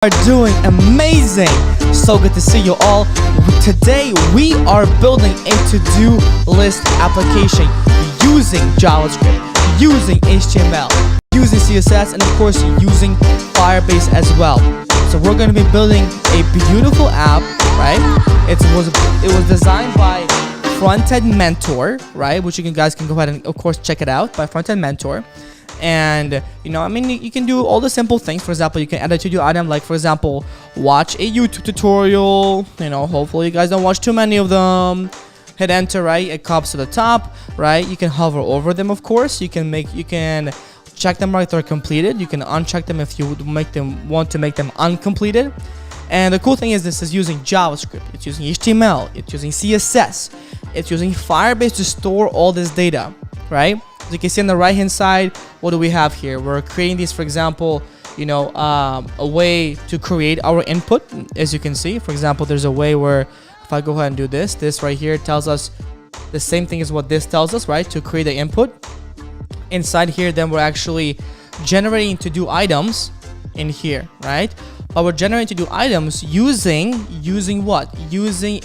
Are doing amazing. So good to see you all. Today we are building a to-do list application using JavaScript, using HTML, using CSS, and of course using Firebase as well. So we're going to be building a beautiful app, right? It was designed by Frontend Mentor, right? Which you guys can go ahead and of course check it out by Frontend Mentor. And you can do all the simple things. For example, you can add a to-do item, like for example, watch a YouTube tutorial. Hopefully you guys don't watch too many of them. Hit enter, right? It comes to the top, right? You can hover over them, of course. You can check them right they're completed. You can uncheck them if you want to make them uncompleted. And the cool thing is this is using JavaScript. It's using HTML. It's using CSS. It's using Firebase to store all this data, right? As you can see on the right hand side, what do we have here? We're creating these, for example, a way to create our input. As you can see, for example, there's a way where if I go ahead and do this right here tells us the same thing as what this tells us, right? To create the input. Inside here, then we're actually generating to-do items in here, right? But we're generating to-do items using what? Using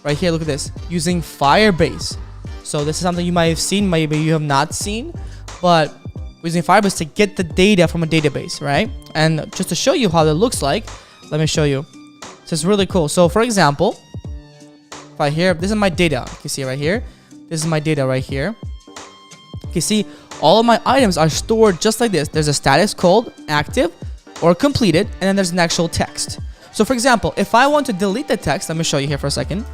right here, look at this, using Firebase. So this is something you might have seen, maybe you have not seen, but we're using Firebase to get the data from a database, right? And just to show you how it looks like, let me show you. This is really cool. So for example, this is my data. You can see right here. This is my data right here. You can see all of my items are stored just like this. There's a status called active or completed, and then there's an actual text. So for example, if I want to delete the text, let me show you here for a second.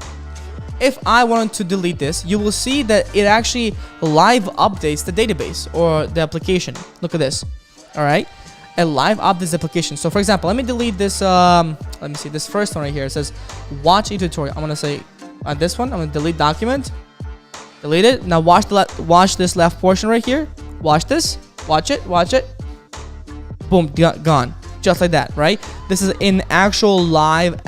If I wanted to delete this, you will see that it actually live updates the database or the application. Look at this. All right. It live updates the application. So for example, let me delete this. Let me see this first one right here. It says watch a tutorial. I'm going to say this one. I'm going to delete document. Delete it. Now watch this left portion right here. Watch this. Watch it. Watch it. Boom. Gone. Just like that. Right. This is an actual live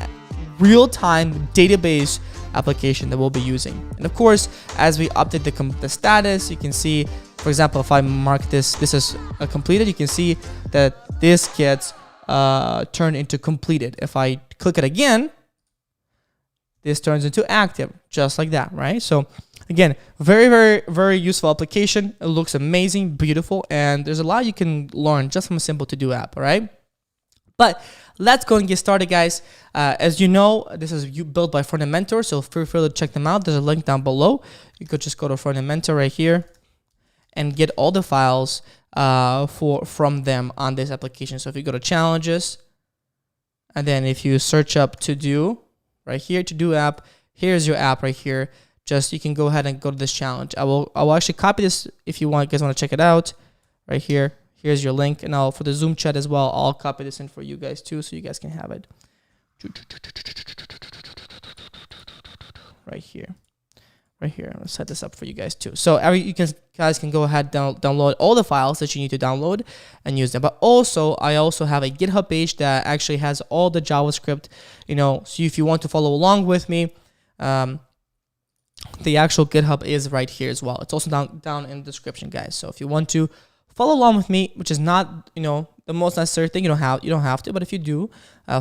real-time database application that we'll be using. And of course, as we update the status, you can see, for example, if I mark this is completed, you can see that this gets turned into completed. If I click it again, this turns into active, just like that, right? So again, very, very, very useful application. It looks amazing, beautiful, and there's a lot you can learn just from a simple to-do app, all right? But let's go and get started, guys. As you know, this is built by Frontend Mentor, so feel free to check them out. There's a link down below. You could just go to Frontend Mentor right here and get all the files from them on this application. So if you go to challenges, and then if you search up to do right here, to do app, here's your app right here. Just you can go ahead and go to this challenge. I will actually copy this if you guys want to check it out right here. Here's your link, and for the Zoom chat as well, I'll copy this in for you guys too, so you guys can have it. Right here. I'll set this up for you guys too. So guys can go ahead download all the files that you need to download and use them. But also, I also have a GitHub page that actually has all the JavaScript. So if you want to follow along with me, the actual GitHub is right here as well. It's also down in the description, guys. So if you want to follow along with me, which is not, the most necessary thing. You don't have to, but if you do,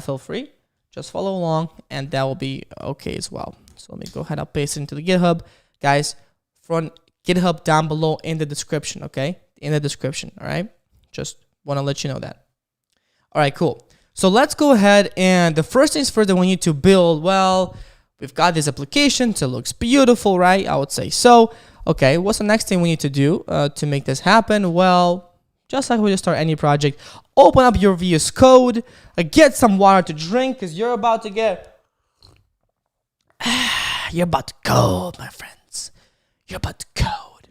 feel free. Just follow along, and that will be okay as well. So let me go ahead and paste it into the GitHub, guys. From GitHub down below in the description, okay? In the description, all right? Just want to let you know that. All right, cool. So let's go ahead, and the first things first that we need to build. Well, we've got this application, so it looks beautiful, right? I would say so. Okay, what's the next thing we need to do to make this happen? Well, just like we just start any project, open up your VS Code, get some water to drink, because you're about to code, my friends. You're about to code.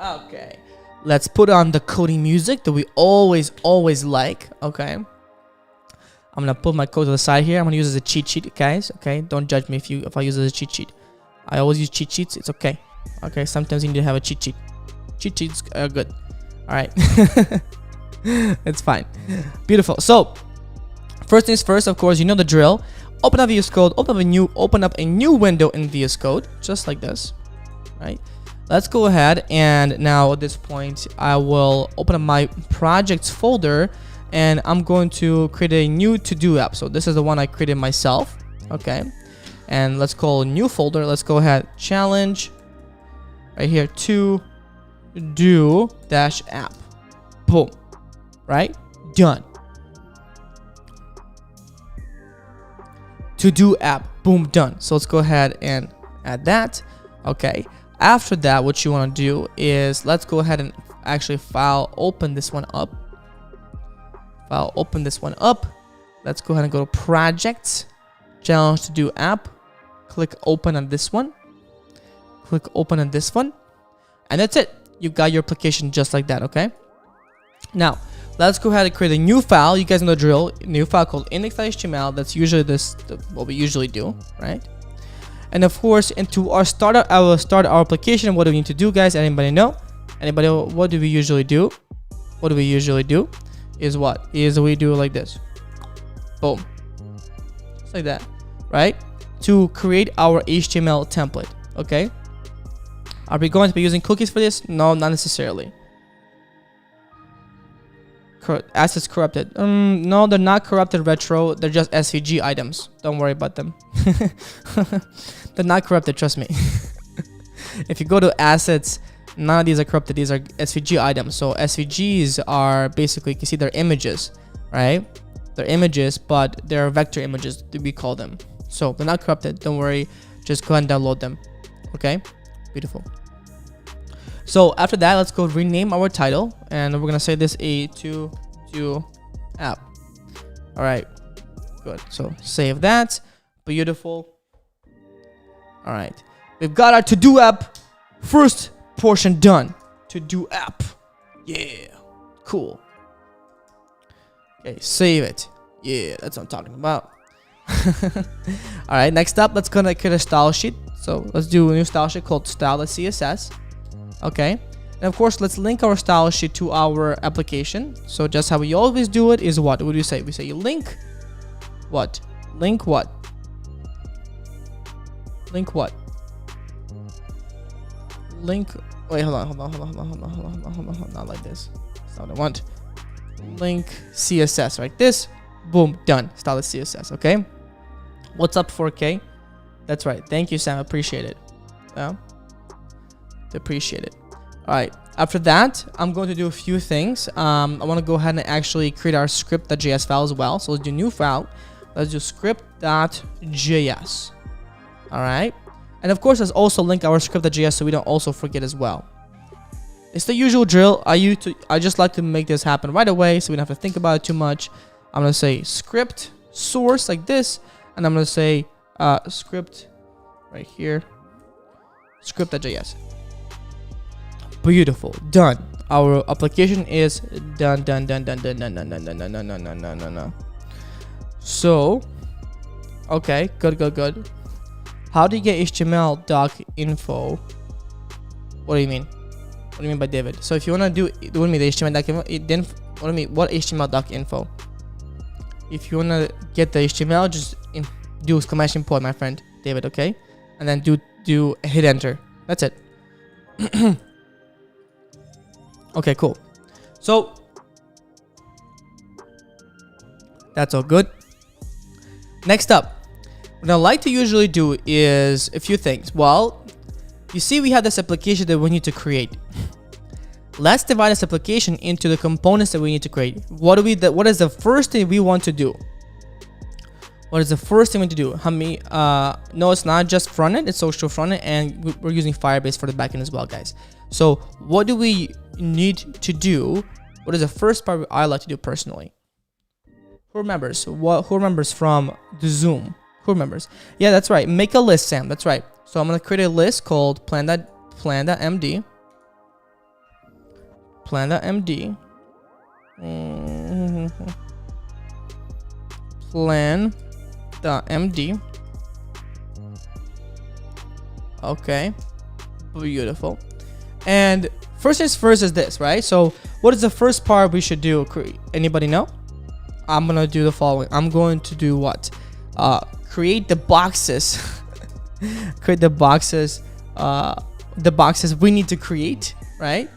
Okay, let's put on the coding music that we always like. Okay, I'm gonna put my code to the side here. I'm gonna use it as a cheat sheet, guys. Okay, don't judge me if I use it as a cheat sheet. I always use cheat sheets. It's okay. Okay, sometimes you need to have a cheat sheet. Cheat sheets are good. All right. It's fine. Beautiful. So first things first, of course, you know the drill. Open up VS Code. Open up a new window in VS Code, just like this. Right. Let's go ahead, and now at this point, I will open up my projects folder, and I'm going to create a new to-do app. So this is the one I created myself. Okay, and let's call a new folder. Let's go ahead, challenge right here, to do dash app. Boom. Right, done. To do app, boom, done. So let's go ahead and add that. Okay, after that, what you want to do is let's go ahead and actually open this one up. Let's go ahead and go to projects, challenge to do app, click open on this one, and that's it. You got your application just like that. Okay, now let's go ahead and create a new file. You guys know the drill. New file called index.html. That's usually what we usually do, right? And of course, into our startup, I will start our application. What do we need to do, guys? Anybody know? Anybody? What do we usually do? Is we do like this. Boom. Just like that, right? To create our HTML template. Okay. Are we going to be using cookies for this? No, not necessarily. Assets corrupted. No, they're not corrupted retro. They're just SVG items. Don't worry about them. They're not corrupted, trust me. If you go to assets, none of these are corrupted. These are SVG items. So SVGs are basically, you can see they're images, right? They're images, but they're vector images, we call them. So they're not corrupted. Don't worry. Just go ahead and download them. Okay, beautiful. So after that, let's go rename our title, and we're gonna say this a to do app. All right, good. So save that. Beautiful. All right, we've got our to do app first portion done. To do app. Yeah, cool. Okay, save it. Yeah, that's what I'm talking about. All right, next up, let's gonna create a style sheet. So let's do a new style sheet called style.css. Okay, and of course, let's link our style sheet to our application. So just how we always do it is what do we say? We say link what? Link what? Link what? Link. Wait, hold on. Not like this. That's not what I want. Link CSS, right? This. Boom, done. Style CSS. Okay. What's up, 4K? That's right. Thank you, Sam. Appreciate it. Yeah. Appreciate it. All right, after that, I'm going to do a few things. I want to go ahead and actually create our script.js file as well. So let's do new file. Let's do script.js. All right, and of course, let's also link our script.js so we don't also forget as well. It's the usual drill. I just like to make this happen right away so we don't have to think about it too much. I'm gonna say script source like this, and I'm gonna say script right here, script.js. Beautiful, done. Our application is done. So, okay, good. How do you get HTML doc info? What do you mean? What do you mean by David? So if you wanna do the HTML doc info, then what HTML doc info? If you wanna get the HTML, just do exclamation point, my friend David. Okay, and then do hit enter. That's it. Okay, cool. So that's all good. Next up, what I like to usually do is a few things. Well, you see we have this application that we need to create. Let's divide this application into the components that we need to create. What is the first thing we want to do? What is the first thing we need to do? No, it's not just frontend, it's social frontend, and we're using Firebase for the backend as well, guys. So what do we need to do? What is the first part I like to do personally? Who remembers? Who remembers from the Zoom? Who remembers? Yeah, that's right. Make a list, Sam. That's right. So I'm gonna create a list called plan.md. Plan.md. Plan.md. Okay. Beautiful. And first things first is this, right? So what is the first part we should do? Anybody know? I'm gonna do the following. I'm going to do what? Create the boxes. Create the boxes. The boxes we need to create, right?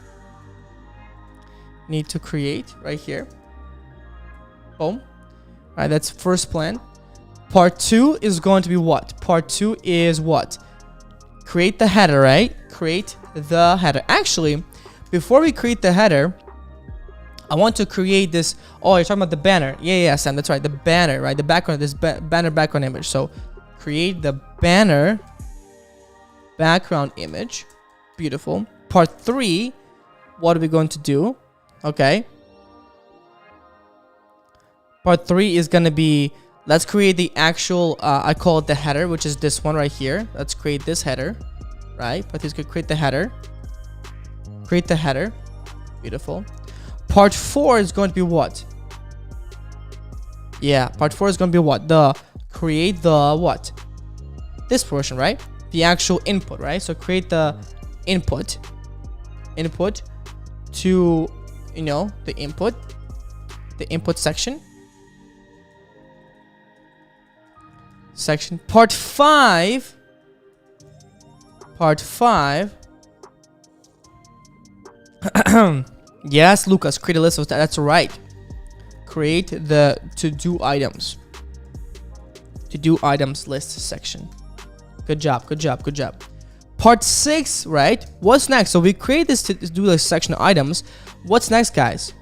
Need to create right here. Boom. All right, that's first plan. Part 2 is going to be what? Part 2 is what? Create the header, right? Create the header. Actually, before we create the header, I want to create this. Oh, you're talking about the banner. Yeah, Sam, that's right. The banner, right? The background, this banner background image. So create the banner background image. Beautiful. Part 3, what are we going to do? Okay. Part 3 is going to be, let's create the actual, I call it the header, which is this one right here. Let's create this header, right? Part 3 is going to create the header. Create the header. Beautiful. Part 4 is going to be what? Yeah, part 4 is going to be what? Create the what? This portion, right? The actual input, right? So create the input to, you know, the input section. Part 5. Yes, Lucas, create a list of that. That's right. Create the to-do items. To-do items list section. Good job. Part 6, right? What's next? So we create this to-do list section of items. What's next, guys?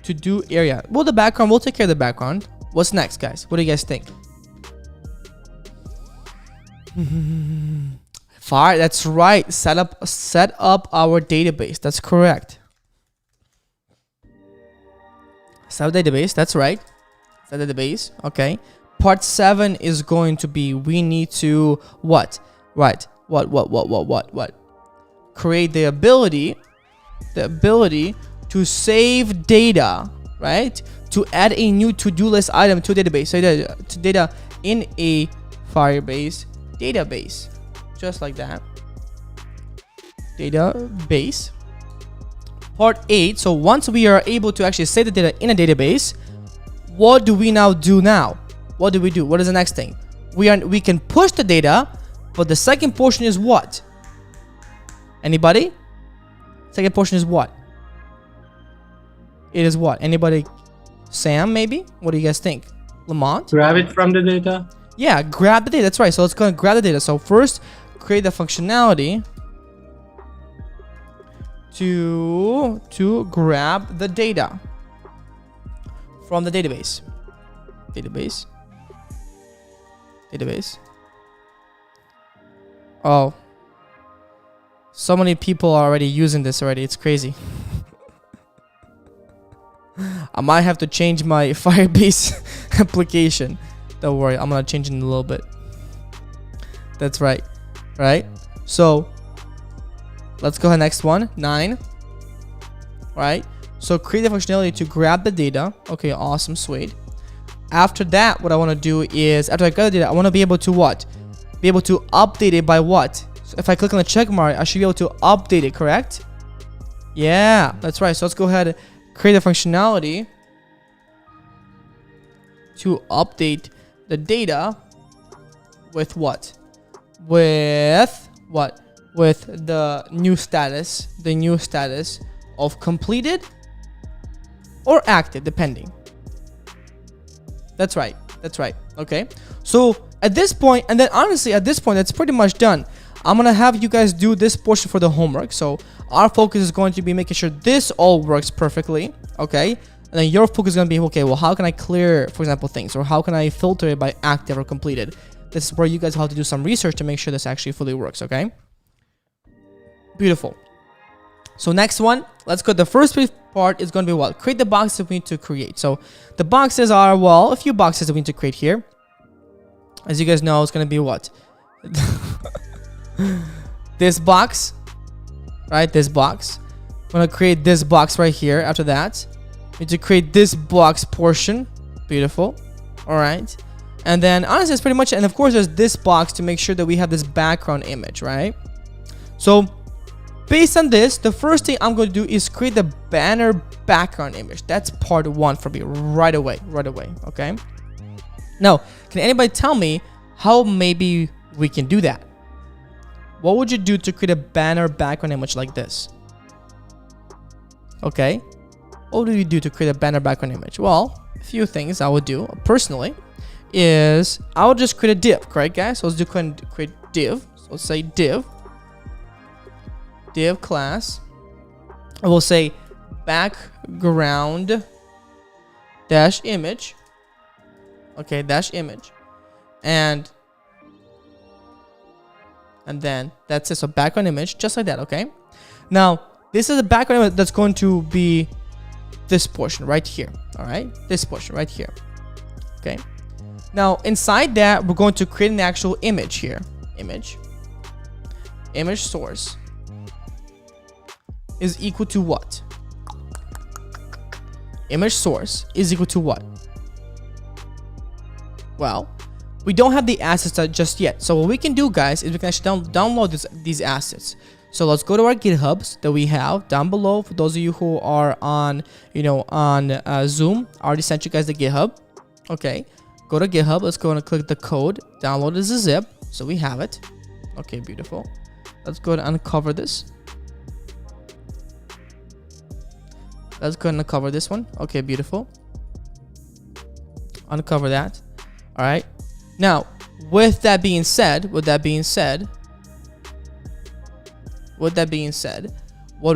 To-do area. Well, the background, we'll take care of the background. What's next, guys? What do you guys think? That's right. Set up our database. That's correct. Set up database. That's right. Set database. Okay. Part 7 is going to be, we need to what? Right. What? Create the ability to save data, right? To add a new to-do list item to a database. So to data in a Firebase database. Just like that. Database. Part 8. So once we are able to actually save the data in a database, what do we now do now? What do we do? What is the next thing? We can push the data, but the second portion is what? Anybody? Second portion is what? It is what? Anybody? Sam, maybe? What do you guys think? Lamont? Grab it from the data. Yeah, grab the data. That's right. So let's go and grab the data. So first, create the functionality to grab the data from the database. Database. Oh, so many people are already using this already. It's crazy. I might have to change my Firebase application. Don't worry, I'm gonna change it in a little bit. That's right. Right? So let's go ahead, next one. 9. Right? So create the functionality to grab the data. Okay, awesome, sweet. After that, what I want to do is, after I got the data, I want to be able to what? Be able to update it by what? So if I click on the check mark, I should be able to update it, correct? Yeah, that's right. So let's go ahead and create a functionality to update the data with what? With what? With the new status of completed or active, depending. That's right. Okay. So at this point, and then honestly, at this point, that's pretty much done. I'm gonna have you guys do this portion for the homework. So our focus is going to be making sure this all works perfectly. Okay. And then your focus is gonna be, okay, well, how can I clear, for example, things, or how can I filter it by active or completed? This is where you guys have to do some research to make sure this actually fully works. Okay. Beautiful. So next one, let's go. The first part is going to be what? Create the boxes we need to create. So the boxes are, well, a few boxes that we need to create here. As you guys know, it's going to be what? This box, right? This box. I'm going to create this box right here. After that, we need to create this box portion. Beautiful. All right. And then honestly, it's pretty much, and of course, there's this box to make sure that we have this background image, right? So based on this, the first thing I'm going to do is create the banner background image. That's part 1 for me right away. Okay. Now, can anybody tell me how maybe we can do that? What would you do to create a banner background image like this? Okay. what do we do to create a banner background image? Well, a few things I would do personally is I would just create a div, correct guys? So let's do create div. So let's say div class. I will say background dash image. Okay, dash image. And then that's it. So background image, just like that. Okay. Now this is a background image that's going to be this portion right here. All right, this portion right here. Okay. Now inside that, we're going to create an actual image here. Image source is equal to what? Image source is equal to what? Well, we don't have the assets just yet. So what we can do, guys, is we can actually download these assets. So let's go to our GitHubs that we have down below. For those of you who are on, Zoom, I already sent you guys the GitHub. Okay, go to GitHub. Let's go and click the code. Download as a zip, so we have it. Okay, beautiful. Let's go and uncover this. Let's go and uncover this one. Okay, beautiful. Uncover that. All right. Now, with that being said, what are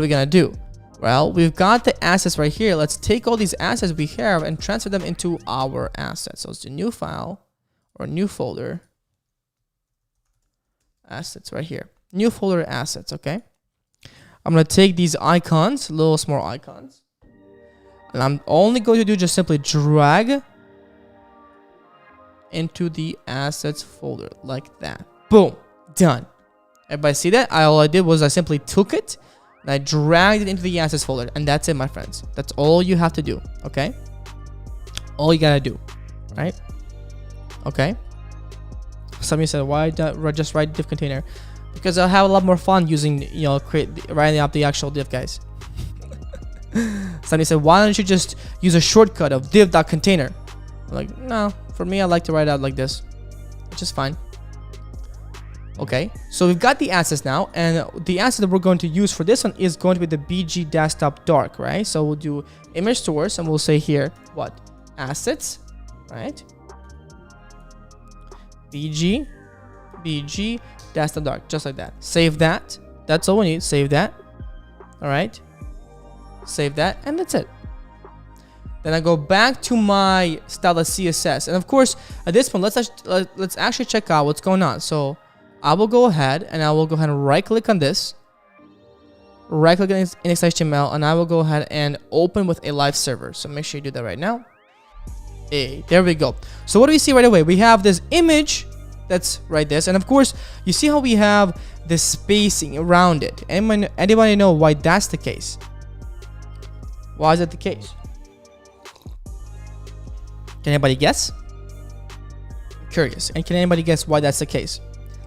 we gonna do? Well, we've got the assets right here. Let's take all these assets we have and transfer them into our assets. So let's do new file or new folder. Assets right here. New folder assets. Okay. I'm gonna take these icons, little small icons, and I'm only going to do just simply drag into the assets folder like that. Boom, done. Everybody see that? All I did was I simply took it and I dragged it into the assets folder, and that's it, my friends. That's all you have to do. Okay, all you gotta do, right? Okay. Somebody said, why just write div container? Because I'll have a lot more fun using, writing up the actual div, guys. Somebody said, why don't you just use a shortcut of div.container? I'm like, no, for me, I like to write out like this, which is fine. Okay, so we've got the assets now, and the asset that we're going to use for this one is going to be the BG desktop dark, right? So we'll do image source, and we'll say here, what? Assets, right? BG desktop dark, just like that. Save that. That's all we need. Save that. All right. Save that, and that's it. Then I go back to my Stylesheet CSS, and of course, at this point, let's actually check out what's going on. So I will go ahead and right-click on this, right-click on index.html, and I will go ahead and open with a live server. So make sure you do that right now. Hey, there we go. So what do we see right away? We have this image that's right there, and of course, you see how we have the spacing around it. Anybody know why that's the case? Why is that the case? Can anybody guess? I'm curious. And can anybody guess why that's the case?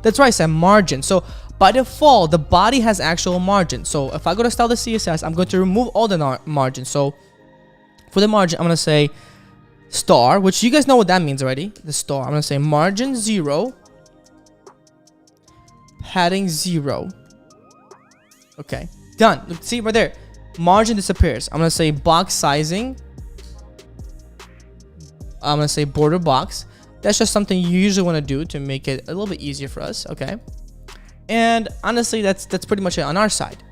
That's right, I said margin. So by default, the body has actual margin. So if I go to style the CSS, I'm going to remove all the margin. So for the margin, I'm going to say star, which you guys know what that means already. The star. I'm going to say margin 0, padding 0. Okay, done. Look, see right there. Margin disappears. I'm going to say box sizing. I'm going to say border box. That's just something you usually want to do to make it a little bit easier for us. Okay. And honestly, that's pretty much it on our side.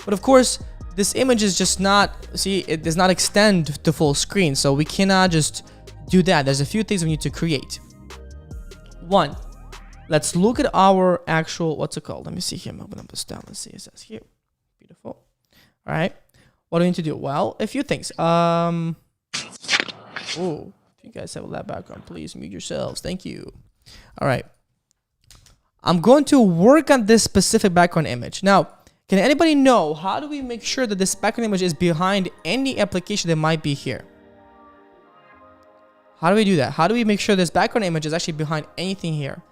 But of course, this image is just not, see, it does not extend to full screen. So we cannot just do that. There's a few things we need to create. One, let's look at our actual, what's it called? Let me see here. I'm opening up the style and CSS here. Beautiful. All right. What do we need to do? Well, a few things. Oh, if you guys have a loud background, please mute yourselves. Thank you. All right. I'm going to work on this specific background image. Now, can anybody know how do we make sure that this background image is behind any application that might be here? How do we do that? How do we make sure this background image is actually behind anything here?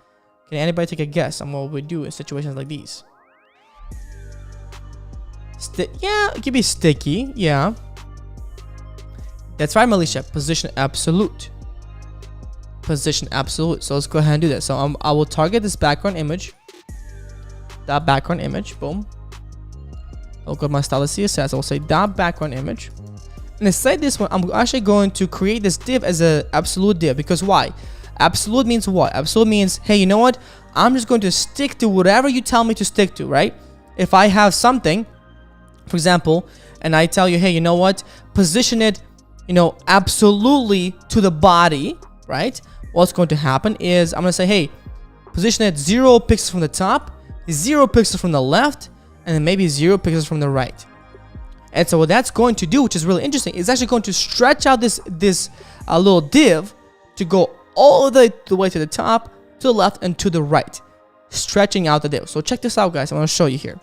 Can anybody take a guess on what we do in situations like these? Yeah, it could be sticky. Yeah. That's right, Militia. Position absolute. Position absolute. So let's go ahead and do that. So I will target this background image. That background image. Boom. I'll go to my style of CSS. I'll say that background image. And inside this one, I'm actually going to create this div as an absolute div. Because why? Absolute means what? Absolute means, hey, you know what? I'm just going to stick to whatever you tell me to stick to, right? If I have something, for example, and I tell you, hey, you know what? Position it, you know, absolutely to the body, right? What's going to happen is I'm going to say, hey, position it 0 pixels from the top, 0 pixels from the left, and then maybe 0 pixels from the right. And so what that's going to do, which is really interesting, is actually going to stretch out this little div to go all the way to the top, to the left, and to the right, stretching out the div. So check this out, guys. I'm going to show you here.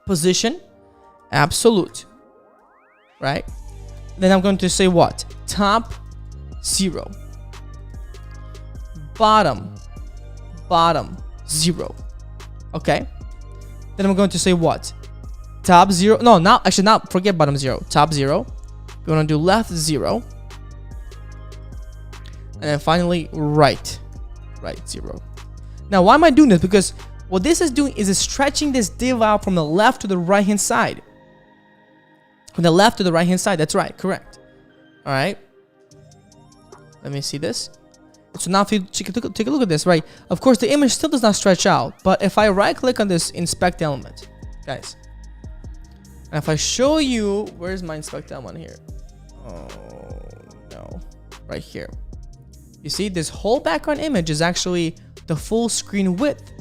Position, absolute, right? Then I'm going to say what? Top, 0. Bottom, 0. Okay. Then I'm going to say what? Top 0. No, not actually, not forget bottom 0. Top 0. We want to do left 0. And then finally right 0. Now, why am I doing this? Because what this is doing is it's stretching this div out from the left to the right hand side. From the left to the right hand side. That's right. Correct. All right. Let me see this. So now if you take a look at this, right? Of course, the image still does not stretch out. But if I right click on this inspect element, guys, and if I show you, where's my inspect element here? Oh, no. Right here. You see, this whole background image is actually the full screen width.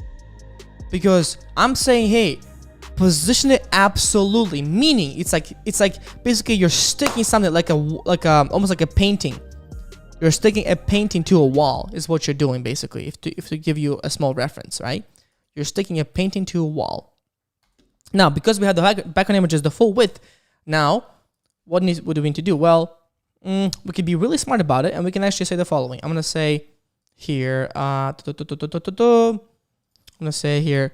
Because I'm saying, hey, position it absolutely. Meaning, it's like basically you're sticking something like almost like a painting. You're sticking a painting to a wall is what you're doing basically. If to give you a small reference, right? You're sticking a painting to a wall. Now, because we have the background image is the full width, now what do we need to do? Well, we could be really smart about it, and we can actually say the following. I'm gonna say here, I'm gonna say here,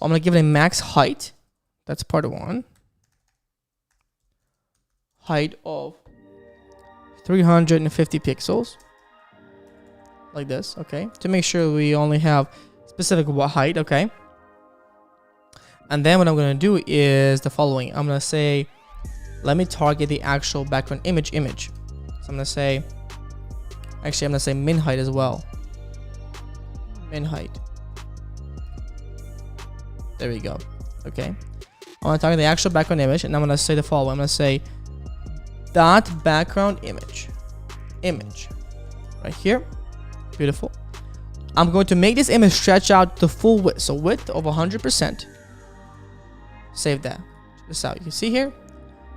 I'm gonna give it a max height. That's part 1. Height of 350 pixels, like this, okay? To make sure we only have specific height, okay? And then what I'm gonna do is the following. I'm gonna say, let me target the actual background image. So I'm gonna say, actually I'm gonna say min height as well. Min height. There we go, okay? I'm gonna target the actual background image, and I'm gonna say the following. I'm gonna say, dot background image right here. Beautiful. I'm going to make this image stretch out the full width, so width of 100%. Save that. Check this out. You can see here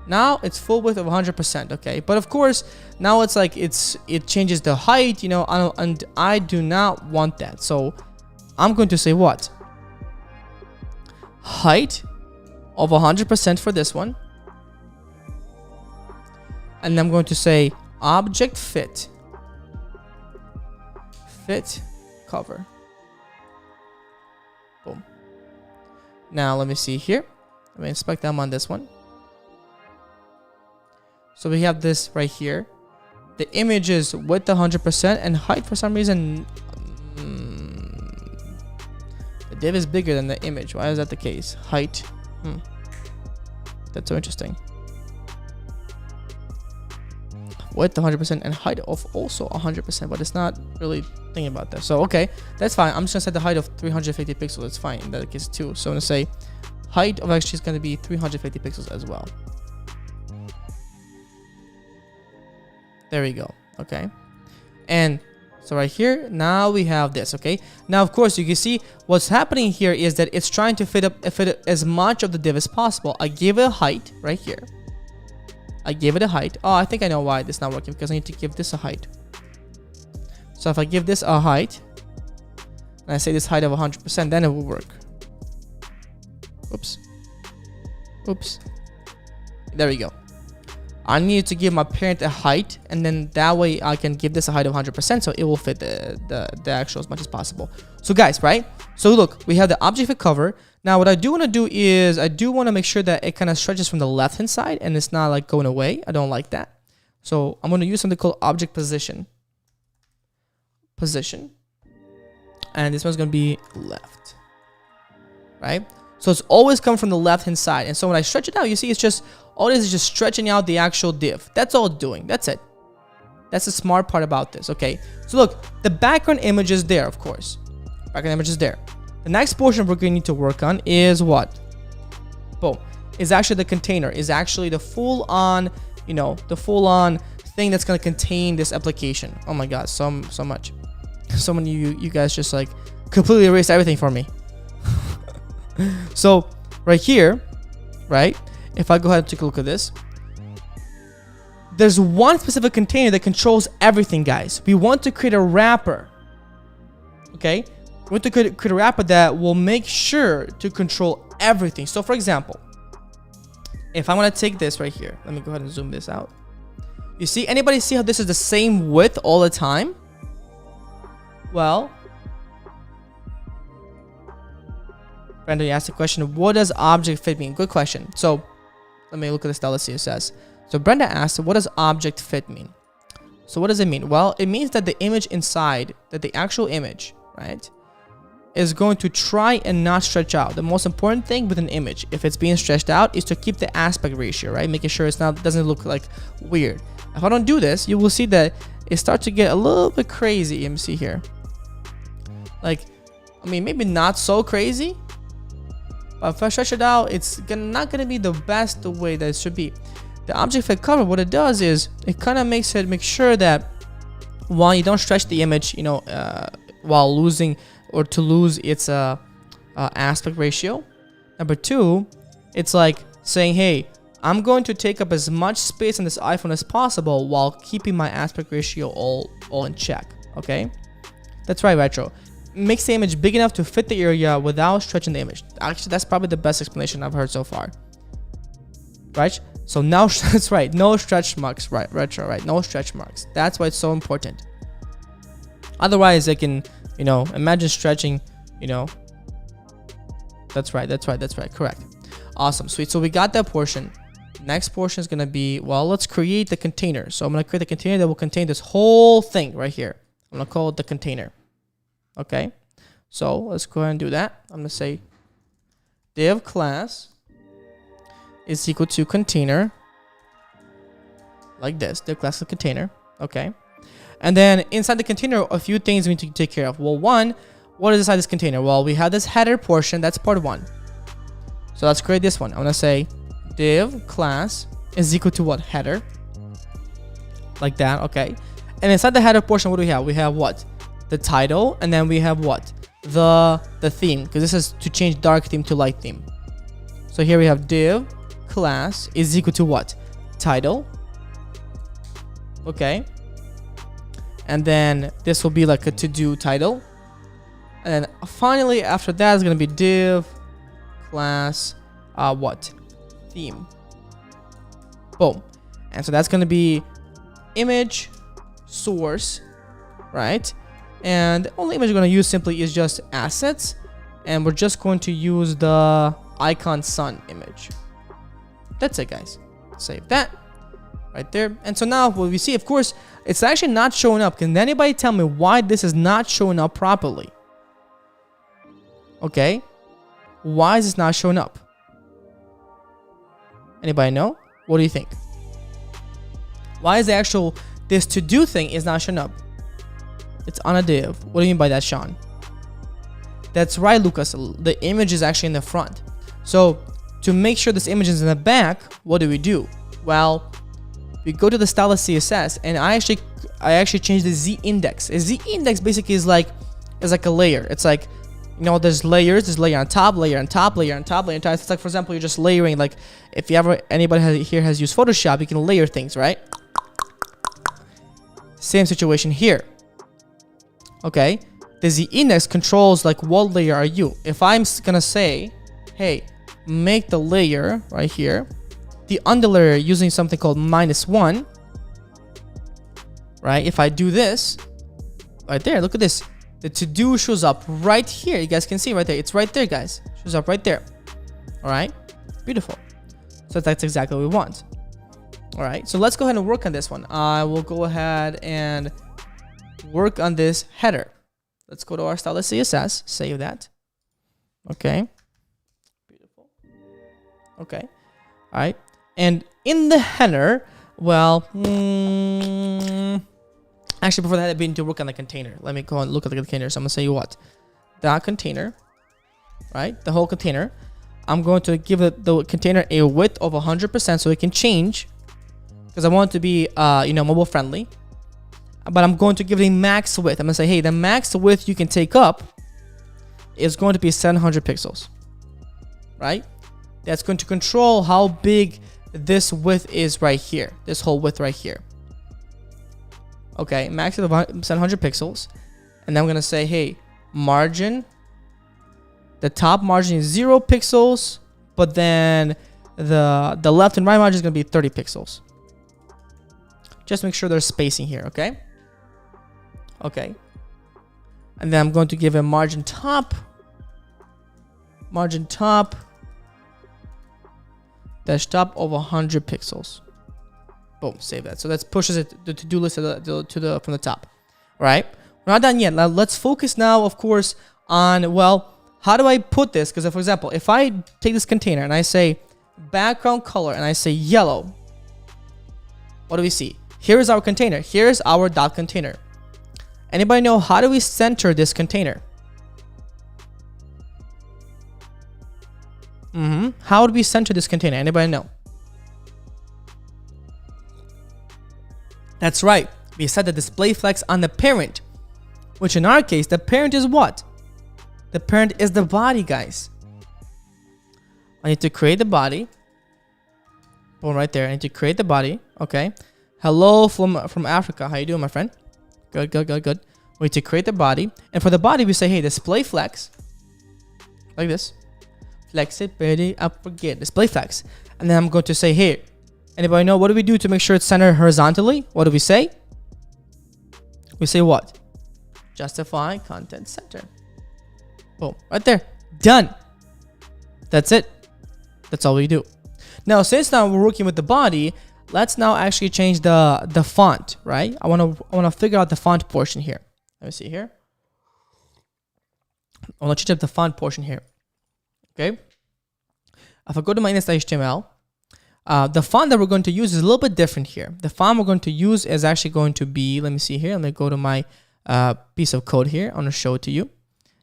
now it's full width of 100%. Okay, but of course now it's like it changes the height, you know, and I do not want that, so I'm going to say what? Height of 100% for this one. And I'm going to say object fit cover. Boom. Now let me see here. Let me inspect them on this one. So we have this right here. The image is width 100% and height for some reason. The div is bigger than the image. Why is that the case? Height. That's so interesting. Width 100% and height of also 100%, but it's not really thinking about that. So okay, that's fine. I'm just gonna set the height of 350 pixels. That's fine in that case too. So I'm gonna say height of actually is gonna be 350 pixels as well. There we go. Okay, and so right here now we have this. Okay, now of course you can see what's happening here is that it's trying to fit as much of the div as possible. I give it a height right here. I gave it a height. Oh, I think I know why this is not working, because I need to give this a height. So if I give this a height, and I say this height of 100%, then it will work. Oops. There we go. I need to give my parent a height, and then that way I can give this a height of 100%, so it will fit the actual as much as possible. So guys, right? So look, we have the object fit cover. Now what I do want to do is I do want to make sure that it kind of stretches from the left hand side and it's not like going away. I don't like that. So I'm going to use something called object position. And this one's going to be left. Right? So it's always coming from the left hand side. And so when I stretch it out, you see it's just All this is just stretching out the actual div. That's all it's doing. That's it. That's the smart part about this. Okay. So look, the background image is there, of course. Background image is there. The next portion we're going to need to work on is what? Boom. Is actually the container. Is actually the full on, you know, the full on thing that's going to contain this application. Oh my God. So much. So many you guys just like completely erased everything for me. So right here, right? If I go ahead and take a look at this, there's one specific container that controls everything, guys. We want to create a wrapper. Okay? We want to create a wrapper that will make sure to control everything. So for example, if I want to take this right here, let me go ahead and zoom this out. You see, anybody see how this is the same width all the time? Well, Brandon, you asked the question, what does object fit mean? Good question. So let me look at the style of CSS. So Brenda asked, what does object fit mean? So what does it mean? Well, it means that the image inside, that the actual image, right, is going to try and not stretch out. The most important thing with an image, if it's being stretched out, is to keep the aspect ratio, right? Making sure it's not, doesn't look like weird. If I don't do this, you will see that it starts to get a little bit crazy. Let me see here. Like, I mean, maybe not so crazy, but if I stretch it out, it's not gonna be the best the way that it should be. The object fit cover, what it does is it kind of makes sure that while you don't stretch the image, you know, while losing or to lose its aspect ratio. Number two, it's like saying, hey, I'm going to take up as much space on this iPhone as possible while keeping my aspect ratio all in check. Okay, that's right, Retro. Makes the image big enough to fit the area without stretching the image. Actually, that's probably the best explanation I've heard so far. Right? So now, that's right. No stretch marks, right? Retro, right? No stretch marks. That's why it's so important. Otherwise, it can, you know, imagine stretching, you know. That's right. That's right. That's right. Correct. Awesome. Sweet. So we got that portion. Next portion is going to be, well, let's create the container. So I'm going to create a container that will contain this whole thing right here. I'm going to call it the container. Okay. So let's go ahead and do that. I'm going to say div class is equal to container, like this, div class of container. Okay. And then inside the container, a few things we need to take care of. Well, one, what is inside this container? Well, we have this header portion. That's part one. So let's create this one. I'm going to say div class is equal to what? Header. Like that. Okay. And inside the header portion, what do we have? We have what? The title. And then we have what? The theme. Because this is to change dark theme to light theme. So here we have div class is equal to what? Title. Okay. And then this will be like a to-do title. And then finally, after that is going to be div class what? Theme. Boom. And so that's going to be image source, right? And the only image we're going to use simply is just assets. And we're just going to use the icon sun image. That's it, guys. Save that right there. And so now what we see, of course, it's actually not showing up. Can anybody tell me why this is not showing up properly? Okay. Why is this not showing up? Anybody know? What do you think? Why is the actual, this to-do thing is not showing up? It's on a div. What do you mean by that, Sean? That's right, Lucas. The image is actually in the front. So to make sure this image is in the back, what do? Well, we go to the style of CSS, and I actually changed the Z index. A Z index basically is like a layer. It's like, you know, there's layers. There's layer on top, layer on top, layer on top, layer on top. It's like, for example, you're just layering. Like, if you ever anybody here has used Photoshop, you can layer things, right? Same situation here. Okay, the Z index controls like what layer are you. If I'm gonna say, hey, make the layer right here the underlayer using something called -1, right? If I do this right there, look at this. The to-do shows up right here. You guys can see right there. It's right there, guys. Shows up right there. All right, beautiful. So that's exactly what we want. All right, so let's go ahead and work on this one. I will go ahead and work on this header. Let's go to our style of CSS. Save that. Okay. Beautiful. Okay. All right. And in the header, well, actually before that, I've been to work on the container. Let me go and look at the container. So I'm gonna say what? That container, right? The whole container. I'm going to give the container a width of 100% so it can change, because I want it to be, mobile friendly. But I'm going to give it a max width. I'm gonna say, hey, the max width you can take up is going to be 700 pixels, right? That's going to control how big this width is right here. This whole width right here. Okay, max of 700 pixels. And then I'm gonna say, hey, margin. The top margin is 0 pixels, but then the left and right margin is gonna be 30 pixels. Just make sure there's spacing here, okay? Okay. And then I'm going to give a margin top. Dash top of 100 pixels. Boom, save that. So that pushes it the to-do list from the top. All right, we're not done yet. Now let's focus now, of course, on, well, how do I put this? Because for example, if I take this container and I say background color and I say yellow, what do we see? Here's our container. Here's our dot container. Anybody know how do we center this container? How do we center this container? Anybody know? That's right. We set the display flex on the parent, which in our case, the parent is what? The parent is the body, guys. I need to create the body. Boom, right there. I need to create the body. Okay. Hello from Africa. How you doing, my friend? Good. We need to create the body. And for the body, we say, hey, display flex. Like this. Flexibility, I forget. Display flex. And then I'm going to say, hey, anybody know what do we do to make sure it's centered horizontally? What do we say? We say what? Justify content center. Boom, right there. Done. That's it. That's all we do. Now, since now we're working with the body, let's now actually change the font, right? I want to figure out the font portion here. Let me see here. I want to change up the font portion here. Okay. If I go to my index.html, the font that we're going to use is a little bit different here. The font we're going to use is actually going to be, let me see here. Let me go to my piece of code here. I want to show it to you.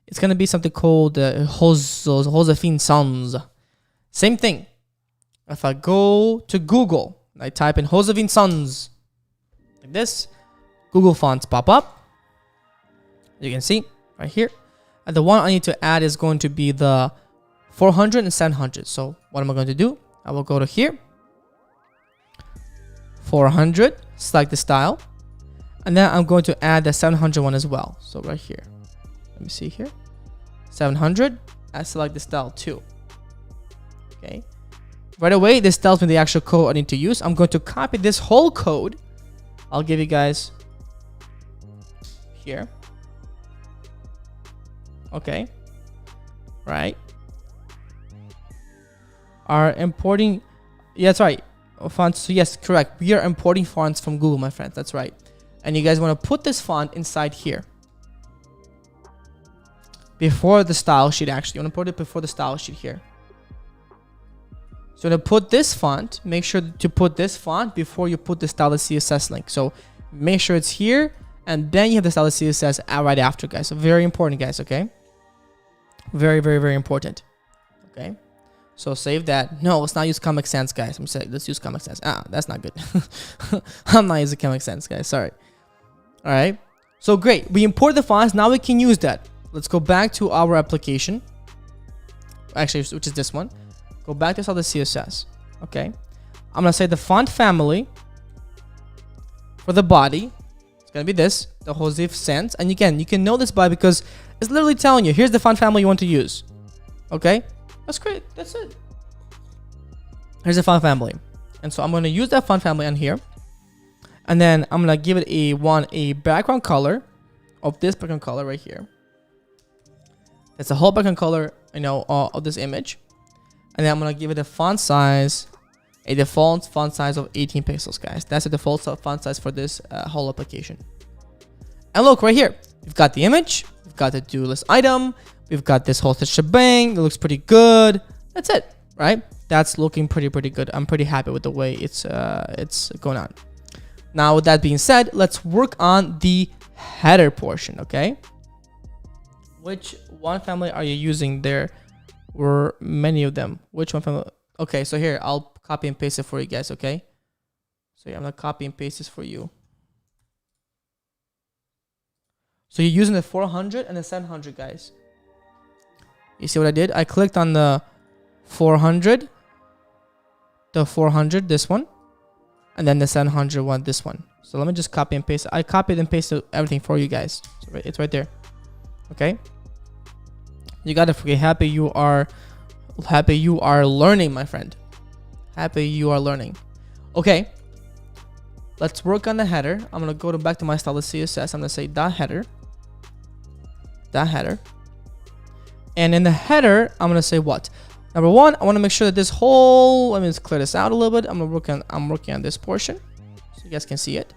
It's going to be something called Josephine Sans. Same thing. If I go to Google, I type in Josephine Sans, like this, Google fonts pop up. You can see right here. And the one I need to add is going to be the 400 and 700. So what am I going to do? I will go to here. 400, select the style. And then I'm going to add the 700 one as well. So right here. Let me see here. 700. I select the style too. Okay. Right away, this tells me the actual code I need to use. I'm going to copy this whole code. I'll give you guys here. Okay. Right. Are importing. Yeah, that's right. Fonts. So yes, correct. We are importing fonts from Google, my friends. That's right. And you guys want to put this font inside here. Before the style sheet, actually. You want to put it before the style sheet here. So to put this font, make sure to put this font before you put the Stylesheet CSS link. So make sure it's here, and then you have the Stylesheet CSS right after, guys. So very important, guys. Okay. Very, very, very important. Okay. So save that. No, let's not use Comic Sans, guys. I'm saying let's use Comic Sans. That's not good. I'm not using Comic Sans, guys. Sorry. All right. So great. We import the fonts. Now we can use that. Let's go back to our application. Actually, which is this one. Go back to the CSS. Okay. I'm gonna say the font family for the body. It's gonna be this, the Joseph Sans. And again, you can know this by because it's literally telling you here's the font family you want to use. Okay. That's great. That's it. Here's the font family. And so I'm going to use that font family on here. And then I'm going to give it a background color of this background color right here. That's the whole background color, of this image. And then I'm going to give it a font size, a default font size of 18 pixels, guys. That's the default font size for this whole application. And look right here. We've got the image. We've got the do list item. We've got this whole shebang. It looks pretty good. That's it, right? that's looking pretty good. I'm pretty happy with the way it's going on. Now, with that being said, let's work on the header portion, okay? Which one family are you using? There were many of them. Which one family? Okay, so here, I'll copy and paste it for you guys, okay? So yeah, I'm gonna copy and paste this for you. So you're using the 400 and the 700, guys. You see what I did? I clicked on the 400, this one, and then the 700 one, this one. So let me just copy and paste. I copied and pasted everything for you guys. So it's right there. Okay. You gotta be happy you are learning, my friend. Happy you are learning. Okay. Let's work on the header. I'm gonna go back to my Stylesheet CSS. I'm gonna say .header. .header. And in the header, I'm gonna say what? Number one, I want to make sure that this whole, let me just clear this out a little bit. I'm working on this portion so you guys can see it.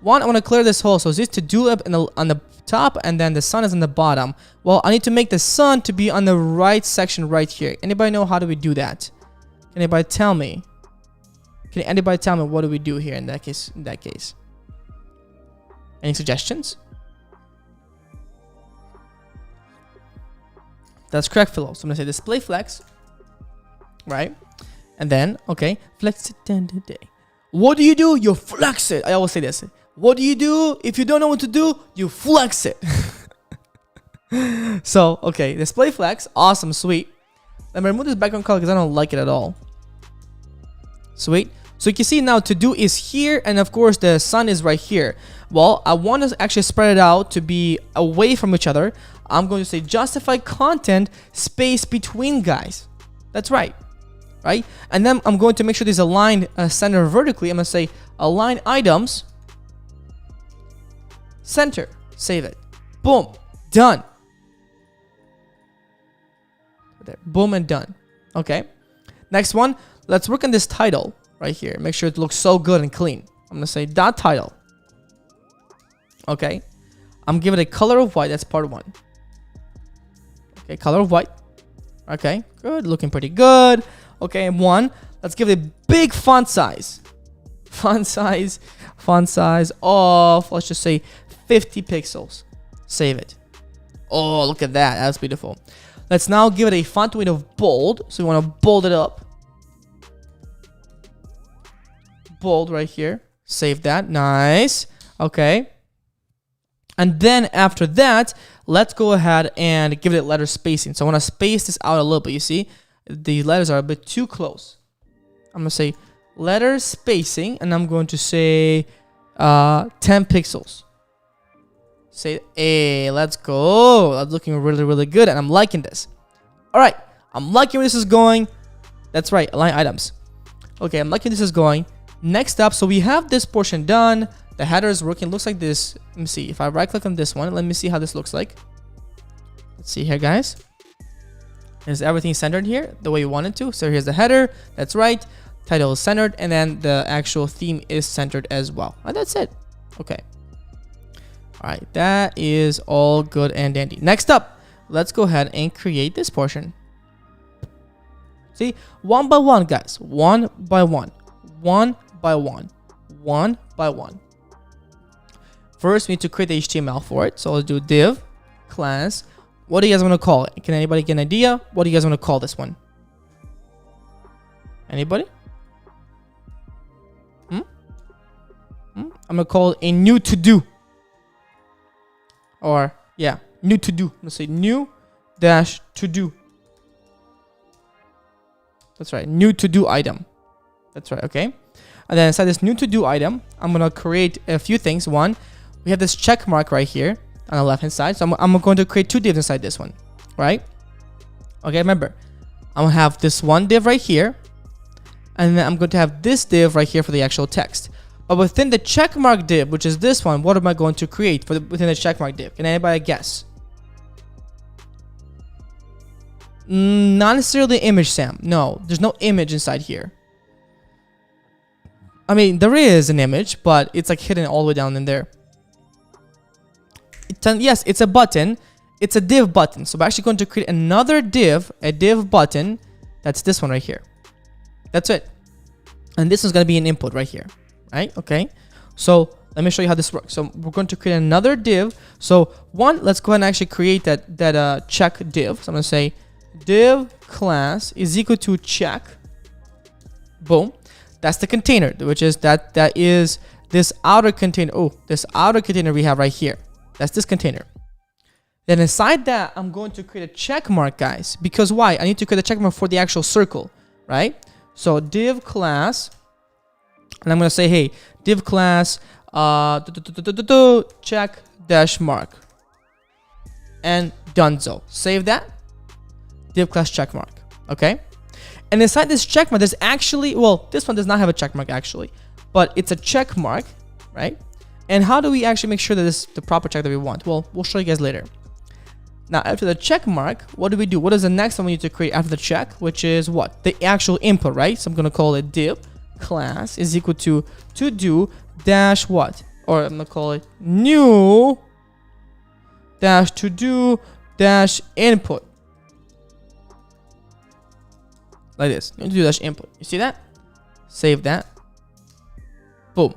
One, I want to clear this whole. So this to do up on the top, and then the sun is on the bottom. Well, I need to make the sun to be on the right section right here. Anybody know how do we do that? Can anybody tell me? Can anybody tell me what do we do here in that case? Any suggestions? That's correct, Philo. So I'm gonna say display flex. Right, and then okay, flex it down today. What do? You flex it. I always say this. What do you do if you don't know what to do? You flex it. So okay, display flex, awesome, sweet. Let me remove this background color because I don't like it at all. Sweet. So you can see now to do is here, and of course the sun is right here. Well, I want to actually spread it out to be away from each other. I'm going to say justify content space between, guys. That's right. Right, and then I'm going to make sure these aligned center vertically. I'm gonna say align items center, save it, boom, done. There, boom, and done. Okay, next one, let's work on this title right here. Make sure it looks so good and clean. I'm gonna say dot title. Okay, I'm giving it a color of white. That's part one. Okay, color of white. Okay, good, looking pretty good. Okay, one, let's give it a big font size. Font size of, let's just say 50 pixels. Save it. Oh, look at that. That's beautiful. Let's now give it a font weight of bold. So we want to bold it up. Bold right here. Save that. Nice. Okay. And then after that, let's go ahead and give it letter spacing. So I want to space this out a little bit. You see? The letters are a bit too close. I'm going to say letter spacing, and I'm going to say 10 pixels. Say, hey, let's go. That's looking really good, and I'm liking this. All right, I'm liking where this is going. That's right, align items. Okay, I'm liking this is going. Next up, so we have this portion done. The header is working. Looks like this. Let me see. If I right click on this one, let me see how this looks like. Let's see here, guys. Is everything centered here the way you want it to? So here's the header. That's right. Title is centered, and then the actual theme is centered as well. And that's it. Okay. All right, that is all good and dandy. Next up, let's go ahead and create this portion. See, one by one, guys. One by one. One by one. One by one. First, we need to create the HTML for it. So let's do div class. What do you guys want to call it? Can anybody get an idea? What do you guys want to call this one? Anybody? I'm going to call it a new to do. Or, yeah, new to do. Let's say new dash to do. That's right, new to do item. That's right, okay. And then inside this new to do item, I'm going to create a few things. One, we have this check mark right here on the left hand side. So I'm going to create two divs inside this one, right? Okay, remember, I'm going to have this one div right here, and then I'm going to have this div right here for the actual text. But within the checkmark div, which is this one, what am I going to create for within the checkmark div? Can anybody guess? Not necessarily image, Sam. No, there's no image inside here. I mean, there is an image, but it's like hidden all the way down in there. Yes, it's a button. It's a div button. So we're actually going to create another div, a div button. That's this one right here. That's it. And this is going to be an input right here, right? Okay. So let me show you how this works. So we're going to create another div. So one, let's go ahead and actually create that check div. So I'm going to say div class is equal to check. Boom. That's the container, which is that is this outer container. Oh, this outer container we have right here. That's this container. Then inside that, I'm going to create a check mark, guys. Because why? I need to create a check mark for the actual circle, right? So div class, and I'm going to say, hey, div class check dash mark, and donezo. Save that. Div class check mark. Okay. And inside this check mark, there's actually, well, this one does not have a check mark actually, but it's a check mark, right? And how do we actually make sure that this is the proper check that we want? Well, we'll show you guys later. Now, after the check mark, what do we do? What is the next one we need to create after the check? Which is what? The actual input, right? So I'm going to call it div class is equal to do dash what? Or I'm going to call it new dash to do dash input. Like this. New to do dash input. You see that? Save that. Boom.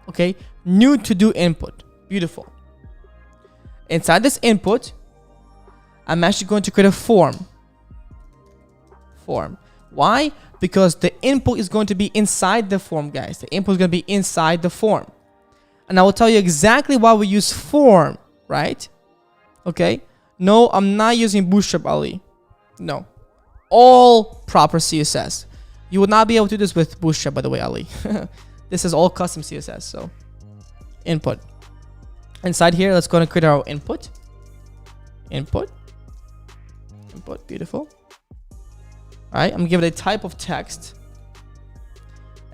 Okay. New to do input. Beautiful. Inside this input, I'm actually going to create a form. Why? Because the input is going to be inside the form, guys. The input is going to be inside the form. And I will tell you exactly why we use form, right? Okay. No, I'm not using Bootstrap, Ali. No. All proper CSS. You would not be able to do this with Bootstrap, by the way, Ali. This is all custom CSS. So input. Inside here, let's go and create our input. Input. Beautiful. All right, I'm gonna give it a type of text,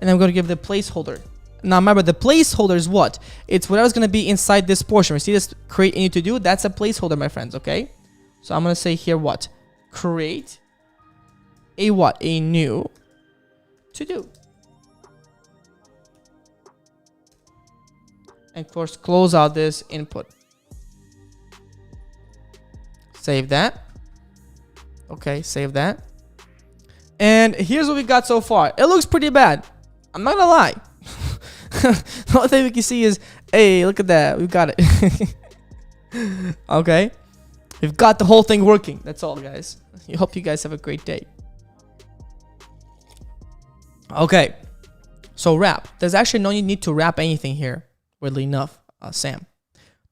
and I'm gonna give it a placeholder. Now remember, the placeholder is what? It's whatever's gonna be inside this portion. We see this create and need to do. That's a placeholder, my friends. Okay. So I'm gonna say here what? Create a what? A new to do. And of course, close out this input. Save that. Okay, save that. And here's what we got so far. It looks pretty bad. I'm not gonna lie. The only thing we can see is, hey, look at that. We've got it. Okay. We've got the whole thing working. That's all, guys. I hope you guys have a great day. Okay. So wrap. There's actually no need to wrap anything here. Weirdly enough, Sam.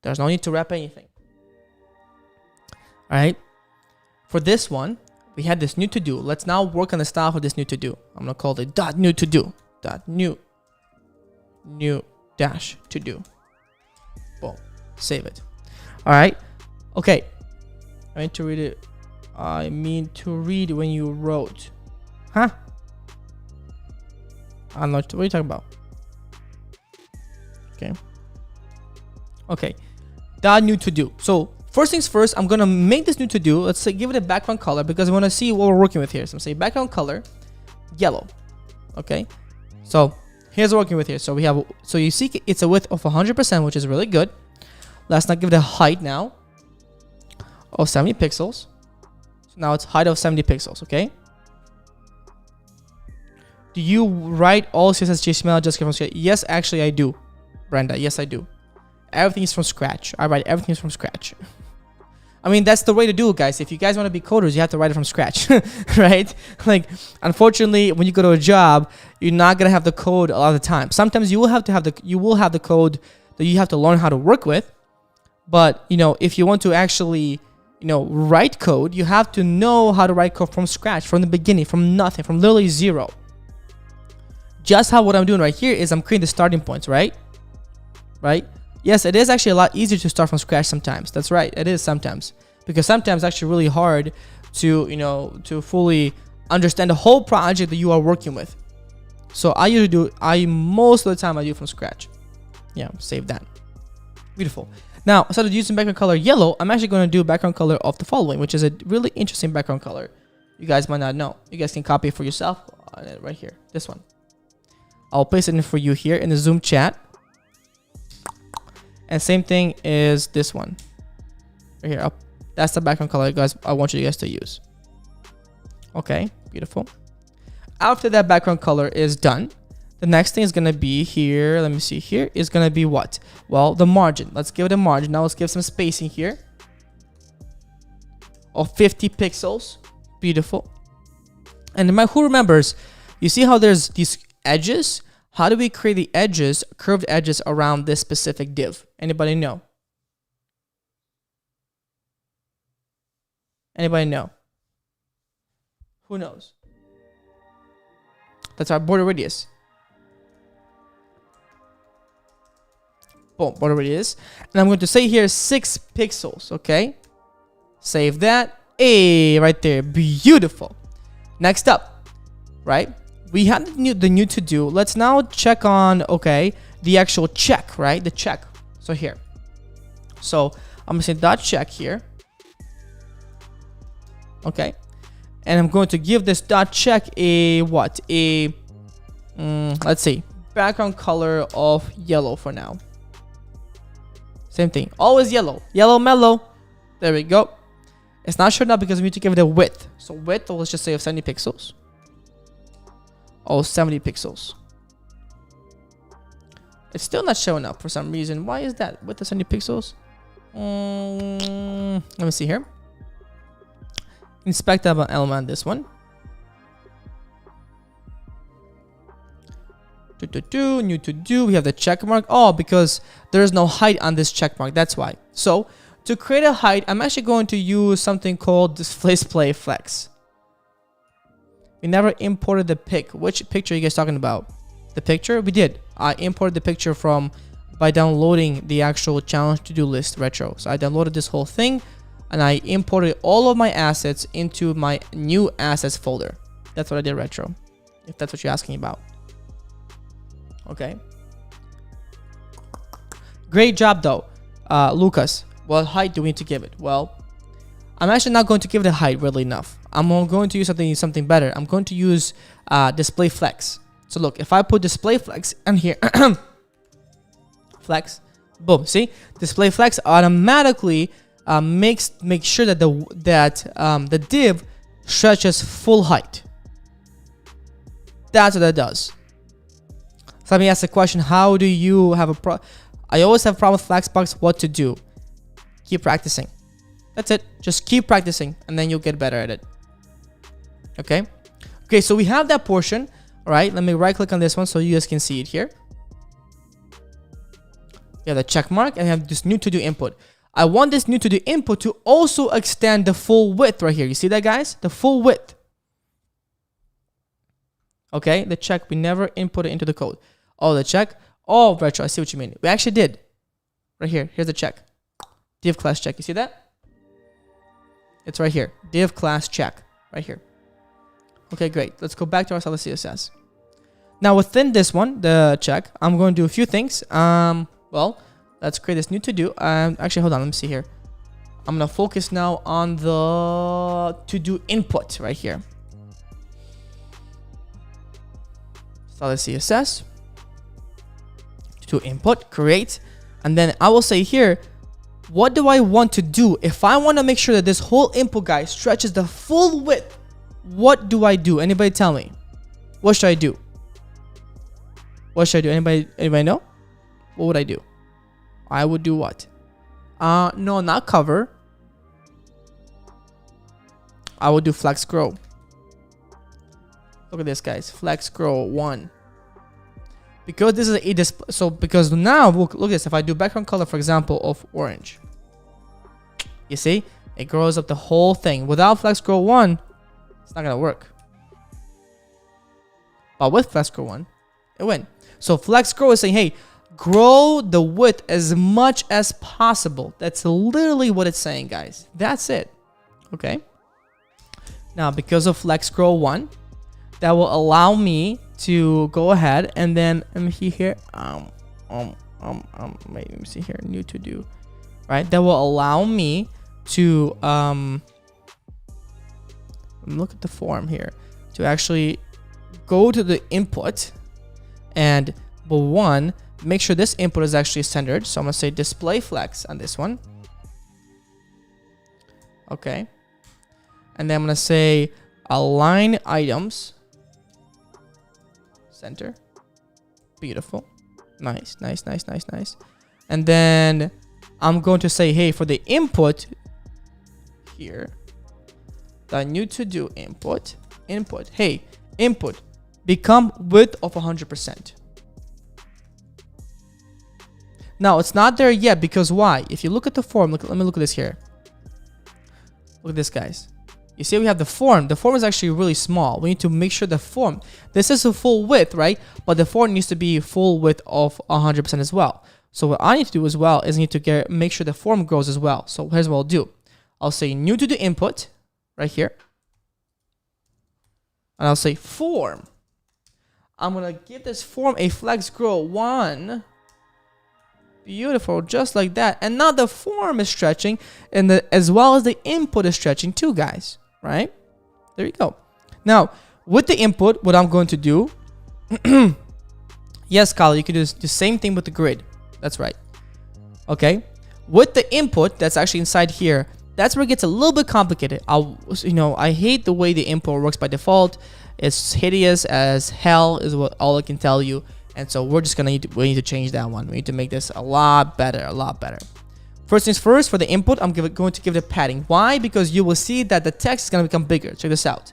There's no need to wrap anything. All right. For this one, we had this new to do. Let's now work on the style for this new to do. I'm gonna call it dot new to do. Dot new dash to do. Boom. Save it. All right. Okay. I mean to read it. I mean to read when you wrote. Huh? I'm not. What are you talking about? Okay. Okay. Dot new to do. So first things first, I'm gonna make this new to do. Let's say give it a background color because I want to see what we're working with here. So I'm saying background color, yellow. Okay. So here's what we're working with here. So we have. So you see, it's a width of 100%, which is really good. Let's not give it a height now of 70 pixels. So now it's height of 70 pixels. Okay. Do you write all CSS, HTML, just from scratch? Yes, actually I do, Brenda. Yes, I do. Everything is from scratch. I write everything from scratch. I mean, that's the way to do it, guys. If you guys want to be coders, you have to write it from scratch, right? Like, unfortunately, when you go to a job, you're not gonna have the code a lot of the time. Sometimes you will have the code that you have to learn how to work with. But you know, if you want to actually, you know, write code, you have to know how to write code from scratch, from the beginning, from nothing, from literally zero. Just how what I'm doing right here is I'm creating the starting points, right? Right? Yes, it is actually a lot easier to start from scratch sometimes. That's right. It is sometimes. Because sometimes it's actually really hard to, you know, to fully understand the whole project that you are working with. So most of the time I do from scratch. Yeah, save that. Beautiful. Now, instead of using background color yellow, I'm actually going to do background color of the following, which is a really interesting background color. You guys might not know. You guys can copy it for yourself right here. This one. I'll paste it in for you here in the Zoom chat. And same thing is this one. Right here. That's the background color, guys. I want you guys to use. Okay, beautiful. after that background color is done, the next thing is going to be here. Let me see here is going to be what? Well, the margin. Let's give it a margin. Now let's give some spacing here of 50 pixels. Beautiful. And who remembers, you see how there's these edges? How do we create the edges, curved edges around this specific div? Anybody know? Anybody know? Who knows? That's our border radius. Boom, border radius. And I'm going to say here 6 pixels, okay? Save that. Hey, right there. Beautiful. Next up, right? We have the new to do. Let's now check on, okay, the actual check, right? The check. So here. So I'm going to say dot check here. Okay. And I'm going to give this dot check a what? Let's see, background color of yellow for now. Same thing, always yellow, yellow mellow. There we go. It's not showing up because we need to give it a width. So width, let's just say of 70 pixels. Oh, 70 pixels. It's still not showing up for some reason. Why is that? Width of 70 pixels. Let me see here. Inspect element on this one. New to do. We have the check mark. Oh, because there's no height on this check mark. That's why. So to create a height, I'm actually going to use something called display flex. We never imported the pic. Which picture are you guys talking about? The picture? We did. I imported the picture by downloading the actual challenge to do list retro. So I downloaded this whole thing and I imported all of my assets into my new assets folder. That's what I did retro, if that's what you're asking about. Okay. Great job though, Lucas. What height do we need to give it? Well, I'm actually not going to give it a height really enough. I'm going to use something better. I'm going to use display flex. So look, if I put display flex in here, flex, boom. See, display flex automatically makes sure that the div stretches full height. That's what that does. So let me ask the question: how do you have I always have a problem with Flexbox. What to do? Keep practicing. That's it. Just keep practicing, and then you'll get better at it. Okay. Okay. So we have that portion. All right. Let me right click on this one so you guys can see it here. You have the check mark, and you have this new to do input. I want this new to do input to also extend the full width right here. You see that, guys? The full width. Okay. The check, we never input it into the code. Oh, the check. Oh, retro. I see what you mean. We actually did. Right here. Here's the check. Div class check. You see that? It's right here. Div class check. Right here. Okay, great. Let's go back to our Stylesheet CSS. Now within this one, the check, I'm going to do a few things. Well, let's create this new to do. Actually, hold on. Let me see here. I'm going to focus now on the to do input right here. Stylesheet CSS. To input, create. And then I will say here, what do I want to do? If I want to make sure that this whole input guy stretches the full width, what do I do? Anybody tell me? What should I do? What should I do? Anybody know? What would I do? I would do what? No, not cover. I would do flex scroll. Look at this, guys. Flex scroll 1. Because this is a display. So because now look at this. If I do background color, for example, of orange, you see it grows up the whole thing. Without flex scroll 1, it's not gonna work. But with flex scroll 1, it went. So flex scroll is saying, hey, grow the width as much as possible. That's literally what it's saying, guys. That's it. Okay. Now because of flex scroll 1, that will allow me to go ahead and then let me see here. Wait, let me see here. New to do, right? That will allow me to look at the form here to actually go to the input and make sure this input is actually centered. So I'm gonna say display flex on this one. Okay, and then I'm gonna say align items center. Beautiful. Nice. And then I'm going to say, hey, for the input here, the new to do input, hey, input, become width of 100%. Now it's not there yet because why? If you look at the form, let me look at this here. Look at this, guys. You see we have the form. The form is actually really small. We need to make sure the form, this is a full width, right? But the form needs to be full width of 100% as well. So what I need to do as well is I need to make sure the form grows as well. So here's what I'll do. I'll say new to the input right here. And I'll say form. I'm going to give this form a flex grow 1. Beautiful, just like that. And now the form is stretching, and as well as the input is stretching too, guys. Right? There you go. Now, with the input, what I'm going to do, yes, Kyle, you can do the same thing with the grid. That's right. Okay. With the input that's actually inside here, that's where it gets a little bit complicated. I hate the way the input works by default. It's hideous as hell, is what all I can tell you. And so we're just gonna need to change that one. We need to make this a lot better, First things first, for the input, I'm going to give it a padding. Why? Because you will see that the text is gonna become bigger. Check this out.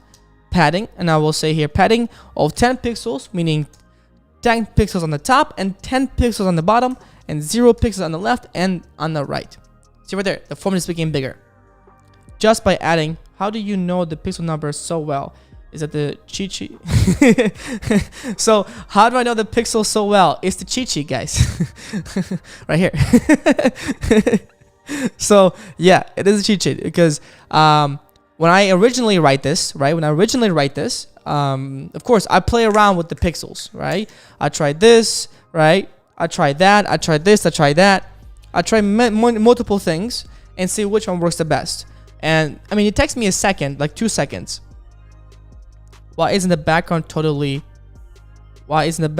Padding, and I will say here padding of 10 pixels, meaning 10 pixels on the top and 10 pixels on the bottom, and 0 pixels on the left and on the right. See right there, the form is becoming bigger. Just by adding. How do you know the pixel number so well? Is that the cheat sheet? So how do I know the pixel so well? It's the cheat sheet, guys. Right here. So yeah, it is a cheat sheet because when I originally write this, right? Of course, I play around with the pixels, right? I tried this, right? I tried that. I tried this. I tried that. I tried multiple things and see which one works the best. And I mean, it takes me a second, like 2 seconds. Why isn't the background totally white? The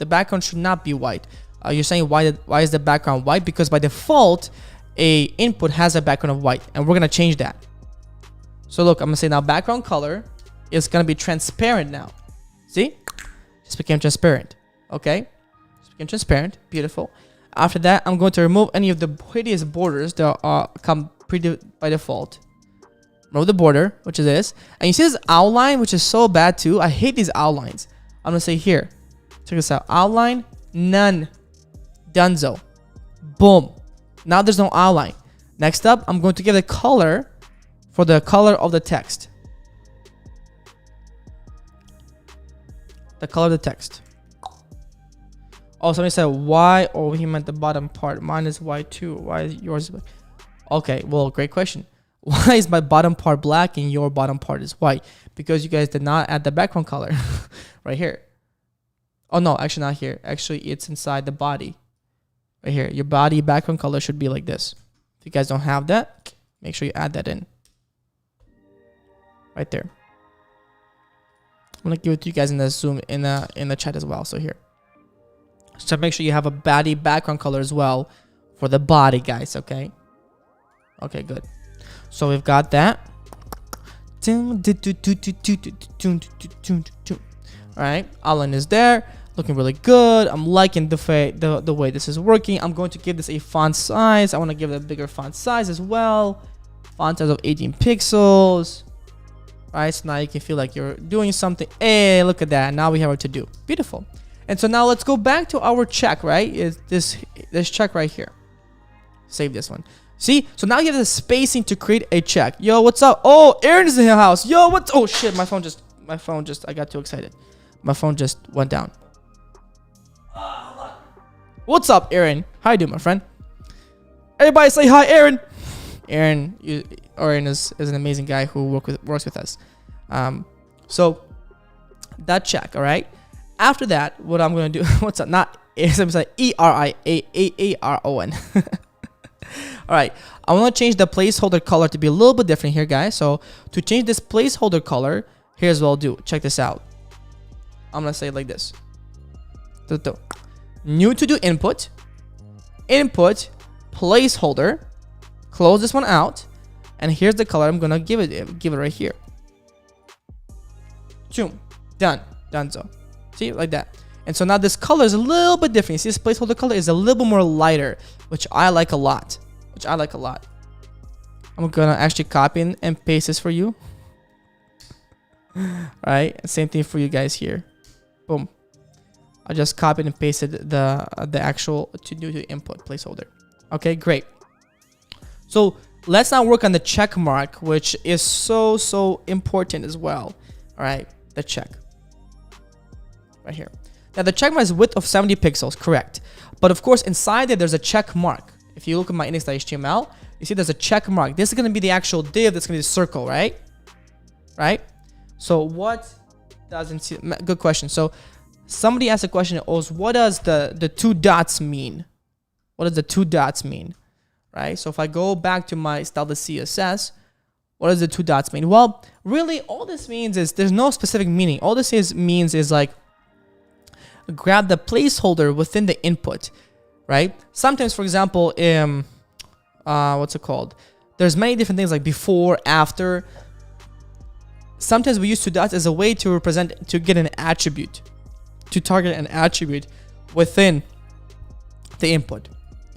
background should not be white. You're saying why is the background white? Because by default, a input has a background of white, and we're gonna change that. So look, I'm gonna say now background color is gonna be transparent now. See? Just became transparent. Okay? Just became transparent. Beautiful. After that, I'm going to remove any of the hideous borders that come by default. Remove the border, which is this. And you see this outline, which is so bad too. I hate these outlines. I'm going to say here. Check this out. Outline, none. Dunzo. Boom. Now there's no outline. Next up, I'm going to give the color for the color of the text. The color of the text. Oh, somebody said why? Oh, he meant the bottom part. Mine is white too. Why is yours? Okay, well, great question. Why is my bottom part black and your bottom part is white? Because you guys did not add the background color right here. Oh no, actually not here. Actually, it's inside the body right here. Your body background color should be like this. If you guys don't have that, make sure you add that in right there. I'm gonna give it to you guys in the Zoom in the chat as well. So here, so make sure you have a body background color as well for the body, guys. Okay. Okay, good. So we've got that. All right, outline is there, looking really good. I'm liking the way this is working. I'm going to give this a font size. I want to give it a bigger font size as well. Font size of 18 pixels. All right, so now you can feel like you're doing something. Hey, look at that. Now we have what to do. Beautiful. And so now let's go back to our check. Right, is this check right here. Save this one. See, so now you have the spacing to create a check. Yo, what's up? Oh, Aaron is in the house. Yo, what's? Oh shit, my phone just. I got too excited. My phone just went down. What's up, Aaron? How you doing, my friend? Everybody say hi, Aaron. Aaron is an amazing guy who works with us. So that check, all right. After that, what I'm gonna do? What's up? Not it's like ERIAARON. All right, I want to change the placeholder color to be a little bit different here, guys. So to change this placeholder color, here's what I'll do. Check this out. I'm gonna say it like this. New to do input placeholder. Close this one out, and here's the color I'm gonna give it right here. Boom, done. Donezo. See, like that. And so now this color is a little bit different. You see, this placeholder color is a little bit more lighter, which I like a lot. I'm gonna actually copy and paste this for you. Right, same thing for you guys here. Boom. I just copied and pasted the actual to do the input placeholder. Okay, great. So let's now work on the check mark, which is so important as well. All right, the check right here. Now the check mark is width of 70 pixels, correct? But of course, inside there's a check mark. If you look at my index.html, you see there's a check mark. This is going to be the actual div. That's going to be the circle, right? Right? So what doesn't see? Good question. So somebody asked a question. What does the two dots mean? What does the two dots mean? Right? So if I go back to my style.css, what does the two dots mean? Well, really, all this means is there's no specific meaning. All this means is like grab the placeholder within the input, right? Sometimes, for example, what's it called? There's many different things like before, after. Sometimes we use two dots as a way to represent, to get an attribute, to target an attribute within the input.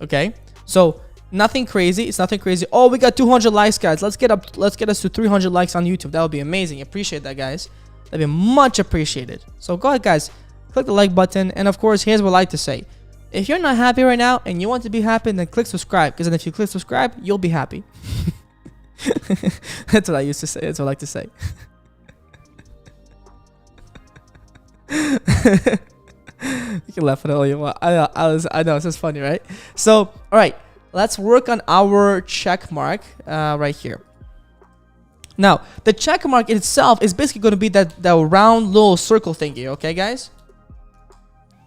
Okay, so nothing crazy. It's nothing crazy. Oh, we got 200 likes, guys. Let's get us to 300 likes on YouTube. That would be amazing. Appreciate that, guys. That'd be much appreciated. So go ahead, guys. Click the like button, and of course, here's what I like to say. If you're not happy right now and you want to be happy, then click subscribe, because then if you click subscribe, you'll be happy. That's what I used to say. That's what I like to say. You can laugh at it all you want. I know, it's just funny, right? So, all right, let's work on our check mark right here. Now, the check mark itself is basically going to be that round little circle thingy, okay, guys?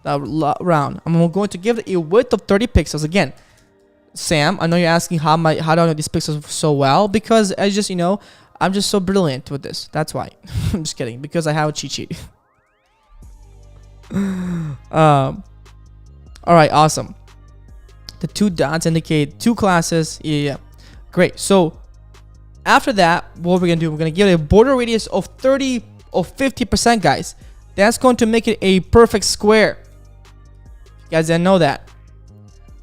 Round. I'm going to give it a width of 30 pixels. Again, Sam, I know you're asking how do I know these pixels so well? Because I just, I'm just so brilliant with this. That's why. I'm just kidding. Because I have a cheat sheet. All right, awesome. The two dots indicate two classes. Yeah. Great. So after that, what we're gonna do, we're gonna give it a border radius of 30 or 50%, guys. That's going to make it a perfect square. You guys didn't know that.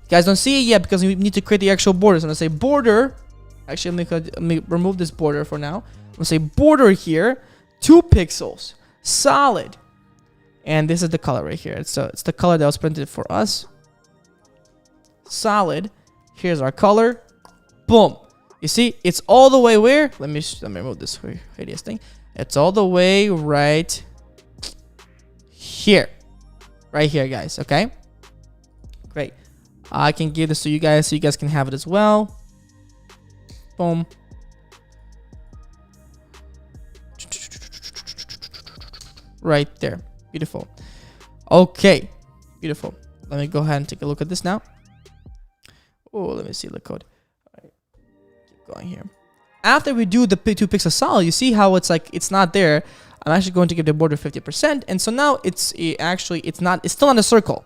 You guys don't see it yet because we need to create the actual border. So I'm gonna say border. Actually, let me remove this border for now. I'm gonna say border here, 2 pixels, solid. And this is the color right here. It's the color that was printed for us. Solid. Here's our color. Boom. You see, it's all the way where? Let me remove this radius thing. It's all the way right here. Right here, guys. Okay. Great. I can give this to you guys so you guys can have it as well. Boom. Right there. Beautiful. Okay. Beautiful. Let me go ahead and take a look at this now. Oh, let me see the code. All right. Keep going here. After we do the 2 pixel solid, you see how it's like it's not there. I'm actually going to give the border 50%, and so now it's still not a circle.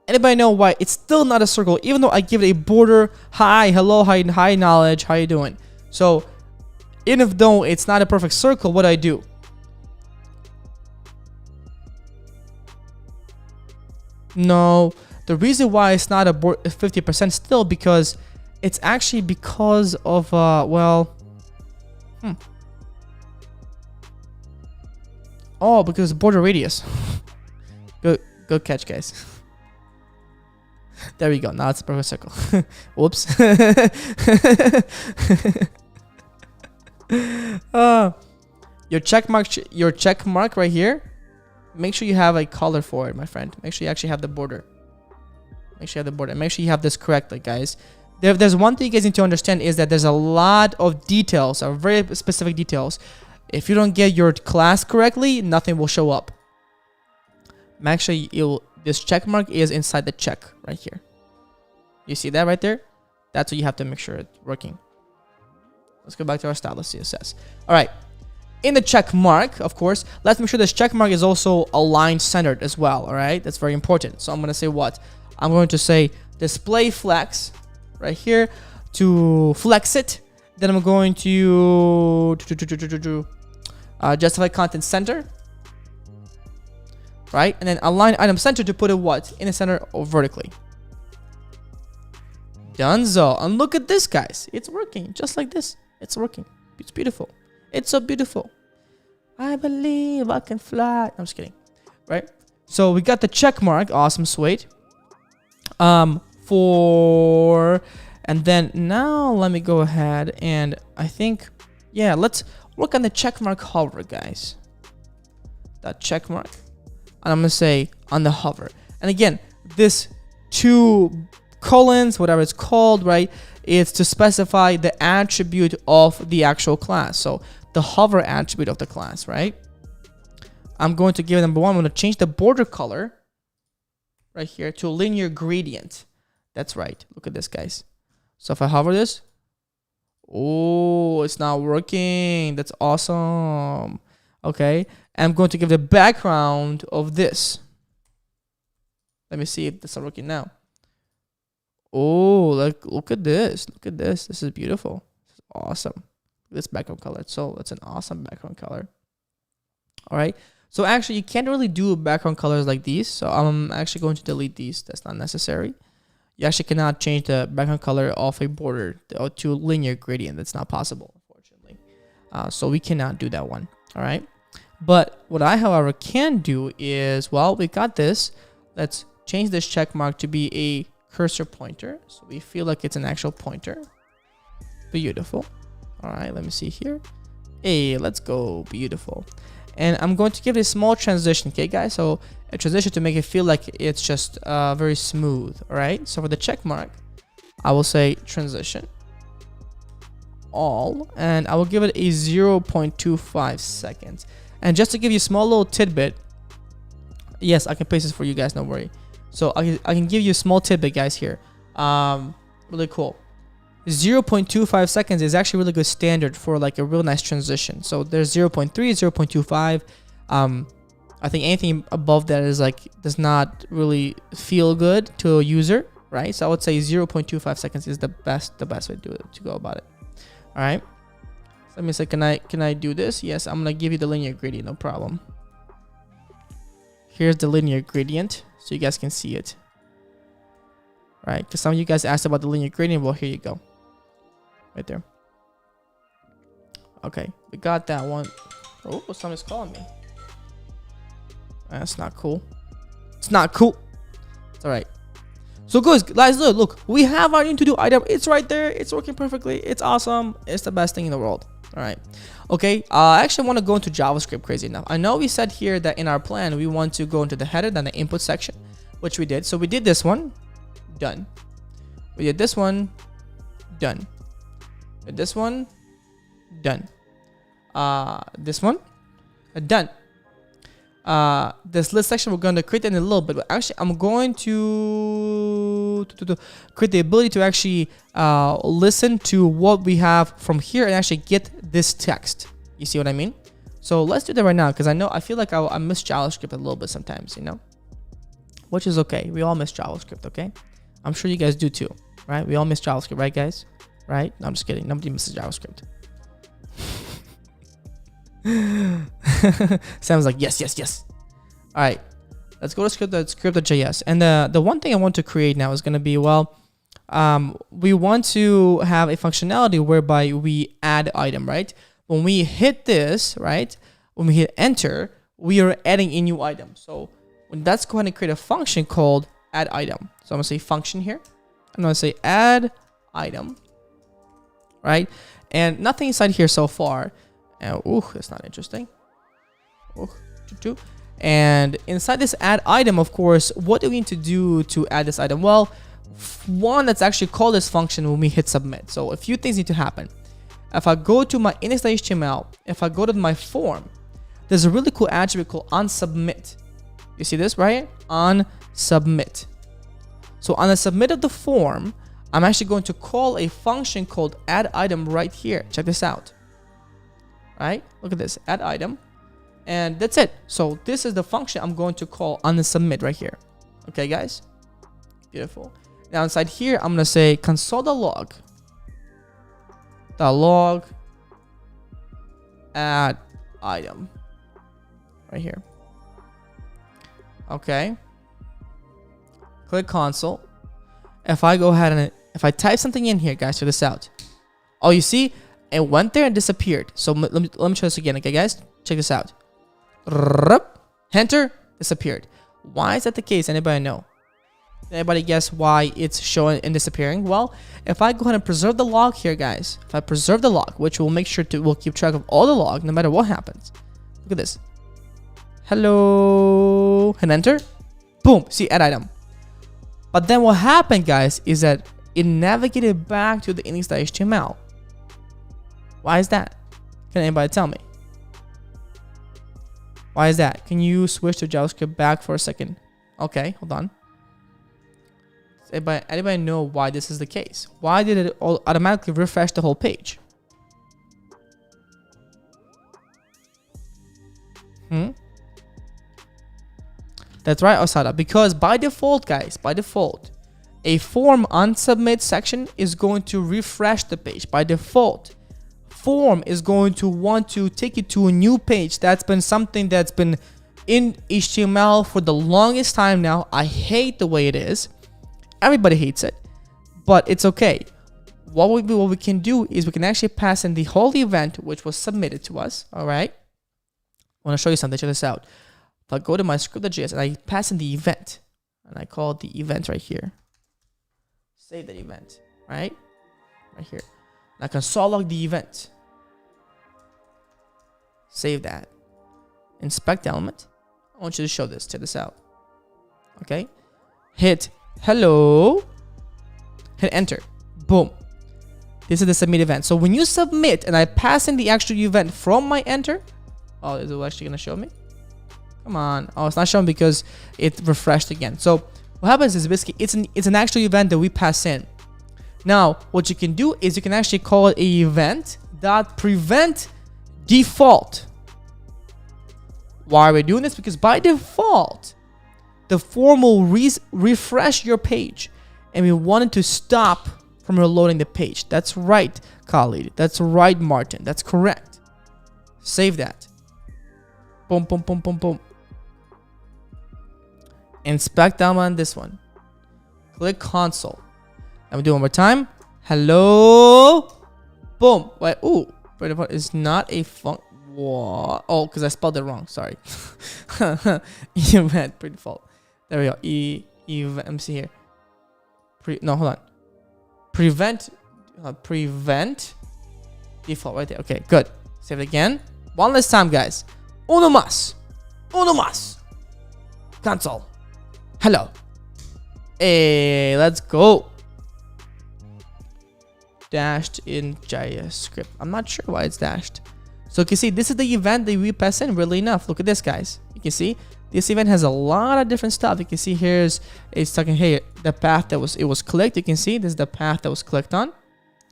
Anybody know why it's still not a circle, even though I give it a border? Hi, hello, hi, knowledge. How you doing? So, even though it's not a perfect circle, what do I do? No, the reason why it's not a 50% still because it's actually because of Oh, because border radius. Good catch, guys. There we go. Now it's a perfect circle. Whoops. Your check mark right here. Make sure you have a color for it, my friend. Make sure you actually have the border. Make sure you have the border. Make sure you have this correctly, guys. There's one thing you guys need to understand is that there's a lot of details, very specific details. If you don't get your class correctly, nothing will show up. Make sure this check mark is inside the check right here. You see that right there? That's what you have to make sure it's working. Let's go back to our stylus CSS. All right. In the check mark, of course, let's make sure this check mark is also aligned centered as well. All right. That's very important. So I'm going to say what? I'm going to say display flex right here to flex it. Then I'm going to justify content center. right? And then align item center to put it what? In the center or vertically. Donezo. And look at this, guys. It's working just like this. It's working. It's beautiful. It's so beautiful. I believe I can fly. I'm just kidding, right? So we got the check mark. Awesome, sweet. And then now let me go ahead and I think, yeah, let's work on the check mark hover, guys. That check mark. And I'm gonna say on the hover. And again, this 2 colons, whatever it's called, right? It's to specify the attribute of the actual class. So the hover attribute of the class, right? I'm going to give it number 1. I'm going to change the border color right here to linear gradient. That's right. Look at this, guys. So if I hover this, oh, it's not working. That's awesome. Okay. And I'm going to give the background of this. Let me see if this is working now. Oh, look at this. Look at this. This is beautiful. This is awesome. This background color. So it's an awesome background color. All right. So actually, you can't really do background colors like these. So I'm actually going to delete these. That's not necessary. You actually cannot change the background color of a border to linear gradient. That's not possible, unfortunately. So we cannot do that one. All right. But what I, however, can do is, well, we got this. Let's change this check mark to be a cursor pointer. So we feel like it's an actual pointer. Beautiful. All right. Let me see here. Hey, let's go. Beautiful. And I'm going to give it a small transition, okay, guys? So a transition to make it feel like it's just very smooth, all right? So for the check mark, I will say transition all, and I will give it a 0.25 seconds. And just to give you a small little tidbit, yes, I can paste this for you guys, don't worry. So I can give you a small tidbit, guys, here. Really cool. 0.25 seconds is actually really good standard for like a real nice transition. So there's 0.3, 0.25. I think anything above that is like does not really feel good to a user, right? So I would say 0.25 seconds is the best way to go about it. All right. So let me say, can I do this? Yes, I'm gonna give you the linear gradient, no problem. Here's the linear gradient, so you guys can see it. Right? Because some of you guys asked about the linear gradient. Well, here you go. Right there. Okay, we got that one. Oh, somebody's calling me. That's not cool. It's not cool. It's all right. So guys, look, we have our to do item. It's right there. It's working perfectly. It's awesome. It's the best thing in the world. All right. Okay. I actually want to go into JavaScript. Crazy enough. I know we said here that in our plan we want to go into the header, then the input section, which we did. So we did this one. Done. We did this one. Done. With this one, done. This one, done. This list section we're going to create in a little bit, but actually I'm going to create the ability to actually listen to what we have from here and actually get this text. You see what I mean? So let's do that right now, because I feel like I miss JavaScript a little bit sometimes, you know, which is okay. We all miss JavaScript, okay? I'm sure you guys do too, right? We all miss JavaScript, right, guys? Right? No, I'm just kidding. Nobody misses JavaScript. Sam's like, yes, yes, yes. All right, let's go to script.js. And the one thing I want to create now is going to be, well, we want to have a functionality whereby we add item, right? When we hit this, right? When we hit enter, we are adding a new item. So let's go ahead and create a function called add item. So I'm going to say function here. I'm going to say add item. Right, and nothing inside here so far. Ooh, that's not interesting. Ooh, and inside this add item, of course, what do we need to do to add this item? Well, one, let's actually call this function when we hit submit. So a few things need to happen. If I go to my index.html, if I go to my form, there's a really cool attribute called onSubmit. You see this right? onSubmit. So on the submit of the form, I'm actually going to call a function called add item right here. Check this out. Right? Look at this, add item. And that's it. So this is the function I'm going to call on the submit right here. Okay, guys? Beautiful. Now inside here, I'm going to say console.log. .log add item. Right here. Okay. Click console. If I go ahead and if I type something in here, guys, check this out. Oh, you see, it went there and disappeared. So let me show this again. Okay, guys, check this out. Enter, disappeared. Why is that the case? Anybody know? Anybody guess why it's showing and disappearing? Well, if I go ahead and preserve the log here, guys, if I preserve the log, which will make sure we'll keep track of all the log, no matter what happens. Look at this. Hello, and enter. Boom. See, add item. But then what happened, guys, is that it navigated back to the index.html. Why is that? Can anybody tell me? Why is that? Can you switch to JavaScript back for a second? Okay, hold on. Anybody know why this is the case? Why did it automatically refresh the whole page? That's right, Osada. Because by default, guys, by default, a form unsubmit section is going to refresh the page. By default, form is going to want to take you to a new page. That's been something that's been in HTML for the longest time now. I hate the way it is. Everybody hates it, but it's okay. What we can do is we can actually pass in the whole event which was submitted to us. All right. I want to show you something. Check this out. If I go to my script.js and I pass in the event, and I call it the event right here. Save the event, right here. And I console log the event. Save that. Inspect element. I want you to show this. Check this out. Okay. Hit hello. Hit enter. Boom. This is the submit event. So when you submit and I pass in the actual event from my enter, oh, is it actually gonna show me? Come on. Oh, it's not showing because it refreshed again. So what happens is basically it's an actual event that we pass in. Now, what you can do is you can actually call it a event that prevent default. Why are we doing this? Because by default, the form will refresh your page, and we wanted to stop from reloading the page. That's right, Khalid. That's right, Martin. That's correct. Save that. Boom, boom, boom, boom, boom. Inspect down on this one. Click console. I'm gonna do it one more time. Hello. Boom. Wait. Ooh. It's not a func. What? Oh, because I spelled it wrong. Sorry. Event by default. There we go. Event. Let me see here. No, hold on. Prevent default right there. Okay, good. Save it again. One last time, guys. Uno más. Console. Hello. Hey, let's go. Dashed in JavaScript. I'm not sure why it's dashed. So you can see this is the event that we pass in. Really enough. Look at this, guys. You can see this event has a lot of different stuff. You can see it's talking here the path that was clicked. You can see this is the path that was clicked on.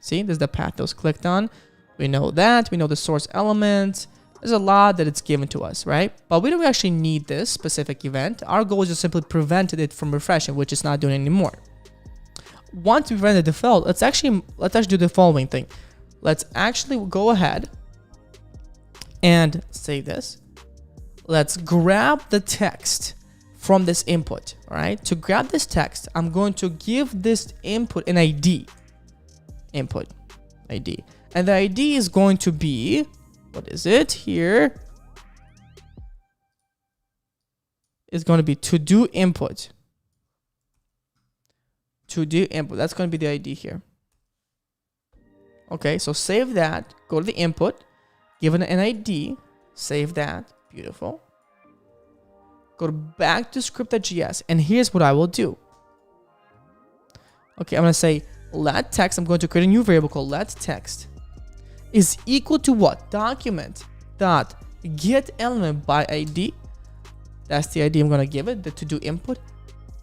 See, this is the path that was clicked on. We know that. We know the source element. There's a lot that it's given to us, right? But we don't actually need this specific event. Our goal is just simply prevent it from refreshing, which it's not doing anymore. Once we run the default, let's actually do the following thing. Let's actually go ahead and save this. Let's grab the text from this input. All right. To grab this text, I'm going to give this input an ID. Input ID, and the ID is going to be, what is it here? It's going to be to do input. To do input. That's going to be the ID here. Okay, so save that. Go to the input. Give it an ID. Save that. Beautiful. Go back to script.js. And here's what I will do. Okay, I'm going to say let text. I'm going to create a new variable called let text is equal to what? Document dot get element by ID. That's the ID I'm going to give it, the to do input.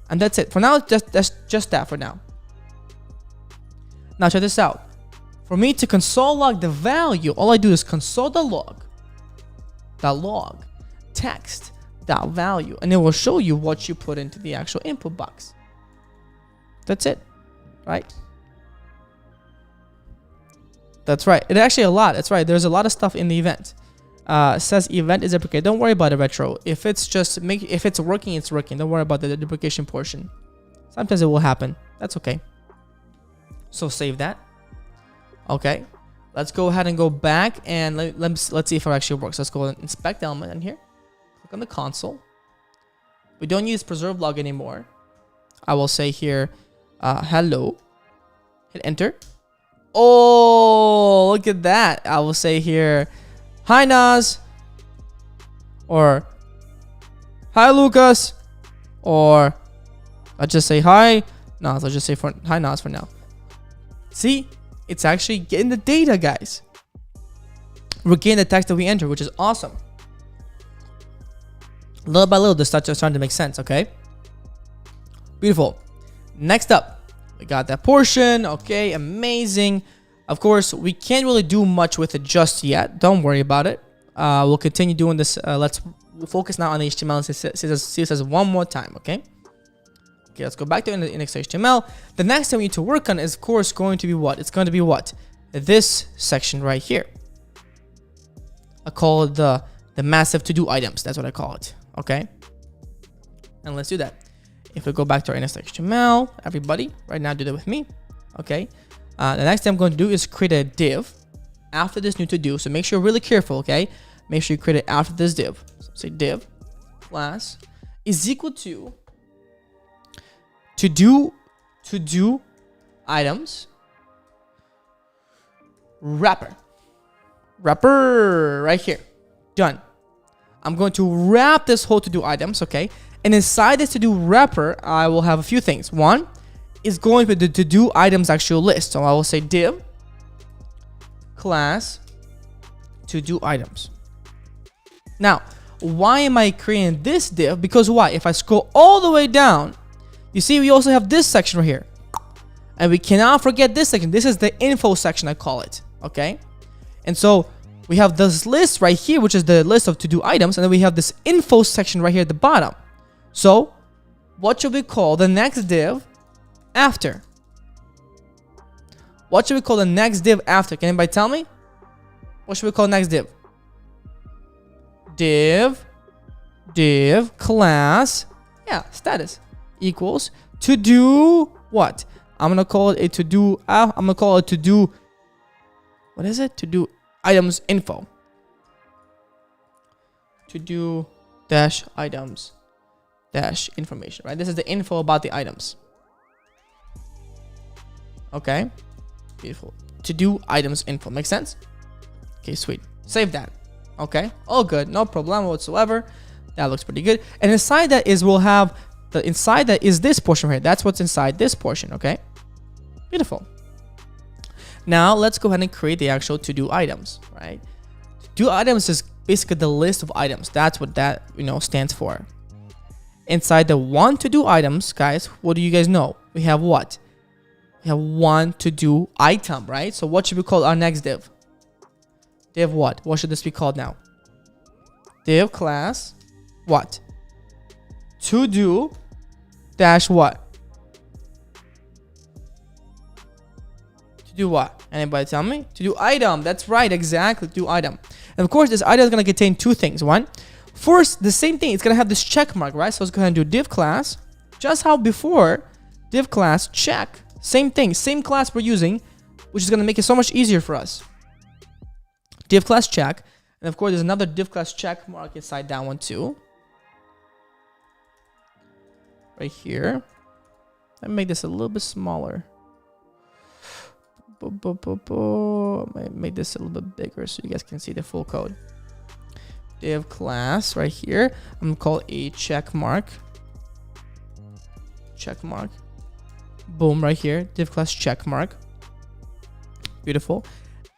And that's it. For now, that's just that for now. Now check this out. For me to console log the value, all I do is console the log text that value, and it will show you what you put into the actual input box. That's it, right? That's right. It's actually a lot. That's right. There's a lot of stuff in the event. Says event is deprecated. Don't worry about the retro. If it's just if it's working, it's working. Don't worry about the deprecation portion. Sometimes it will happen. That's okay. So save that. Okay. Let's go ahead and go back and let's see if it actually works. Let's go and inspect element in here. Click on the console. We don't use preserve log anymore. I will say here, hello. Hit enter. Oh, look at that. I will say here, hi Nas, or hi Lucas, or I'll just say hi Nas. I'll just say hi Nas for now. See, it's actually getting the data, guys. We're getting the text that we enter, which is awesome. Little by little, this starts starting to make sense. Okay, beautiful. Next up, we got that portion. Okay, amazing. Of course, we can't really do much with it just yet. Don't worry about it. We'll continue doing this. Let's focus now on the HTML and CSS one more time. Okay. Okay, let's go back to index HTML. The next thing we need to work on is, of course, going to be what? It's going to be what? This section right here. I call it the massive to-do items. That's what I call it. Okay. And let's do that. If we go back to our index HTML, everybody, right now, do that with me. Okay. The next thing I'm going to do is create a div after this new to-do. So make sure you're really careful. Okay. Make sure you create it after this div. So say div class is equal to to-do items wrapper right here. Done. I'm going to wrap this whole to-do items. Okay. And inside this to-do wrapper, I will have a few things. One is going with the to-do items actual list. So I will say div class to-do items. Now, why am I creating this div? Because why? If I scroll all the way down, you see we also have this section right here. And we cannot forget this section. This is the info section, I call it. Okay. And so we have this list right here, which is the list of to-do items. And then we have this info section right here at the bottom. So what should we call the next div after? What should we call the next div after? Can anybody tell me? What should we call next div? Div class, yeah, status equals to do what? I'm gonna call it a to do. I'm gonna call it to do. What is it? To do items info. To do dash items dash information. Right. This is the info about the items. Okay. Beautiful. To do items info. Makes sense? Okay. Sweet. Save that. Okay. All good. No problem whatsoever. That looks pretty good. And inside that is we'll have inside that is this portion right here. That's what's inside this portion. Okay. Beautiful. Now let's go ahead and create the actual to-do items, right? To-do items is basically the list of items. That's what that, stands for. Inside the one to-do items, guys, what do you guys know? We have what? We have one to-do item, right? So what should we call our next div? Div what? What should this be called now? Div class what? To do dash what? To do what? Anybody tell me? To do item. That's right, exactly. To do item. And of course, this item is going to contain two things. One, first, the same thing. It's going to have this check mark, right? So let's go ahead and do div class. Just how before, div class check. Same thing, same class we're using, which is going to make it so much easier for us. Div class check. And of course, there's another div class check mark inside that one too. Right here. Let me make this a little bit smaller. Make this a little bit bigger so you guys can see the full code. Div class right here. I'm gonna call a check mark. Check mark. Boom, right here. Div class check mark. Beautiful.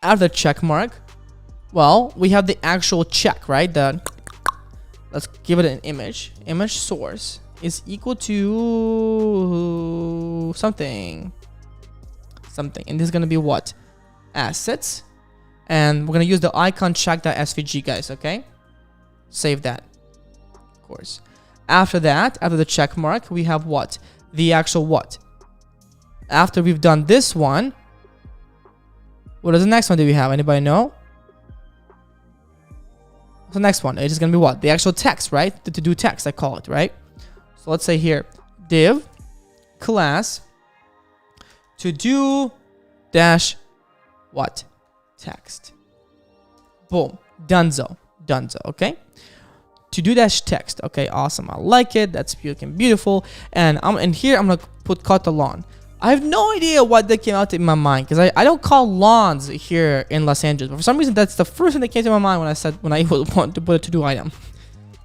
After the check mark, well, we have the actual check, right? Let's give it an image. Image source is equal to something. And this is going to be what? Assets. And we're going to use the icon check.svg, guys, okay? Save that, of course. After that, after the check mark, we have what? The actual what? After we've done this one, what is the next one that we have? Anybody know? So next one, it is gonna be what? The actual text, right? The to-do text, I call it, right? So let's say here, div class to-do dash what? Text. Boom. Donezo. Okay? To-do dash text. Okay, awesome. I like it. That's beautiful. And here I'm gonna put cut the lawn. I have no idea what that came out in my mind because I don't call lawns here in Los Angeles. But for some reason, that's the first thing that came to my mind when I want to put a to-do item.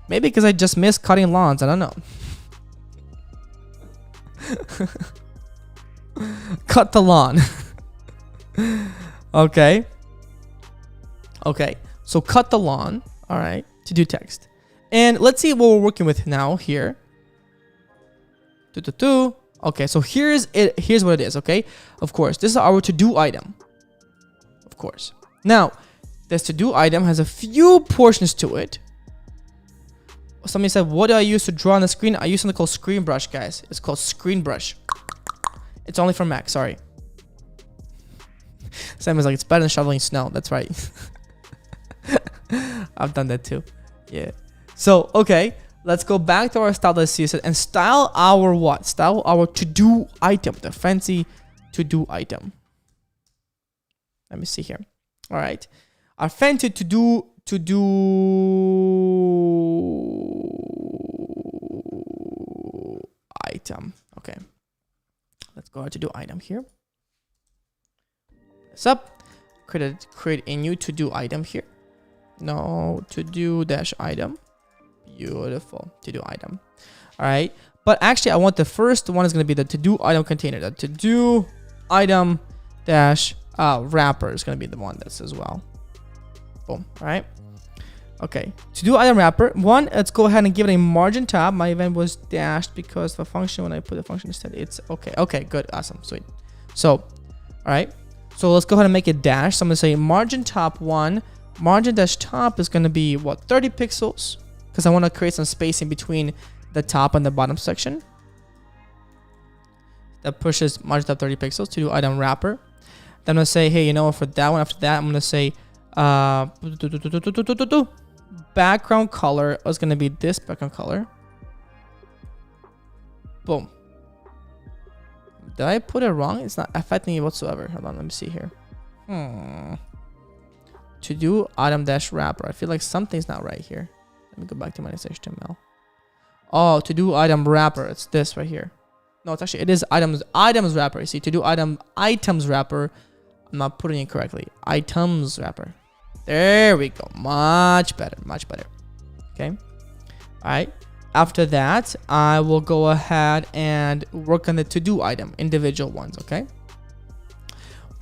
Maybe because I just miss cutting lawns. I don't know. Cut the lawn. Okay. So cut the lawn. All right. To do text. And let's see what we're working with now here. Okay. So here's it. Here's what it is. Okay. Of course, this is our to-do item. Of course. Now, this to-do item has a few portions to it. Somebody said, what do I use to draw on the screen? I use something called Screen Brush, guys. It's called Screen Brush. It's only for Mac, sorry. Sam is like, it's better than shoveling snow. That's right. I've done that too. Yeah. So, okay. Let's go back to our Stylesheet CSS and style our what? Style our to-do item. The fancy to-do item. Let me see here. All right. Our fancy to-do item. Okay. Let's go to do item here. This up. Create a new to do item here. No, to do dash item. Beautiful. To do item. All right. But actually, I want the first one is going to be the to do item container. The to do item dash wrapper is going to be the one that's as well. Boom. All right. Okay. To do item wrapper. One, let's go ahead and give it a margin tab. My event was dashed because the function, when I put the function instead, it's okay. Okay, good. Awesome. Sweet. So, all right. So let's go ahead and make it dash. So I'm going to say margin top 1. Margin dash top is going to be what? 30 pixels. Because I want to create some space in between the top and the bottom section. That pushes margin top 30 pixels to do item wrapper. Then I'm going to say, hey, you know what? For that one, after that, I'm going to say background color is going to be this background color. Boom. Did I put it wrong? It's not affecting it whatsoever. Hold on, let me see here. To do item dash wrapper. I feel like something's not right here. Let me go back to my HTML. Oh, to do item wrapper. It's this right here. No, it's actually, it is items wrapper. You see, to do items wrapper. I'm not putting it correctly. Items wrapper. There we go. Much better. Much better. Okay. All right. After that, I will go ahead and work on the to-do item, individual ones. Okay.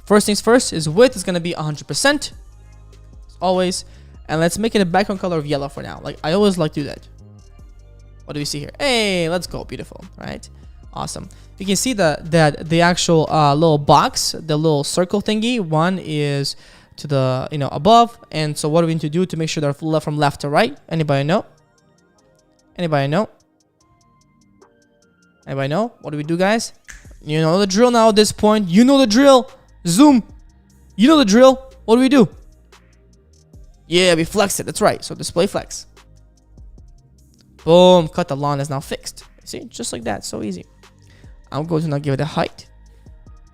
First things first is width is going to be 100%. As always. And let's make it a background color of yellow for now. Like I always like to do that. What do we see here? Hey, let's go. Beautiful. Right. Awesome. You can see the actual little box, the little circle thingy. One is to the above, and so what do we need to do to make sure they're from left to right? Anybody know? Anybody know? Anybody know? What do we do, guys? You know the drill now at this point. You know the drill. Zoom. You know the drill. What do we do? Yeah, we flex it. That's right. So display flex. Boom. Cut the lawn is now fixed. See, just like that. So easy. I'm going to now give it a height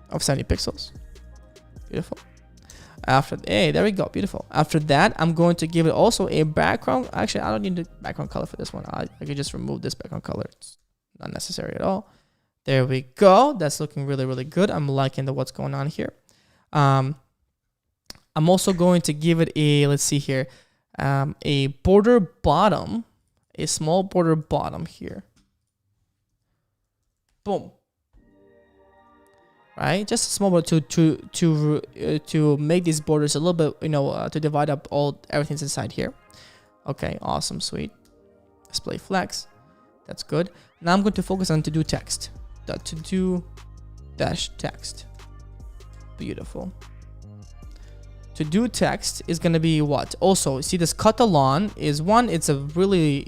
of 70 pixels. Beautiful. After, hey, there we go. Beautiful. After that, I'm going to give it also a background. Actually, I don't need the background color for this one. I could just remove this background color. It's not necessary at all. There we go. That's looking really, really good. I'm liking what's going on here. I'm also going to give it a, let's see here, a border bottom, a small border bottom here. Boom. Right, just a small border to make these borders a little bit, to divide up everything's inside here. Okay, awesome, sweet. Display flex, that's good. Now I'm going to focus on to do text. The to do dash text. Beautiful. To do text is gonna be what? Also, see this cut along is one. It's a really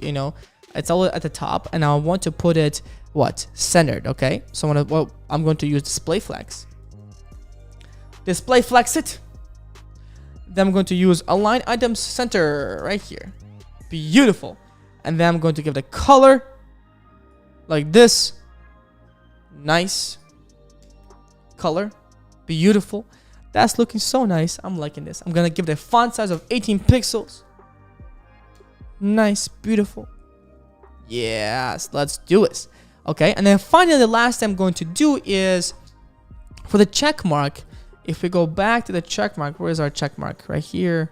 it's all at the top, and I want to put it what? Centered, okay? So I'm going to use display flex. Display flex it. Then I'm going to use align items center right here. Beautiful. And then I'm going to give it a color like this. Nice color. Beautiful. That's looking so nice. I'm liking this. I'm gonna give it a font size of 18 pixels. Nice, beautiful. Yes, let's do this. Okay, and then finally the last thing I'm going to do is for the check mark. If we go back to the check mark, where is our check mark? Right here.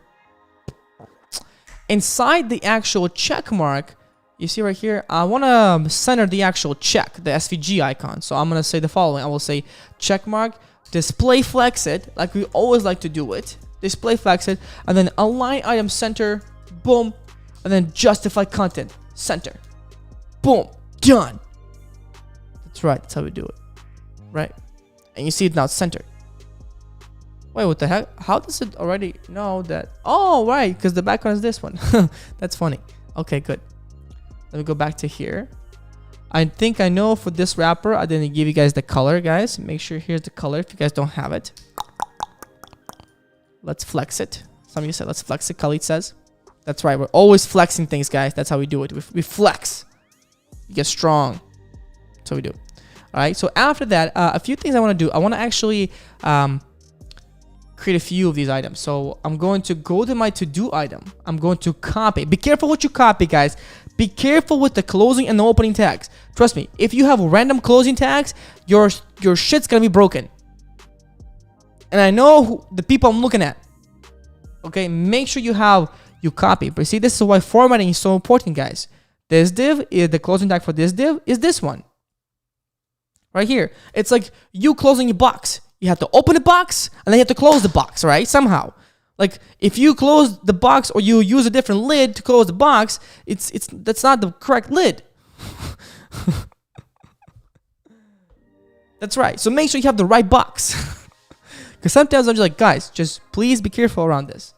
Inside the actual check mark, you see right here, I want to center the actual check, the SVG icon. So I'm going to say the following. I will say check mark, display flex it, like we always like to do it. Display flex it, and then align item center, boom, and then justify content, center. Boom, done. That's right, that's how we do it. Right? And you see it now centered. Wait, what the heck? How does it already know that? Oh, right, because the background is this one. That's funny. Okay, good. Let me go back to here. I think I know for this wrapper, I didn't give you guys the color, guys. Make sure here's the color if you guys don't have it. Let's flex it. Some of you said, let's flex it, Khalid says. That's right, we're always flexing things, guys. That's how we do it. We flex. You get strong. That's what we do. All right, so after that, a few things I want to do. I want to actually create a few of these items. So I'm going to go to my to-do item. I'm going to copy. Be careful what you copy, guys. Be careful with the closing and the opening tags. Trust me, if you have random closing tags, your shit's gonna be broken. And I know who, the people I'm looking at. Okay, make sure you copy. But see, this is why formatting is so important, guys. This div is the closing tag for this div is this one. Right here. It's like you closing your box. You have to open the box and then you have to close the box, right? Somehow. Like if you close the box or you use a different lid to close the box, that's not the correct lid. That's right. So make sure you have the right box. Because sometimes I'm just like, guys, just please be careful around this.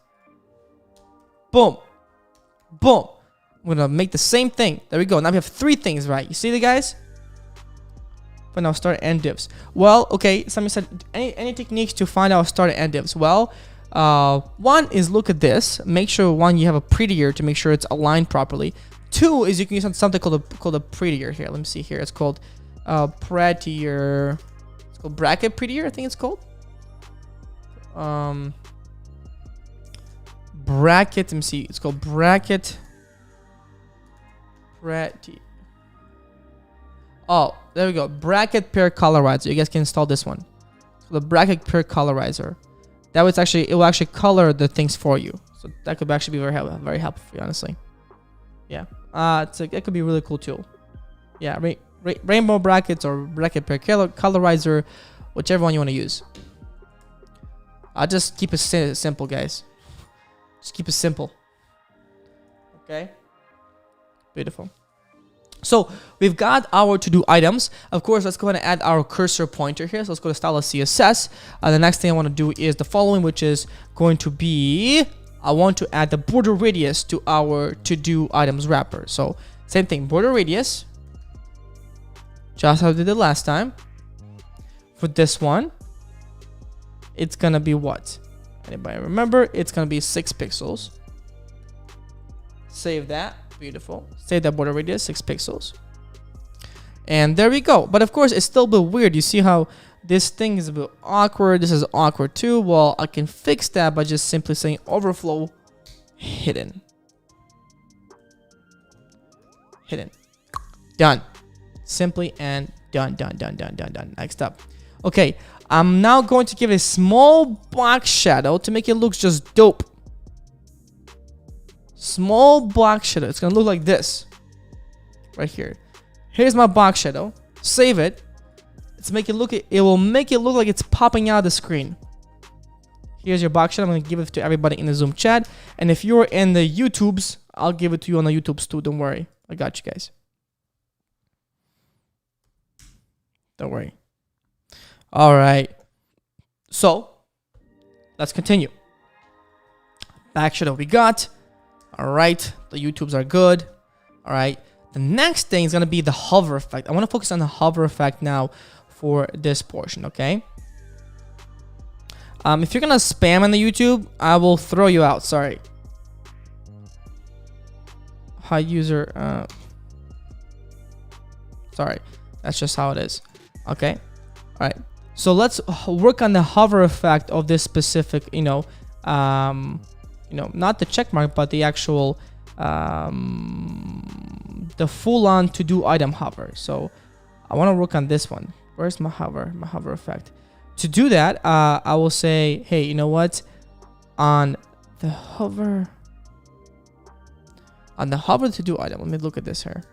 Boom. Boom. I'm gonna make the same thing. There we go. Now we have three things, right? You see the guys? But now start end divs. Well, okay. Somebody said any techniques to find out start and end divs. Well, one is look at this. Make sure one you have a prettier to make sure it's aligned properly. Two is you can use something called a prettier here. Let me see here. It's called prettier. It's called bracket prettier. I think it's called. Bracket. Let me see. It's called bracket. Pretty. Oh, there we go. Bracket pair colorizer. You guys can install this one. So the bracket pair colorizer. That was actually, it will actually color the things for you. So that could actually be very helpful for you, honestly. Yeah. It could be a really cool tool. Yeah. Rainbow brackets or bracket pair colorizer, whichever one you want to use. I'll just keep it simple, guys. Just keep it simple. Okay. Beautiful. So we've got our to-do items. Of course, let's go ahead and add our cursor pointer here. So let's go to style of CSS. The next thing I want to do is the following, which is going to be, I want to add the border radius to our to-do items wrapper. So same thing, border radius. Just how I did it last time. For this one, it's going to be what? Anybody remember? It's going to be 6 pixels. Save that. Beautiful. Save that border radius, 6 pixels. And there we go. But of course, it's still a bit weird. You see how this thing is a bit awkward. This is awkward too. Well, I can fix that by just simply saying overflow hidden. Hidden. Done. Simply and done. Next up. Okay. I'm now going to give it a small box shadow to make it look just dope. Small box shadow. It's gonna look like this right here. Here's my box shadow. Save it. Let's make it look. It will make it look like it's popping out of the screen. Here's your box shadow. I'm gonna give it to everybody in the Zoom chat. And if you're in the YouTubes, I'll give it to you on the YouTubes too. Don't worry. I got you guys. Don't worry. All right. So let's continue. Back shadow we got. All right, the YouTubes are good. All right, the next thing is gonna be the hover effect. I want to focus on the hover effect now for this portion. Okay. If you're gonna spam on the YouTube, I will throw you out. Sorry. hide user. Sorry, that's just how it is. Okay. All right. So let's work on the hover effect of this specific, not the check mark, but the actual, the full-on to-do item hover. So I want to work on this one. Where's my hover effect? To do that, I will say, hey, you know what? On the hover to-do item, let me look at this here.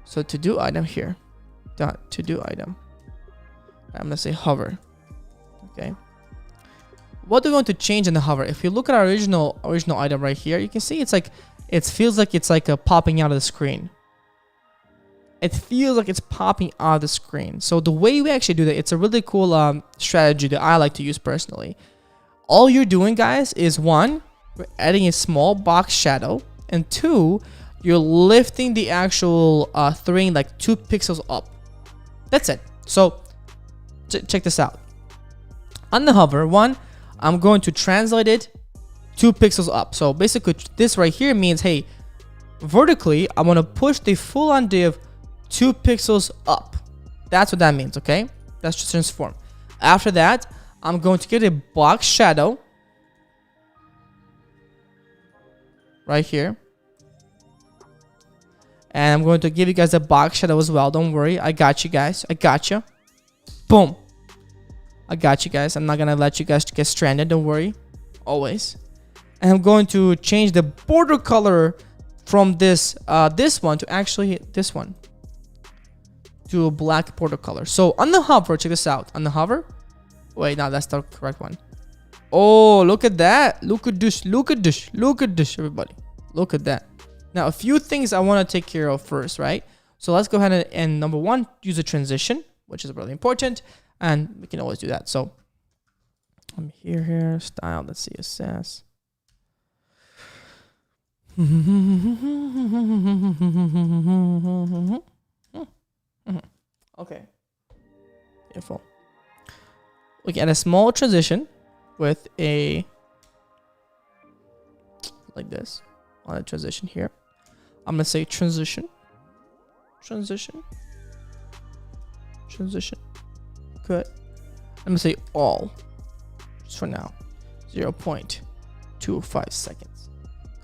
So to-do item here, dot to-do item. I'm gonna say hover. Okay. What do we want to change in the hover? If you look at our original item right here, you can see it feels like it's like popping out of the screen. It feels like it's popping out of the screen. So the way we actually do that, it's a really cool strategy that I like to use personally. All you're doing, guys, is one, we're adding a small box shadow, and two, you're lifting the actual thing like 2 pixels up. That's it. So check this out. On the hover, one, I'm going to translate it 2 pixels up. So basically, this right here means, hey, vertically, I want to push the full-on div 2 pixels up. That's what that means, okay? That's just transform. After that, I'm going to get a box shadow right here. And I'm going to give you guys a box shadow as well. Don't worry. I got you guys. I got you. Boom. I got you guys. I'm not going to let you guys get stranded. Don't worry. Always. And I'm going to change the border color from this one to actually this one. To a black border color. So on the hover, check this out. On the hover. Wait, no, that's the correct one. Oh, look at that. Look at this. Look at this. Look at this, everybody. Look at that. Now, a few things I want to take care of first, right? So let's go ahead and number one, use a transition, which is really important. And we can always do that. So I'm here, style, that's CSS. Okay. Beautiful. We can add a small transition with a, like this, on a transition here. I'm going to say transition. Good. I'm going to say all, just for now. 0.25 seconds.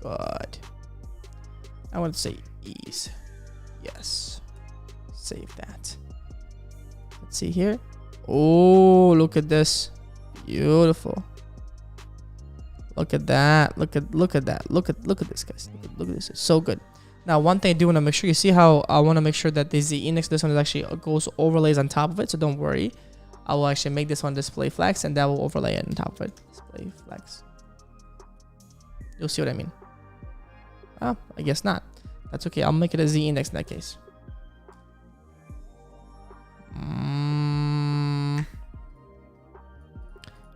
Good. I want to say ease. Yes. Save that. Let's see here. Oh, look at this. Beautiful. Look at that. Look at that. Look at this, guys. Look at this. It's so good. Now, one thing I do want to make sure, you see how I want to make sure that the index, this one is actually goes overlays on top of it. So don't worry. I will actually make this one display flex, and that will overlay it on top of it. Display flex. You'll see what I mean. Oh, I guess not. That's okay. I'll make it a z index in that case.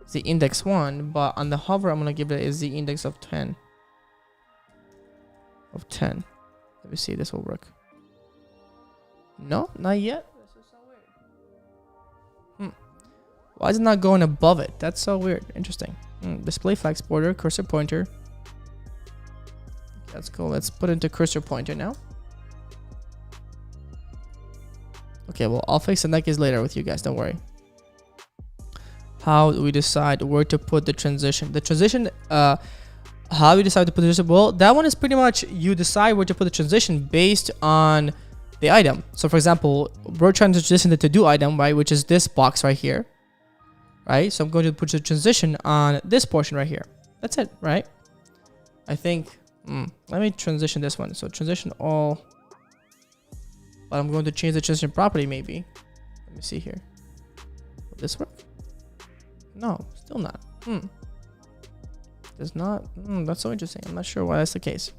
Z index 1, but on the hover, I'm going to give it a z index of 10. Let me see if this will work. No, not yet. This is so weird. Why is it not going above it? That's so weird. Interesting. Display flex border, cursor pointer. That's cool. Let's put into cursor pointer now. Okay, well, I'll fix the neck is later with you guys. Don't worry. How do we decide where to put the transition? The transition, how we decide to put the transition? Well, that one is pretty much you decide where to put the transition based on the item. So, for example, we're trying to transition the to-do item, right, which is this box right here, right? So I'm going to put the transition on this portion right here. That's it, right? I think. Let me transition this one. So transition all. But I'm going to change the transition property maybe. Let me see here. Will this work? No, still not. Does not. That's so interesting. I'm not sure why that's the case.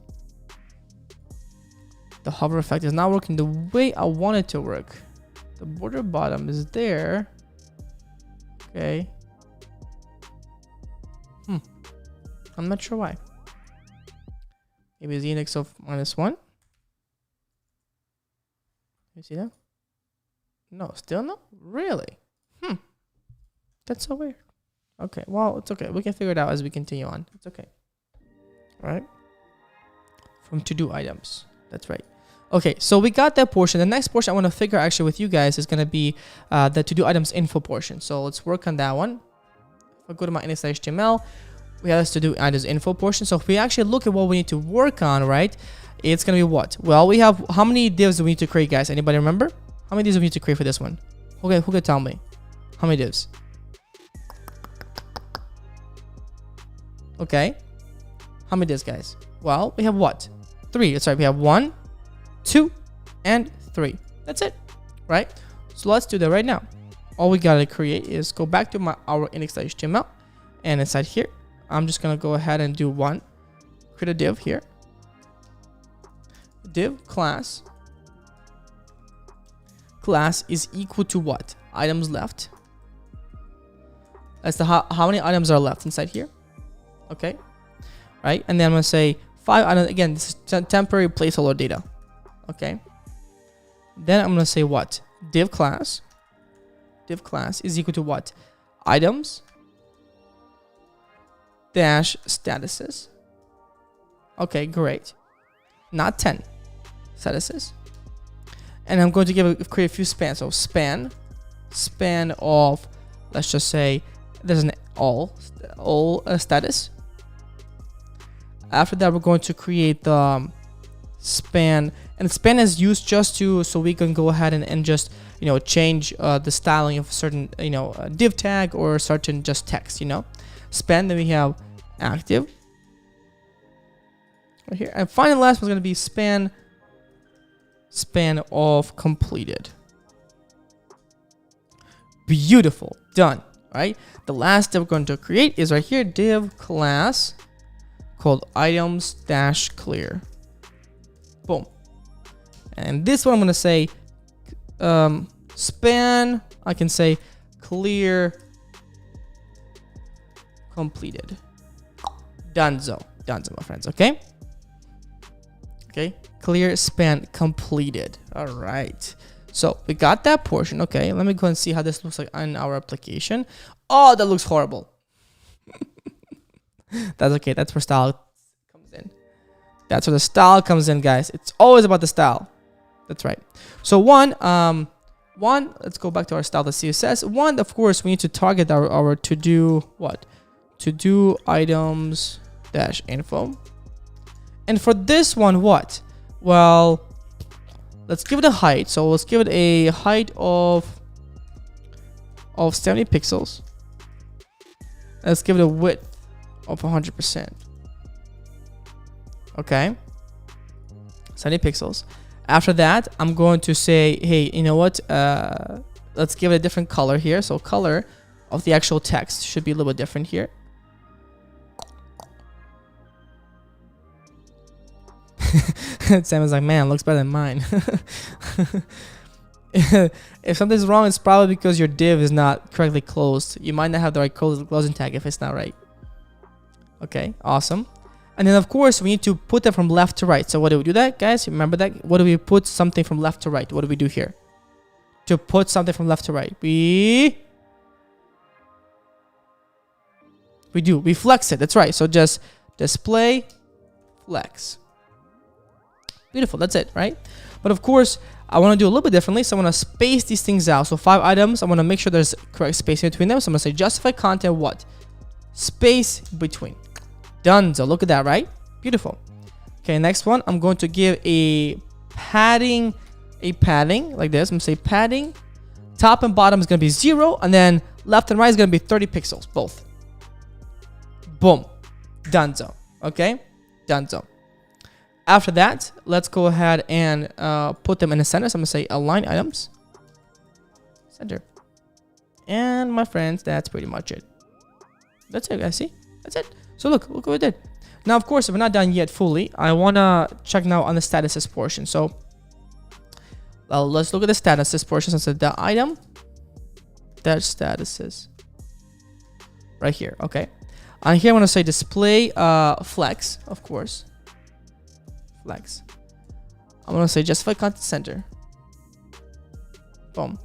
The hover effect is not working the way I want it to work. The border bottom is there. Okay. I'm not sure why. Maybe the index of -1. You see that? No, still no? Really? That's so weird. Okay, well, it's okay. We can figure it out as we continue on. It's okay. All right. from to-do items. That's right. Okay, so we got that portion. The next portion I want to figure actually with you guys is going to be the to-do items info portion. So let's work on that one. If I go to my index.html, we have this to-do items info portion. So if we actually look at what we need to work on, right, it's going to be what? Well, we have, how many divs do we need to create, guys? Anybody remember? How many divs do we need to create for this one? Okay, who could tell me? How many divs? Okay. How many divs, guys? Well, we have what? 3. That's right. We have 1, 2, and 3. That's it, right? So let's do that right now. All we gotta create is go back to our index.html, and inside here, I'm just gonna go ahead and do one. Create a div here. Div class. Class is equal to what? Items left. That's the how many items are left inside here. Okay, right? And then I'm gonna say 5 items. Again, this is temporary placeholder data. Okay. Then I'm gonna say what? Div class. Div class is equal to what? Items dash statuses. Okay, great. Not 10 statuses. And I'm going to create a few spans. So span of, let's just say there's an all status. After that, we're going to create the span, and span is used just to, so we can go ahead and just, you know, change the styling of certain, you know, div tag or certain just text, you know. Span, then we have active right here, and finally last one's going to be span of completed. Beautiful, done. Right, the last div we're going to create is right here, div class called items dash clear. Boom. And this one I'm going to say span, I can say clear completed. Donezo, my friends. Okay, clear span completed. All right, so we got that portion. Okay, let me go and see how this looks like on our application. Oh, that looks horrible. That's okay. That's where style comes in. That's where the style comes in, guys. It's always about the style. That's right. So one, let's go back to our style, the CSS. One, of course, we need to target our to-do, what? To-do items dash info. And for this one, what? Well, let's give it a height. So let's give it a height of 70 pixels. Let's give it a width of 100%. Okay, 70 pixels. After that, I'm going to say, hey, you know what? Let's give it a different color here. So color of the actual text should be a little bit different here. Sam is like, man, looks better than mine. If something's wrong, it's probably because your div is not correctly closed. You might not have the right closing tag if it's not right. Okay, awesome. And then of course we need to put that from left to right. So what do we do that, guys? Remember that? What do we put something from left to right? What do we do here? To put something from left to right, we flex it. That's right. So just display flex. Beautiful. That's it, right? But of course, I want to do a little bit differently. So I want to space these things out. So 5 items. I want to make sure there's correct spacing between them. So I'm going to say justify content what? Space between. Done. So look at that, right? Beautiful. Okay, next one. I'm going to give a padding like this. I'm going to say padding. Top and bottom is going to be 0. And then left and right is going to be 30 pixels. Both. Boom. Donezo. Okay? Donezo. After that, let's go ahead and put them in the center. So I'm going to say align items. Center. And my friends, that's pretty much it. That's it, guys. See? That's it. So look what we did. Now, of course, if we're not done yet fully, I want to check now on the statuses portion. So let's look at the statuses portion. So the item, dash statuses. Right here. Okay. And here I want to say display flex, of course. Flex. I'm going to say justify content center. Boom.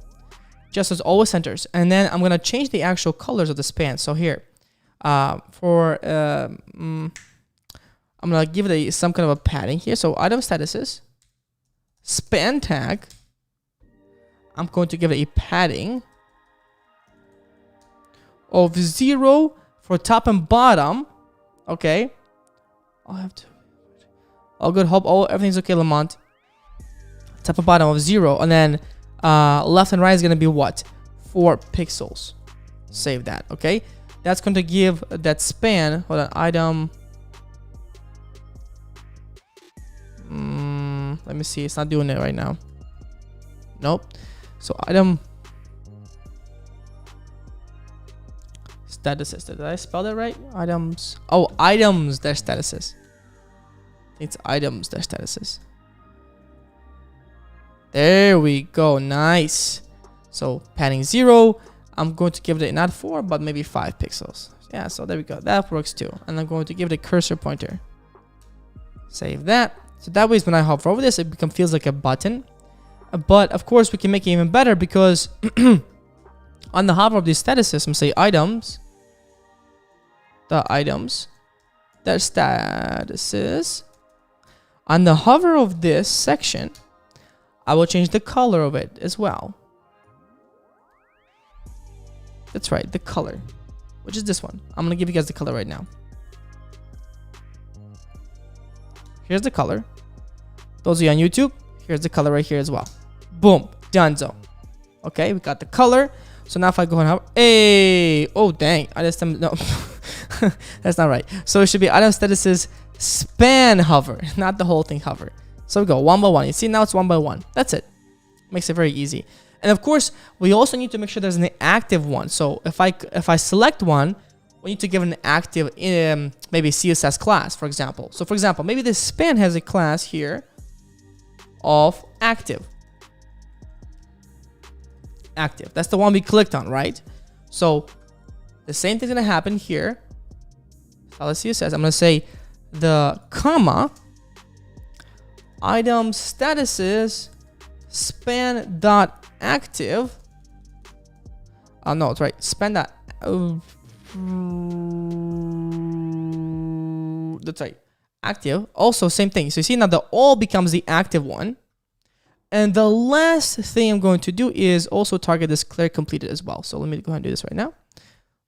Just as always centers. And then I'm going to change the actual colors of the span. So here, I'm I'm gonna give it some kind of a padding here. So item statuses, span tag. I'm going to give it a padding of 0 for top and bottom. Okay. I'll have to. All good. Hope everything's okay, Lamont. Top and bottom of 0, and then left and right is gonna be what? 4 pixels. Save that. Okay. That's going to give that span. Hold on. Item. Let me see. It's not doing it right now. Nope. So item statuses. Did I spell that right? Items. Oh, items dash statuses. I think it's items dash statuses. There we go. Nice. So padding 0. I'm going to give it not 4, but maybe 5 pixels. Yeah. So there we go. That works too. And I'm going to give it a cursor pointer. Save that. So that way, when I hover over this, it feels like a button. But of course, we can make it even better because on the hover of these statuses, I'm say items. The items. Their statuses. On the hover of this section, I will change the color of it as well. That's right, the color, which is this one. I'm gonna give you guys the color right now. Here's the color. Those of you on YouTube, here's the color right here as well. Boom, donezo. Okay, we got the color. So now if I go and hover, hey, oh dang, I just no, that's not right. So it should be item statuses span hover, not the whole thing hover. So we go 1 by 1. You see now it's 1 by 1. That's it. Makes it very easy. And of course, we also need to make sure there's an active one. So if I select one, we need to give an active maybe CSS class, for example. So for example, maybe this span has a class here of active. Active. That's the one we clicked on, right? So the same thing's gonna happen here. CSS. I'm gonna say the comma item statuses span dot active. No, it's right. Span dot. That's right. Active. Also, same thing. So you see now the all becomes the active one. And the last thing I'm going to do is also target this clear completed as well. So let me go ahead and do this right now.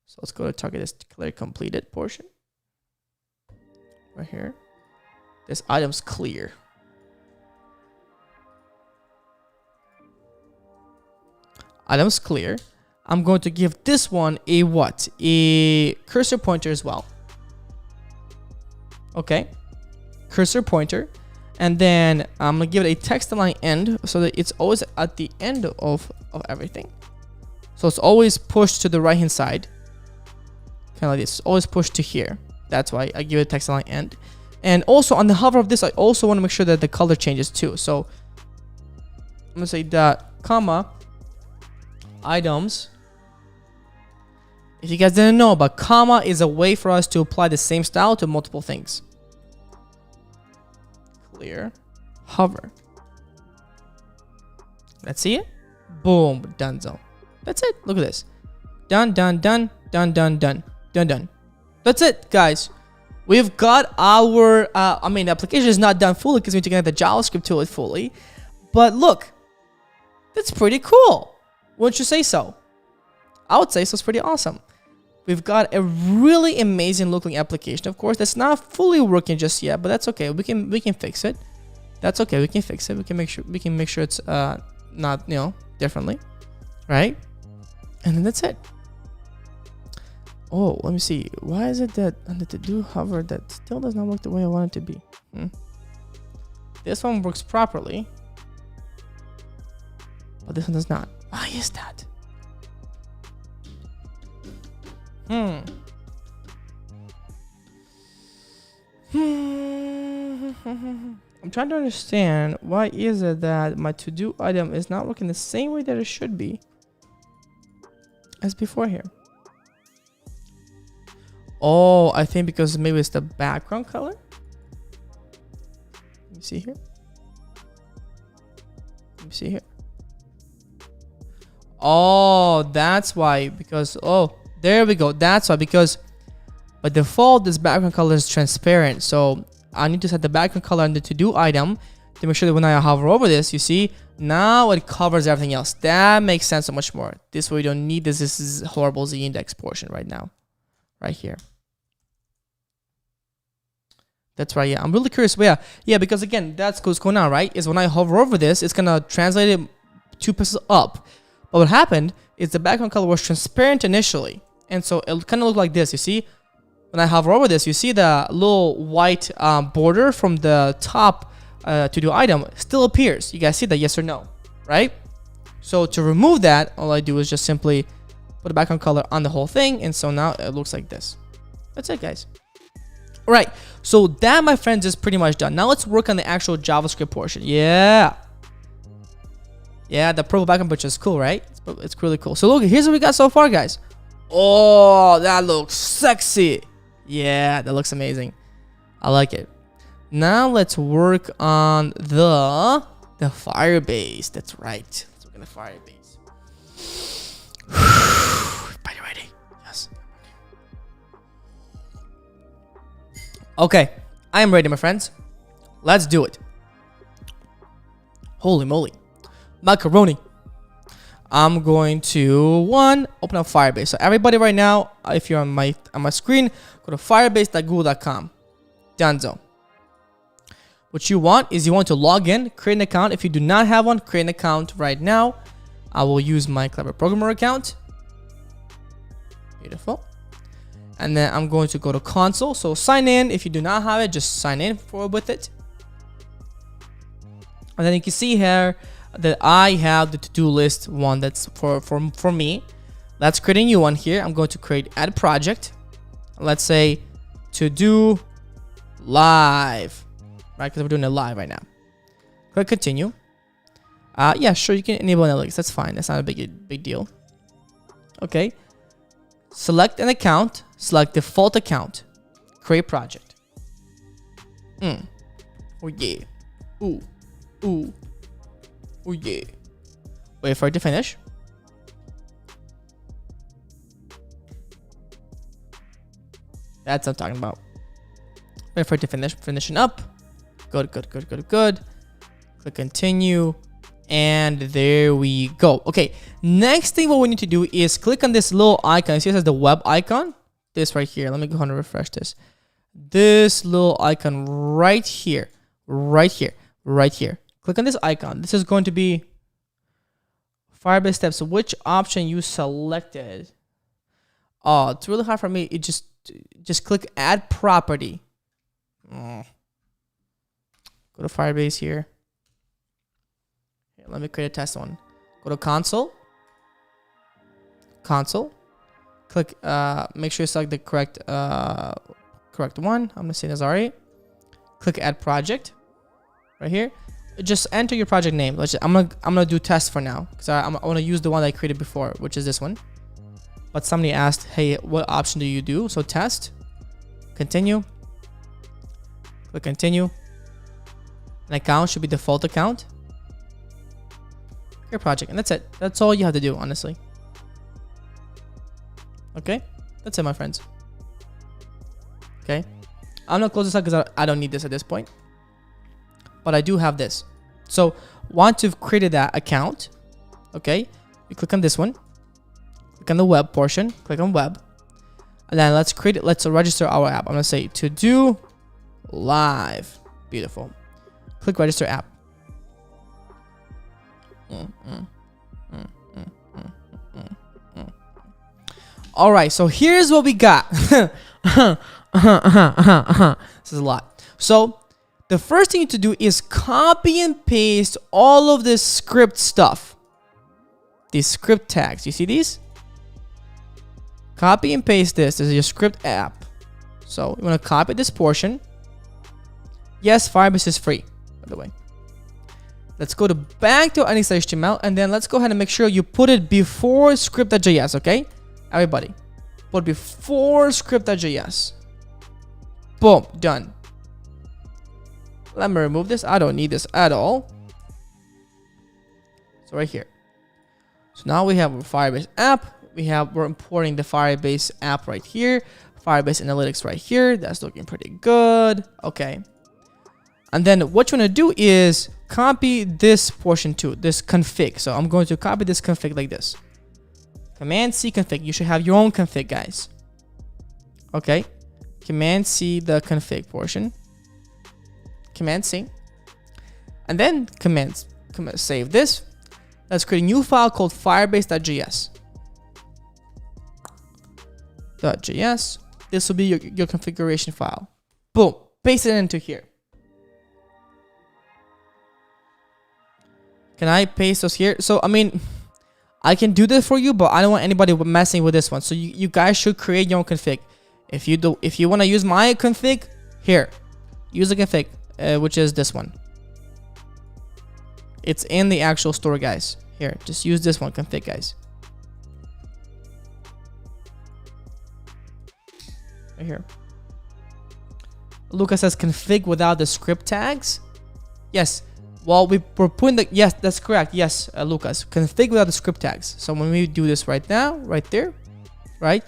So let's go to target this clear completed portion. Right here. This item's clear. Items clear. I'm going to give this one a what? A cursor pointer as well. Okay. Cursor pointer. And then I'm going to give it a text align end so that it's always at the end of everything. So it's always pushed to the right hand side. Kind of like this. It's always pushed to here. That's why I give it a text align end. And also on the hover of this, I also want to make sure that the color changes too. So I'm going to say that comma items. If you guys didn't know, but comma is a way for us to apply the same style to multiple things. Clear, hover. Let's see it. Boom, donezo. That's it. Look at this. Done, done, done, done, done, done, done, done. That's it, guys. We've got our. The application is not done fully because we need to connect the JavaScript to it fully. But look, that's pretty cool. Wouldn't you say so? I would say so. It's pretty awesome. We've got a really amazing looking application. Of course, that's not fully working just yet, but that's okay. We can fix it. That's okay. We can fix it. We can make sure it's not differently, right? And then that's it. Oh, let me see. Why is it that under the do hover that still does not work the way I want it to be? This one works properly, but this one does not. Why is that? I'm trying to understand why is it that my to-do item is not working the same way that it should be as before here. Oh, I think because maybe it's the background color. Let me see here. Let me see here. Oh, that's why. Because, oh, there we go. That's why. Because by default, this background color is transparent. So I need to set the background color on the to-do item to make sure that when I hover over this, you see, now it covers everything else. That makes sense so much more. This way we don't need this. This is horrible z-index portion right now, right here. That's right. Yeah, I'm really curious. But yeah, because again, that's what's going on, right? Is when I hover over this, it's gonna translate it 2 pixels up. But what happened is the background color was transparent initially, and so it kind of looked like this. You see, when I hover over this, you see the little white border from the top to-do item still appears. You guys see that? Yes or no? Right? So to remove that, all I do is just simply put a background color on the whole thing, and so now it looks like this. That's it, guys. All right, so that, my friends, is pretty much done. Now let's work on the actual JavaScript portion. Yeah, the purple background picture is cool, right? It's really cool. So look, here's what we got so far, guys. Oh, that looks sexy. Yeah, that looks amazing. I like it. Now let's work on the Firebase. That's right. Let's work on the Firebase. Are you ready? Yes. Okay, I am ready, my friends. Let's do it. Holy moly. Macaroni. I'm going to open up Firebase. So everybody right now, if you're on my screen, go to firebase.google.com. Donezo. What you want is you want to log in, create an account. If you do not have one, create an account right now. I will use my Clever Programmer account. Beautiful. And then I'm going to go to console. So sign in. If you do not have it, just sign in with it. And then you can see here that I have the to-do list one that's for me. Let's create a new one here. I'm going to create add project. Let's say to do live, right? Because we're doing it live right now. Click continue. Yeah, sure, you can enable analytics. That's fine. That's not a big deal. Okay. Select an account. Select default account. Create project. Oh yeah. Ooh. Oh yeah. Wait for it to finish. That's what I'm talking about. Wait for it to finish. Finishing up. Good. Click continue. And there we go. Okay. Next thing what we need to do is click on this little icon. See it says the web icon? This right here. Let me go ahead and refresh this. This little icon right here. Right here. Click on this icon. This is going to be Firebase steps. Which option you selected? Oh, it's really hard for me. It just click add property. Go to Firebase here. Let me create a test one. Go to console. Click. Make sure you select the correct one. I'm gonna say that's alright. Click add project. Right here. Just enter your project name. I'm gonna do test for now because I want to use the one that I created before, which is this one. But somebody asked, hey, what option do you do? So test. Continue. Click continue. An account should be default account. Create project, and that's it. That's all you have to do, honestly. Okay, that's it, my friends. Okay, I'm gonna close this out because I don't need this at this point. But I do have this. So once you've created that account, okay, you click on this one, click on the web portion, click on web, and then let's create it. Let's register our app. I'm gonna say to do live. Beautiful. Click register app. All right, so here's what we got. This is a lot. So the first thing you need to do is copy and paste all of this script stuff. These script tags. You see these? Copy and paste this. This is your script app. So you want to copy this portion. Yes, Firebase is free, by the way. Let's go back to Initialize.html, and then let's go ahead and make sure you put it before script.js, okay? Everybody, put before script.js. Boom, done. Let me remove this. I don't need this at all. So right here. So now we have our Firebase app. We're importing the Firebase app right here. Firebase Analytics right here. That's looking pretty good. Okay. And then what you want to do is copy this portion too, this config. So I'm going to copy this config like this. Command C config. You should have your own config, guys. Okay. Command C the config portion. Command C. And then command save this. Let's create a new file called firebase.js. .js. This will be your configuration file. Boom. Paste it into here. Can I paste those here? So, I mean, I can do this for you, but I don't want anybody messing with this one. So you guys should create your own config. If you want to use my config, here, use the config, which is this one. It's in the actual store, guys. Here, just use this one config, guys. Right here. Lucas says config without the script tags. Yes. Well, we're putting the, yes, that's correct. Yes, Lucas, config without the script tags. So when we do this right now, right there, right?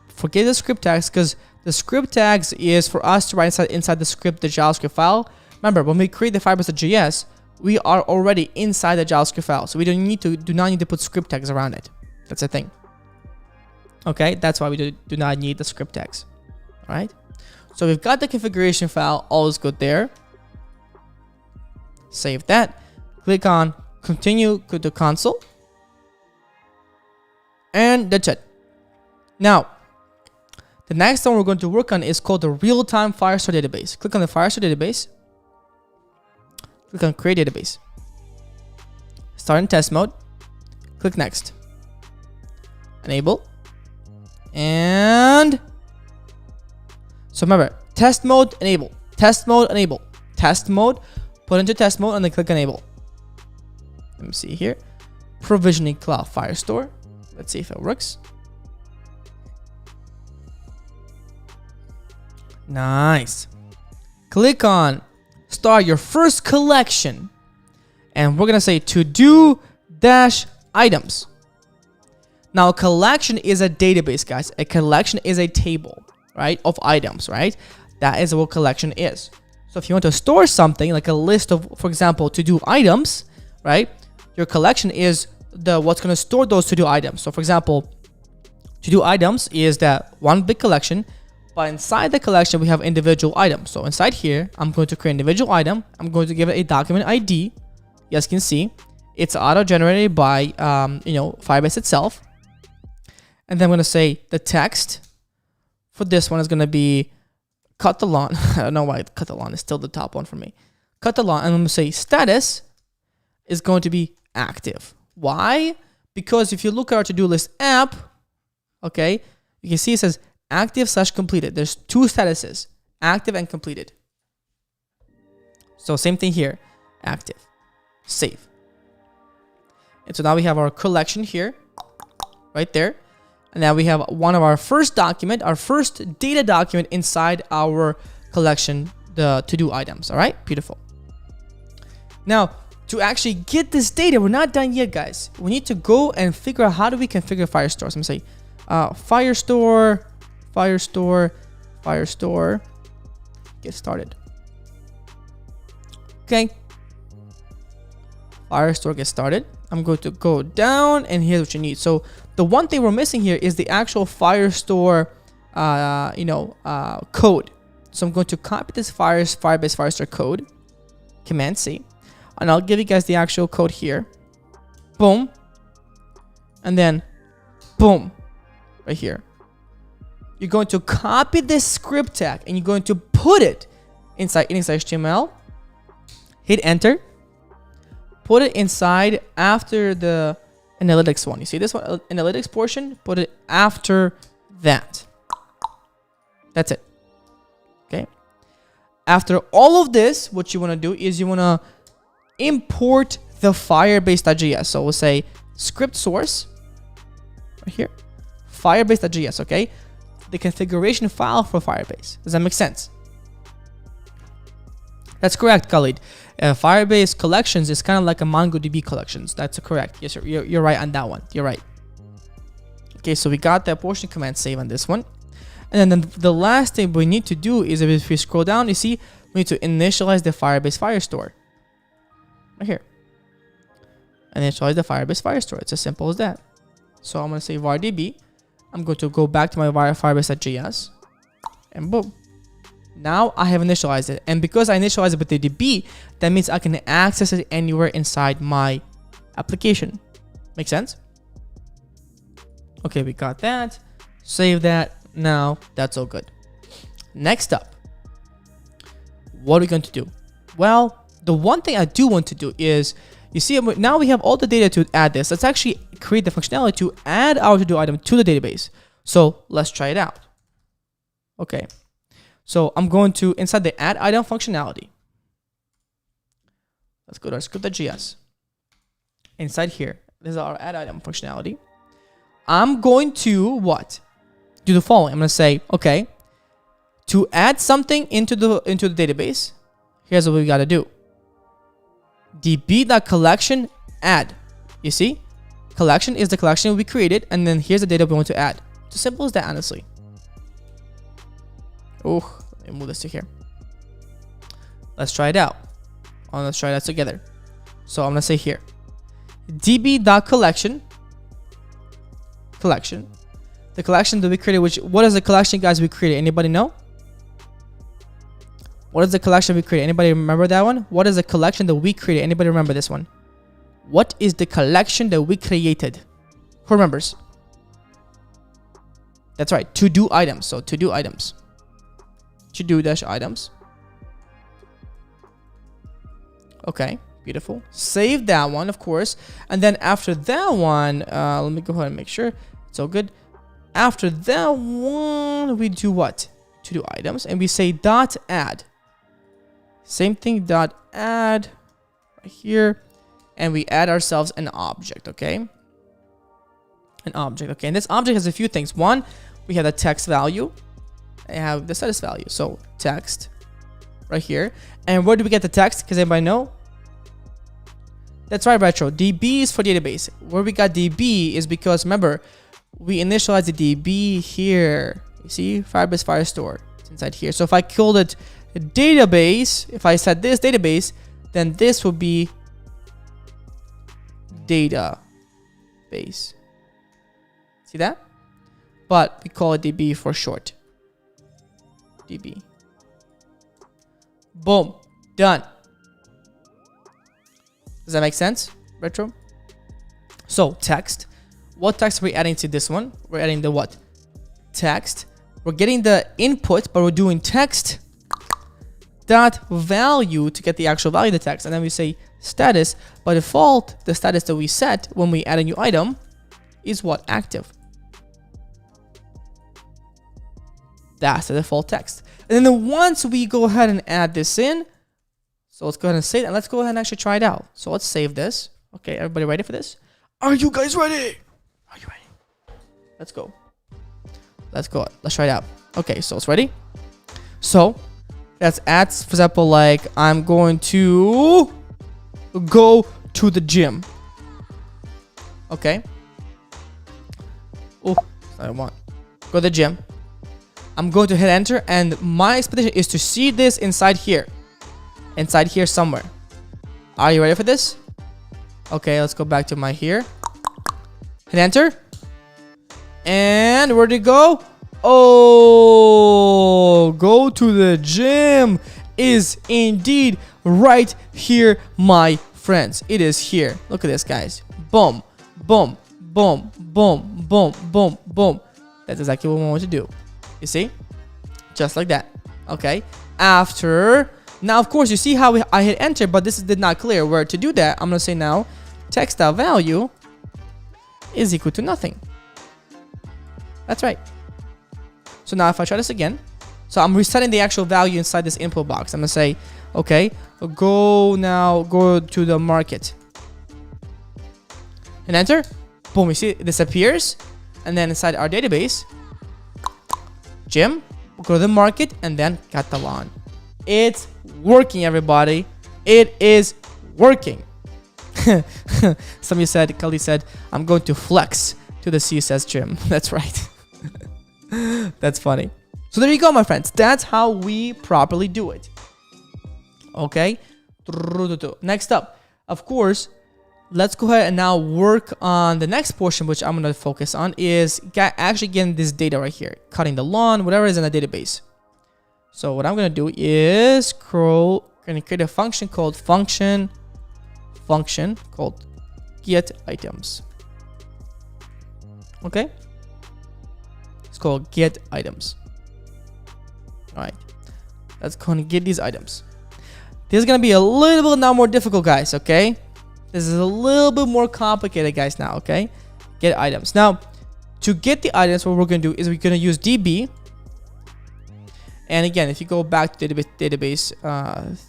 Forget the script tags, because the script tags is for us to write inside the script, the JavaScript file. Remember, when we create the Firebase.js, we are already inside the JavaScript file. So we do not need to put script tags around it. That's the thing. Okay, that's why we do not need the script tags. All right. So we've got the configuration file, all is good there. Save that. Click on continue to the console. And that's it. Now, the next one we're going to work on is called the real-time Firestore database. Click on the Firestore database. Click on create database. Start in test mode. Click next. Enable. And so remember, test mode, enable. Test mode, enable. Test mode. Put into test mode and then click enable. Let me see here. Provisioning Cloud Firestore. Let's see if it works. Nice. Click on start your first collection. And we're going to say to do dash items. Now, a collection is a database, guys. A collection is a table, right, of items, right? That is what collection is. So if you want to store something like a list of, for example, to-do items, right? Your collection is what's going to store those to-do items. So for example, to-do items is that one big collection, but inside the collection, we have individual items. So inside here, I'm going to create an individual item. I'm going to give it a document ID. You guys can see it's auto-generated by, Firebase itself. And then I'm going to say the text for this one is going to be cut the lawn. I don't know why cut the lawn is still the top one for me. Cut the lawn. And I'm going to say status is going to be active. Why? Because if you look at our to-do list app, okay, you can see it says active/completed. There's two statuses, active and completed. So same thing here, active, save. And so now we have our collection here, right there. And now we have one of our first document, our first data document inside our collection, the to-do items. All right, beautiful. Now, to actually get this data, we're not done yet, guys. We need to go and figure out how do we configure Firestore. So I'm going to say Firestore, get started. Okay. Firestore, get started. I'm going to go down and here's what you need. So the one thing we're missing here is the actual Firestore, code. So I'm going to copy this Firebase Firestore code, Command C, and I'll give you guys the actual code here. Boom. And then boom, right here. You're going to copy this script tag and you're going to put it inside HTML. Hit enter. Put it inside after the analytics one. You see this one, analytics portion? Put it after that. That's it. Okay. After all of this, what you want to do is you want to import the Firebase.js. So we'll say script source right here, Firebase.js. Okay. The configuration file for Firebase. Does that make sense? That's correct, Khalid. Firebase collections is kind of like a MongoDB collections. That's correct. Yes, you're right on that one. You're right. Okay, so we got that portion. Command save on this one. And then the last thing we need to do is if we scroll down, you see we need to initialize the Firebase Firestore. Right here. Initialize the Firebase Firestore. It's as simple as that. So I'm going to say var db. I'm going to go back to my firebase.js. And boom. Now I have initialized it. And because I initialized it with the DB, that means I can access it anywhere inside my application. Make sense? Okay, we got that. Save that. Now that's all good. Next up, what are we going to do? Well, the one thing I do want to do is, you see, now we have all the data to add this. Let's actually create the functionality to add our to-do item to the database. So let's try it out. Okay. So I'm going to, inside the add item functionality, let's go to our script.js. Inside here, this is our add item functionality. I'm going to what? Do the following. I'm going to say, okay, to add something into the database, here's what we got to do. db.collection add. You see? Collection is the collection we created, and then here's the data we want to add. It's as simple as that, honestly. Oh, let me move this to here. Let's try it out. Let's try that together. So I'm going to say here, db.collection. Collection. The collection that we created, what is the collection, guys, we created? Anybody know? What is the collection we created? Anybody remember that one? What is the collection that we created? Anybody remember this one? What is the collection that we created? Who remembers? That's right, to-do items. So to-do items. To-do-items. Okay, beautiful. Save that one, of course. And then after that one, let me go ahead and make sure it's all good. After that one, we do what? To-do items. And we say dot add. Same thing, dot add right here. And we add ourselves an object, okay? An object, okay? And this object has a few things. One, we have the text value. I have the status value. So text right here. And where do we get the text? Because anybody know? That's right, Retro. DB is for database. Where we got DB is because, remember, we initialized the DB here. You see? Firebase Firestore. It's inside here. So if I called it database, if I said this database, then this would be database. See that? But we call it DB for short. DB. Boom. Done. Does that make sense, Retro? So text. What text are we adding to this one? We're adding the what? Text. We're getting the input, but we're doing text dot value to get the actual value of the text. And then we say status. By default, the status that we set when we add a new item is what? Active. That's the default text. And then once we go ahead and add this in, so let's go ahead and save it, and let's go ahead and actually try it out. So let's save this. Okay, everybody ready for this? Are you guys ready? Are you ready? Let's go. Let's go. Let's try it out. Okay, so it's ready. So let's add, for example, like I'm going to go to the gym. Okay. Oh, I don't want. Go to the gym. I'm going to hit enter, and my expectation is to see this inside here. Inside here somewhere. Are you ready for this? Okay, let's go back to my here. Hit enter. And where'd it go? Oh, go to the gym is indeed right here, my friends. It is here. Look at this, guys. Boom, boom, boom, boom, boom, boom, boom. That's exactly what we want to do. You see? Just like that. Okay. After, now of course you see how I hit enter, but this did not clear. Where to do that, I'm going to say now text.value is equal to nothing. That's right. So now if I try this again, so I'm resetting the actual value inside this input box. I'm going to say, okay, go to the market. And enter. Boom, you see it disappears. And then inside our database, gym, we'll go to the market, and then Catalan. It's working, everybody. It is working. Somebody said, Kali said, I'm going to flex to the CSS gym. That's right. That's funny. So there you go, my friends. That's how we properly do it. Okay. Next up, of course, let's go ahead and now work on the next portion, which I'm going to focus on, is actually getting this data right here, cutting the lawn, whatever is in the database. So what I'm going to do is going to create a function called function called get items. Okay. It's called get items. All right. Let's go and get these items. This is going to be a little bit now more difficult, guys. Okay. This is a little bit more complicated, guys, now. Okay. Get items. Now, to get the items, what we're going to do is we're going to use DB. And again, if you go back to database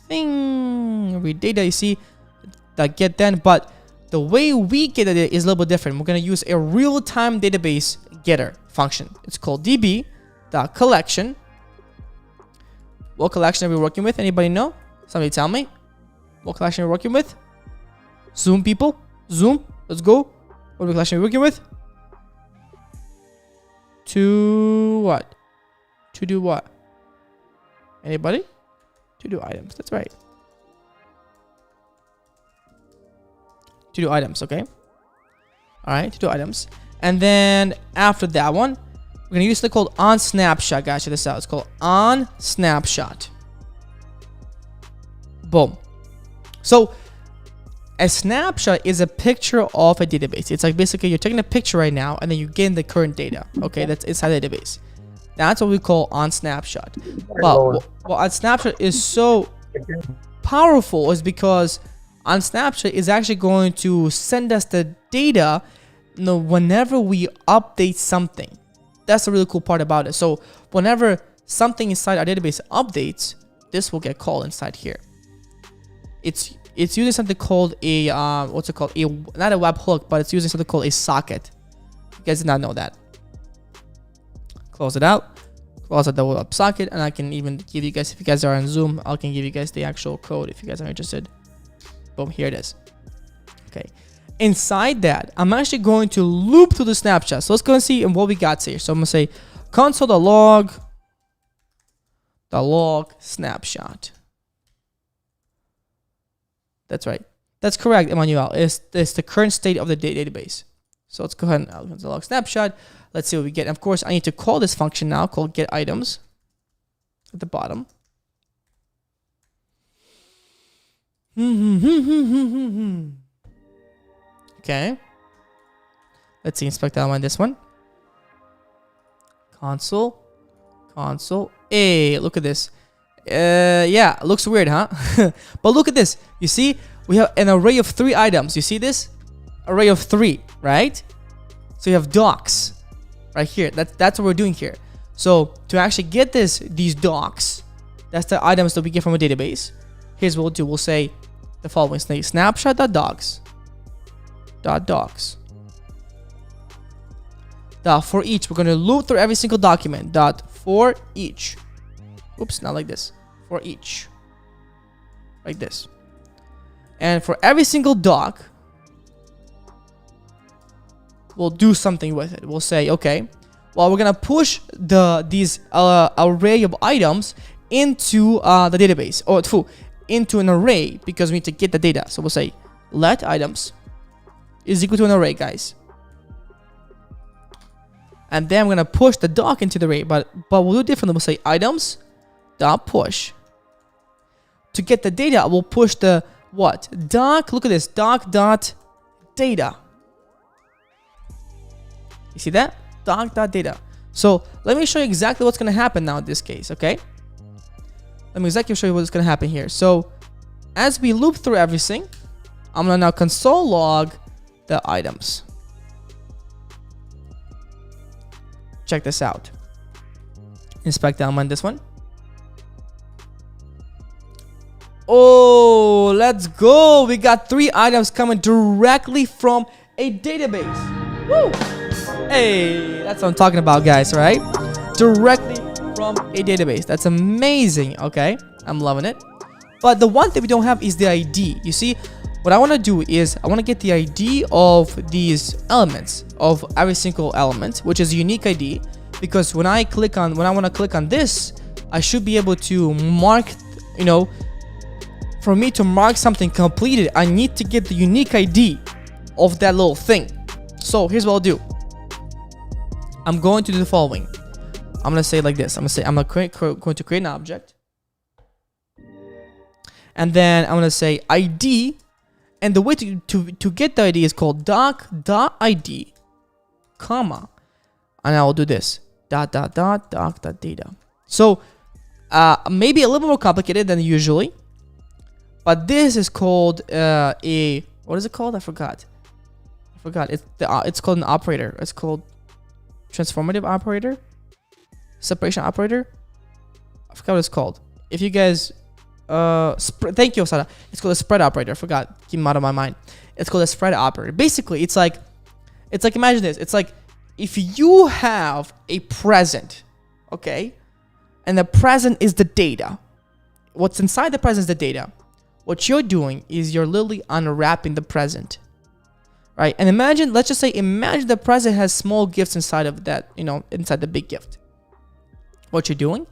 thing, read data, you see that get then. But the way we get it is a little bit different. We're going to use a real-time database getter function. It's called db.collection. What collection are we working with? Anybody know? Somebody tell me. What collection are we working with? Zoom, people. Zoom. Let's go. What collection are we working with? To what? To do what? Anybody? To do items. That's right. To do items, okay? All right, to do items. And then after that one, we're going to use something called onSnapshot. Guys, check this out. It's called onSnapshot. Boom. So a snapshot is a picture of a database. It's like basically you're taking a picture right now and then you get in the current data. Okay, that's inside the database. That's what we call onSnapshot. But what onSnapshot is so powerful is because onSnapshot is actually going to send us the data, whenever we update something. That's the really cool part about it. So whenever something inside our database updates, this will get called inside here. It's using something called a what's it called? Not a webhook, but it's using something called a socket. You guys did not know that. Close it out. Close out the WebSocket, and I can even give you guys, if you guys are on Zoom, I can give you guys the actual code if you guys are interested. Boom, here it is. Okay. Inside that, I'm actually going to loop through the snapshot. So let's go and see what we got here. So I'm going to say console.log snapshot. That's right. That's correct, Emmanuel. It's the current state of the database. So let's go ahead and console.log snapshot. Let's see what we get. And of course, I need to call this function now called get items at the bottom. Okay. Let's see, inspect that one, this one. Console. Hey, look at this. Yeah, looks weird, huh? But look at this. You see, we have an array of 3 items. You see this? Array of 3, right? So you have docs right here. That's what we're doing here. So to actually get these docs, that's the items that we get from a database. Here's what we'll do. We'll say the following: snapshot.docs. For each, we're going to loop through every single document. For each. Oops, not like this. For each. Like this. And for every single doc, we'll do something with it. We'll say, okay, well, we're going to push these array of items into the database, or into an array, because we need to get the data. So we'll say let items is equal to an array, guys. And then we're going to push the doc into the array, but we'll do it differently. We'll say items dot push. To get the data, we'll push the what? Doc, look at this, doc dot data. You see that? Doc dot data. So let me show you exactly what's going to happen now in this case, okay? Let me exactly show you what's going to happen here. So as we loop through everything, I'm going to now console log the items. Check this out. Inspect down on this one. Oh, let's go. We got 3 items coming directly from a database. Woo! Hey, that's what I'm talking about, guys, right? Directly from a database. That's amazing. Okay, I'm loving it. But the one thing we don't have is the ID. You see, what I want to do is I want to get the ID of these elements, of every single element, which is a unique ID, because when I want to click on this, I should be able to mark, for me to mark something completed, I need to get the unique ID of that little thing. So here's what I'll do. I'm going to do the following. I'm going to say it like this. I'm going to create an object. And then I'm going to say ID. And the way to get the ID is called doc.id, comma. And I will do this. Doc.data. So maybe a little bit more complicated than usually. But this is called what is it called? I forgot. It's called an operator. It's called transformative operator, separation operator. I forgot what it's called. If you guys, thank you, Osada. It's called a spread operator. I forgot. Came out of my mind. It's called a spread operator. Basically, it's like imagine this. It's like if you have a present, okay, and the present is the data. What's inside the present is the data. What you're doing is you're literally unwrapping the present. Right, and imagine the present has small gifts inside of that, inside the big gift. What you're doing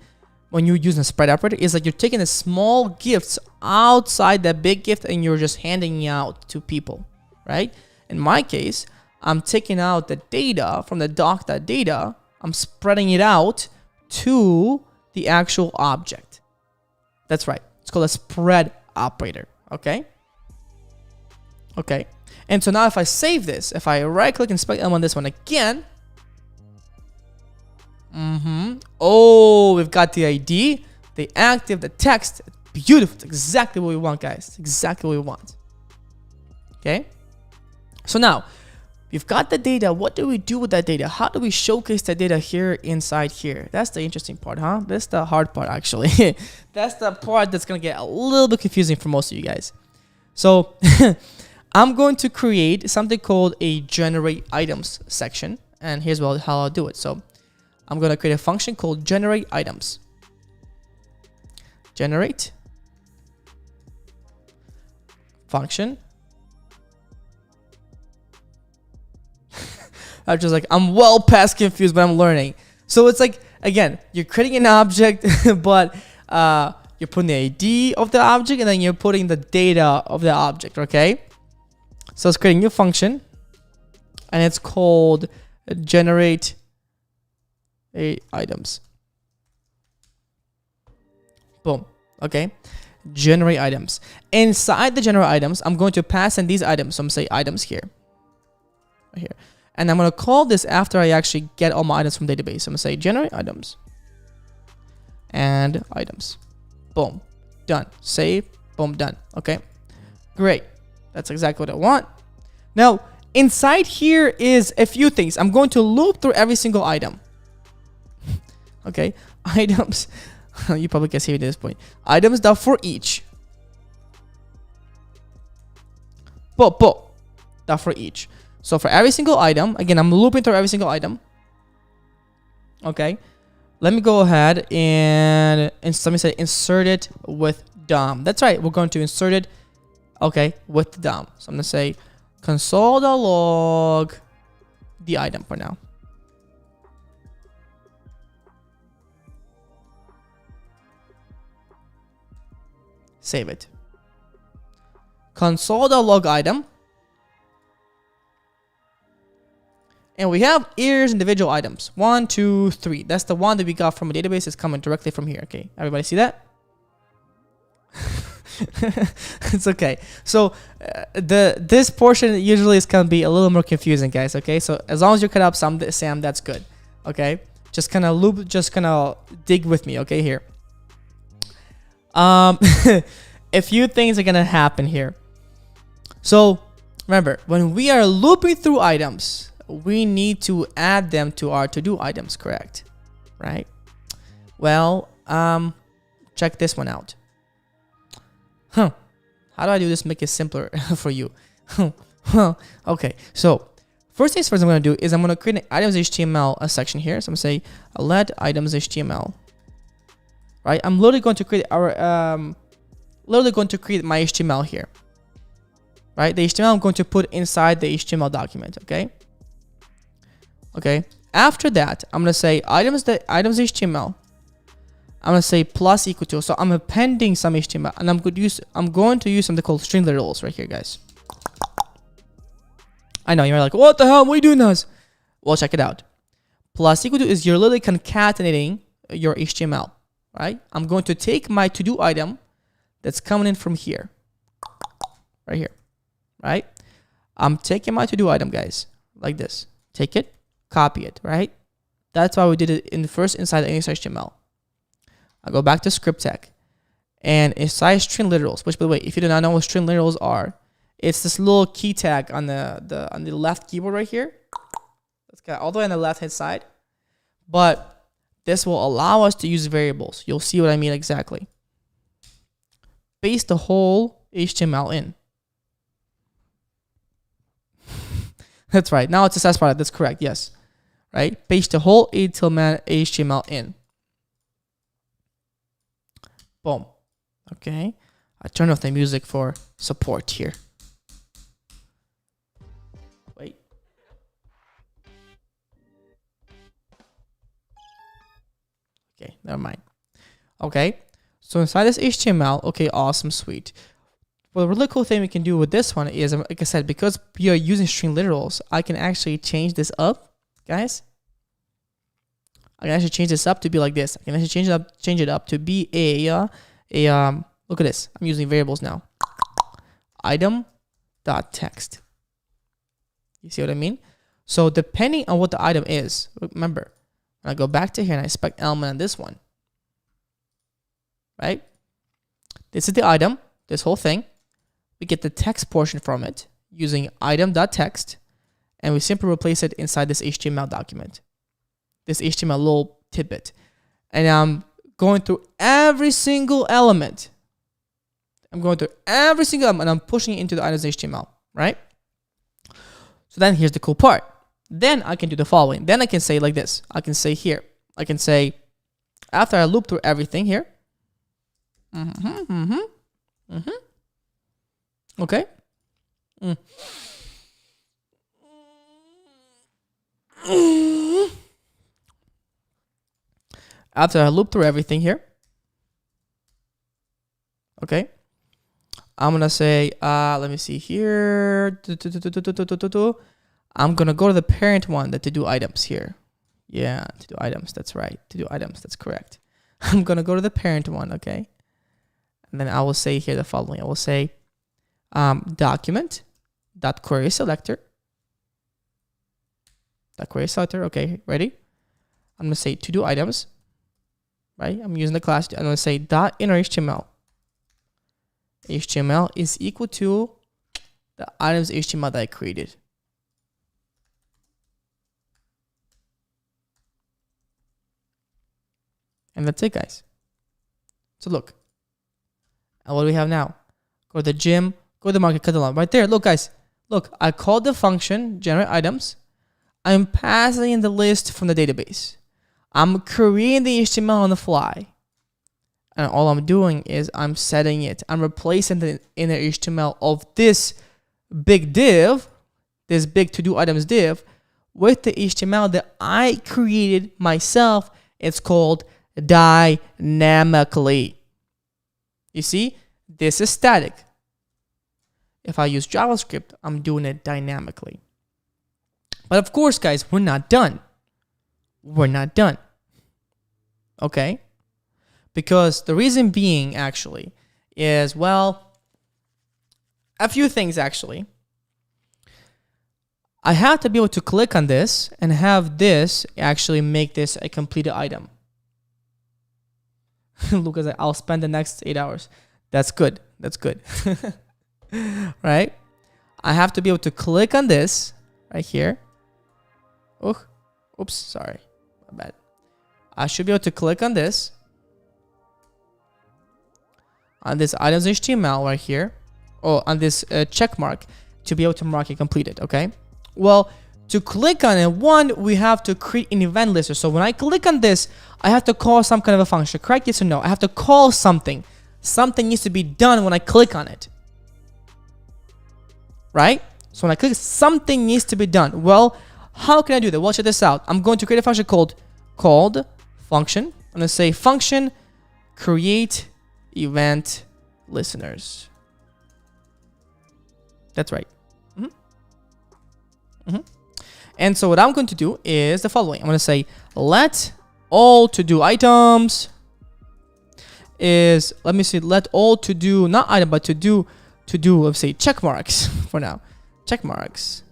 when you're using a spread operator is like you're taking the small gifts outside that big gift and you're just handing it out to people, right? In my case, I'm taking out the data from the doc.data, I'm spreading it out to the actual object. That's right, it's called a spread operator, okay? Okay. And so now if I save this, if I right click and select on this one again, oh, we've got the ID, the active, the text. It's beautiful. It's exactly what we want, guys. It's exactly what we want. Okay. So now we've got the data. What do we do with that data? How do we showcase that data here inside here? That's the interesting part, huh? That's the hard part, actually. That's the part that's going to get a little bit confusing for most of you guys. So I'm going to create something called a generate items section. And here's how I'll do it. So I'm going to create a function called generate items. Generate function. I'm just like, I'm well past confused, but I'm learning. So it's like, again, you're creating an object, but you're putting the ID of the object and then you're putting the data of the object, okay? So it's creating a new function and it's called generate items. Boom. Okay. Generate items. Inside the generate items, I'm going to pass in these items. So I'm going to say items here. Right here. And I'm going to call this after I actually get all my items from database. So I'm going to say generate items. And items. Boom. Done. Save. Boom. Done. Okay. Great. That's exactly what I want. Now, inside here is a few things. I'm going to loop through every single item. Okay. Items. You probably can see it at this point. Items dot for each. Dot for each. So for every single item, again, I'm looping through every single item. Okay. Let me go ahead and let me say insert it with DOM. That's right. We're going to insert it. Okay, with the DOM. So I'm going to say console.log the item for now. Save it. Console.log item. And we have here's individual items. 1, 2, 3. That's the one that we got from a database. It's coming directly from here. Okay, everybody see that? It's okay. So this portion usually is gonna be a little more confusing, guys. Okay, so as long as you cut up some Sam, that's good. Okay, just kind of loop, just kind of dig with me. Okay, here. A few things are gonna happen here. So remember, when we are looping through items, we need to add them to our to-do items, correct? Right? Well, check this one out. How do I do this? Make it simpler for you. Okay, so first things first I'm going to do is I'm going to create an items HTML section here. So I'm going to say let items HTML. Right? I'm literally going to create my HTML here. Right? The HTML I'm going to put inside the HTML document. Okay. Okay. After that, I'm going to say items HTML. I'm gonna say plus equal to. So I'm appending some HTML, and I'm going to use something called string literals right here, guys. I know you're like, what the hell? What are you doing, Naz? Well, check it out. Plus equal to is you're literally concatenating your HTML, right? I'm going to take my to-do item that's coming in from here, right here, right? I'm taking my to-do item, guys, like this. Take it, copy it, right? That's why we did it in the first inside the HTML. I go back to script tag, and inside string literals, which by the way, if you do not know what string literals are, it's this little key tag on the left keyboard right here. Let's get all the way on the left hand side. But this will allow us to use variables. You'll see what I mean exactly. Paste the whole HTML in. That's right. Now it's a SaaS product. That's correct. Yes. Right? Paste the whole HTML in. Boom. Okay. I turn off the music for support here. Wait. Okay, never mind. Okay. So inside this HTML, okay, awesome, sweet. Well, the really cool thing we can do with this one is, like I said, because we are using string literals, I can actually change this up, guys. I can actually change this up to be like this. I can actually change it up to be look at this. I'm using variables now. Item.text. You see what I mean? So depending on what the item is, remember, when I go back to here and I select element on this one, right? This is the item, this whole thing. We get the text portion from it using item.text, and we simply replace it inside this HTML document. This HTML little tidbit. And I'm going through every single element. I'm going through every single element and I'm pushing it into the items HTML, right? So then here's the cool part. Then I can do the following. Then I can say like this. I can say here. I can say, after I loop through everything here. Okay. After I loop through everything here, okay, I'm gonna say, let me see here. I'm gonna go to the parent one, the to-do items here. Yeah, to-do items, that's right. To-do items, that's correct. I'm gonna go to the parent one, okay? And then I will say here the following. I will say document.query selector. Query selector, okay, ready? I'm gonna say to-do items. Right? I'm using the class. I'm going to say dot inner HTML. HTML is equal to the items HTML that I created. And that's it, guys. So look. And what do we have now? Go to the gym, go to the market, cut the line. Right there. Look, guys. Look, I called the function generate items. I'm passing in the list from the database. I'm creating the HTML on the fly. And all I'm doing is I'm setting it. I'm replacing the inner HTML of this big div, this big to-do items div, with the HTML that I created myself. It's called dynamically. You see, this is static. If I use JavaScript, I'm doing it dynamically. But of course, guys, we're not done. We're not done. Okay? Because the reason being actually is, well, a few things actually. I have to be able to click on this and have this actually make this a completed item. Lucas, I'll spend the next 8 hours. That's good. That's good. Right? I have to be able to click on this right here. Oops, sorry. My bad. I should be able to click on this items HTML right here, or on this check mark to be able to mark it completed, okay? Well, to click on it, one, we have to create an event lister. So when I click on this, I have to call some kind of a function, correct? Yes or no? I have to call something. Something needs to be done when I click on it, right? So when I click, something needs to be done. Well, how can I do that? Well, check this out. I'm going to create a function called function. I'm going to say function create event listeners. That's right. And so what I'm going to do is the following. I'm going to say let all to do items is, let me see, let all to do, not item, but to do, let's say check marks for now. Check marks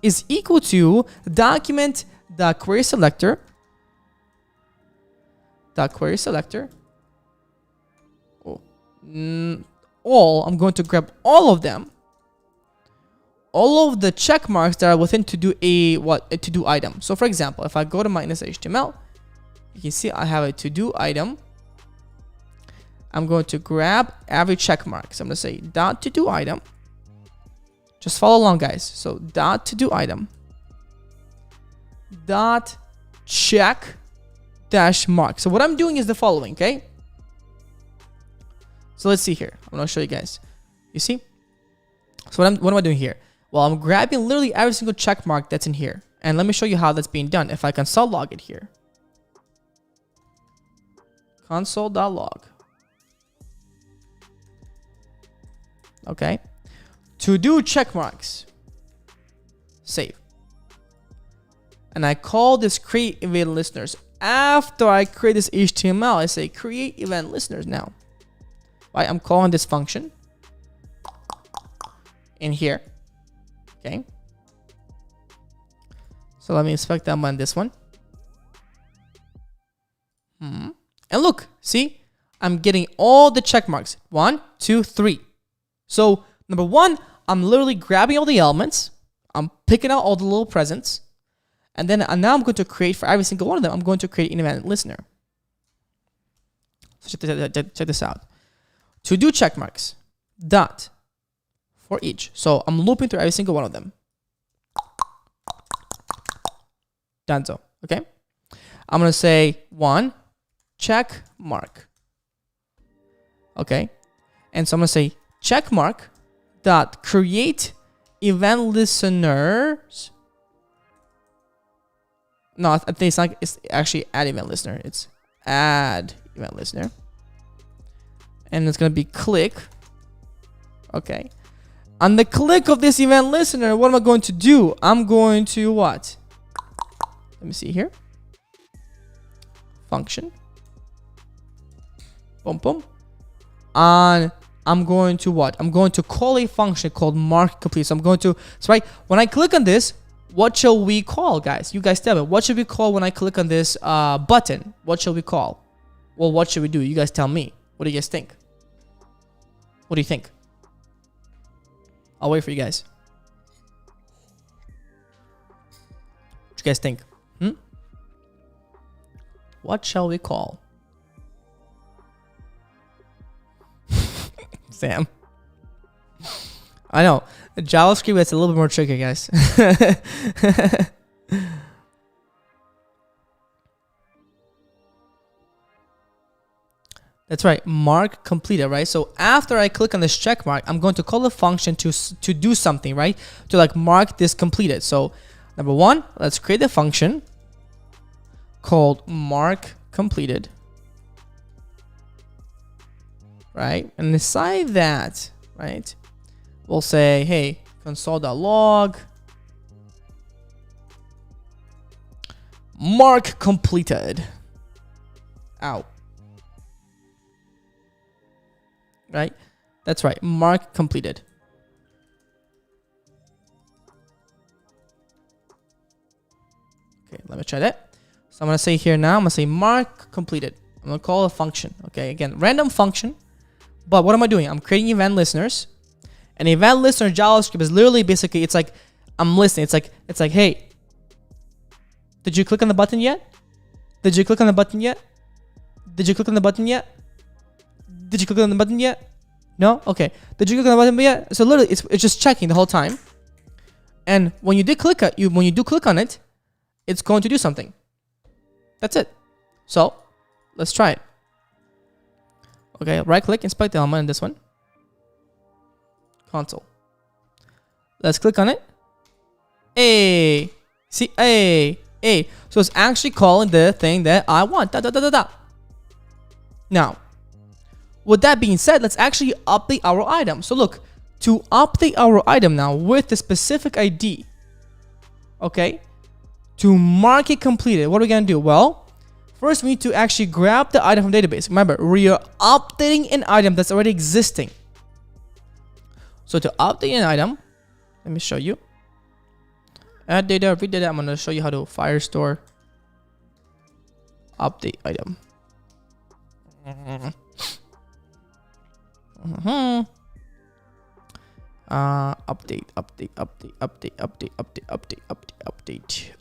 is equal to document the query selector. All, I'm going to grab all of them. All of the check marks that are within to do a to do item. So for example, if I go to my HTML, you can see I have a to do item. I'm going to grab every check mark. So I'm going to say dot to do item. Just follow along, guys. So dot to do item dot check dash mark. So what I'm doing is the following, okay? So let's see here. I'm going to show you guys. You see? So what am I doing here? Well, I'm grabbing literally every single check mark that's in here. And let me show you how that's being done. If I console log it here. Console.log. Okay. To do check marks. Save. And I call this create event listeners. After I create this HTML, I say create event listeners now. Right? I'm calling this function in here. Okay. So let me inspect them on this one. And look, see, I'm getting all the check marks. 1, 2, 3. So number one, I'm literally grabbing all the elements. I'm picking out all the little presents. And then now I'm going to create for every single one of them. I'm going to create an event listener. So check this out. To do check marks. Dot. For each. So I'm looping through every single one of them. Donezo. Okay. I'm going to say 1 check mark. Okay. And so I'm going to say check mark dot create event listeners. No, I think it's actually add event listener. It's add event listener. And it's going to be click. Okay. On the click of this event listener, what am I going to do? I'm going to what? Let me see here. Function. Boom, boom. I'm going to what? I'm going to call a function called mark complete. So I'm going to, so right, when I click on this, what shall we call, guys? You guys tell me. What should we call when I click on this button? What shall we call? Well, what should we do? You guys tell me. What do you guys think? What do you think? I'll wait for you guys. What you guys think? What shall we call? Sam. I know. JavaScript is a little bit more tricky, guys. That's right, mark completed, right? So after I click on this check mark, I'm going to call a function to do something, right? To like mark this completed. So number one, let's create a function called mark completed, right? And inside that, right, we'll say, hey, console.log mark completed. Ow. Right? That's right. Mark completed. Okay, let me try that. So I'm going to say here now, I'm going to say mark completed. I'm going to call a function. Okay, again, random function. But what am I doing? I'm creating event listeners. An event listener JavaScript is literally basically, it's like, I'm listening. It's like, hey, did you click on the button yet? Did you click on the button yet? Did you click on the button yet? Did you click on the button yet? No? Okay. Did you click on the button yet? So literally, it's just checking the whole time. And when you do click on it, it's going to do something. That's it. So let's try it. Okay, right click, inspect the element in this one. Console. Let's click on it. A. See, A. So it's actually calling the thing that I want. Now, with that being said, let's actually update our item. So look, to update our item now with the specific ID, okay, to mark it completed, what are we gonna do? Well, first we need to actually grab the item from database. Remember, we are updating an item that's already existing. So to update an item, let me show you. Add data, read data. I'm gonna show you how to Firestore update item.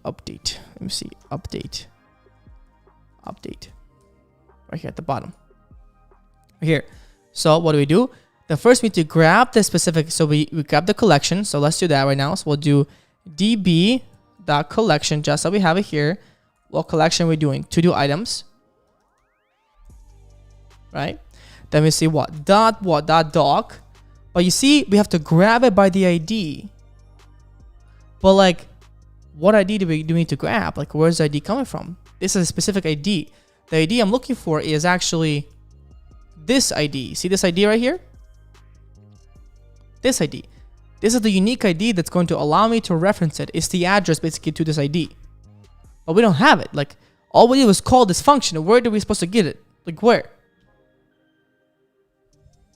Update. Let me see. Update. Right here at the bottom. Right here. So what do? The first we need to grab the specific. So we grab the collection. So let's do that right now. So we'll do db.collection, just so we have it here. What collection we're doing? To do items. Right? Then we see dot doc. But you see, we have to grab it by the ID. But like, what ID do we need to grab? Like, where's the ID coming from? This is a specific ID. The ID I'm looking for is actually this ID. See this ID right here? This ID. This is the unique ID that's going to allow me to reference it. It's the address basically to this ID. But we don't have it. Like, all we did was call this function. Where are we supposed to get it? Like, where?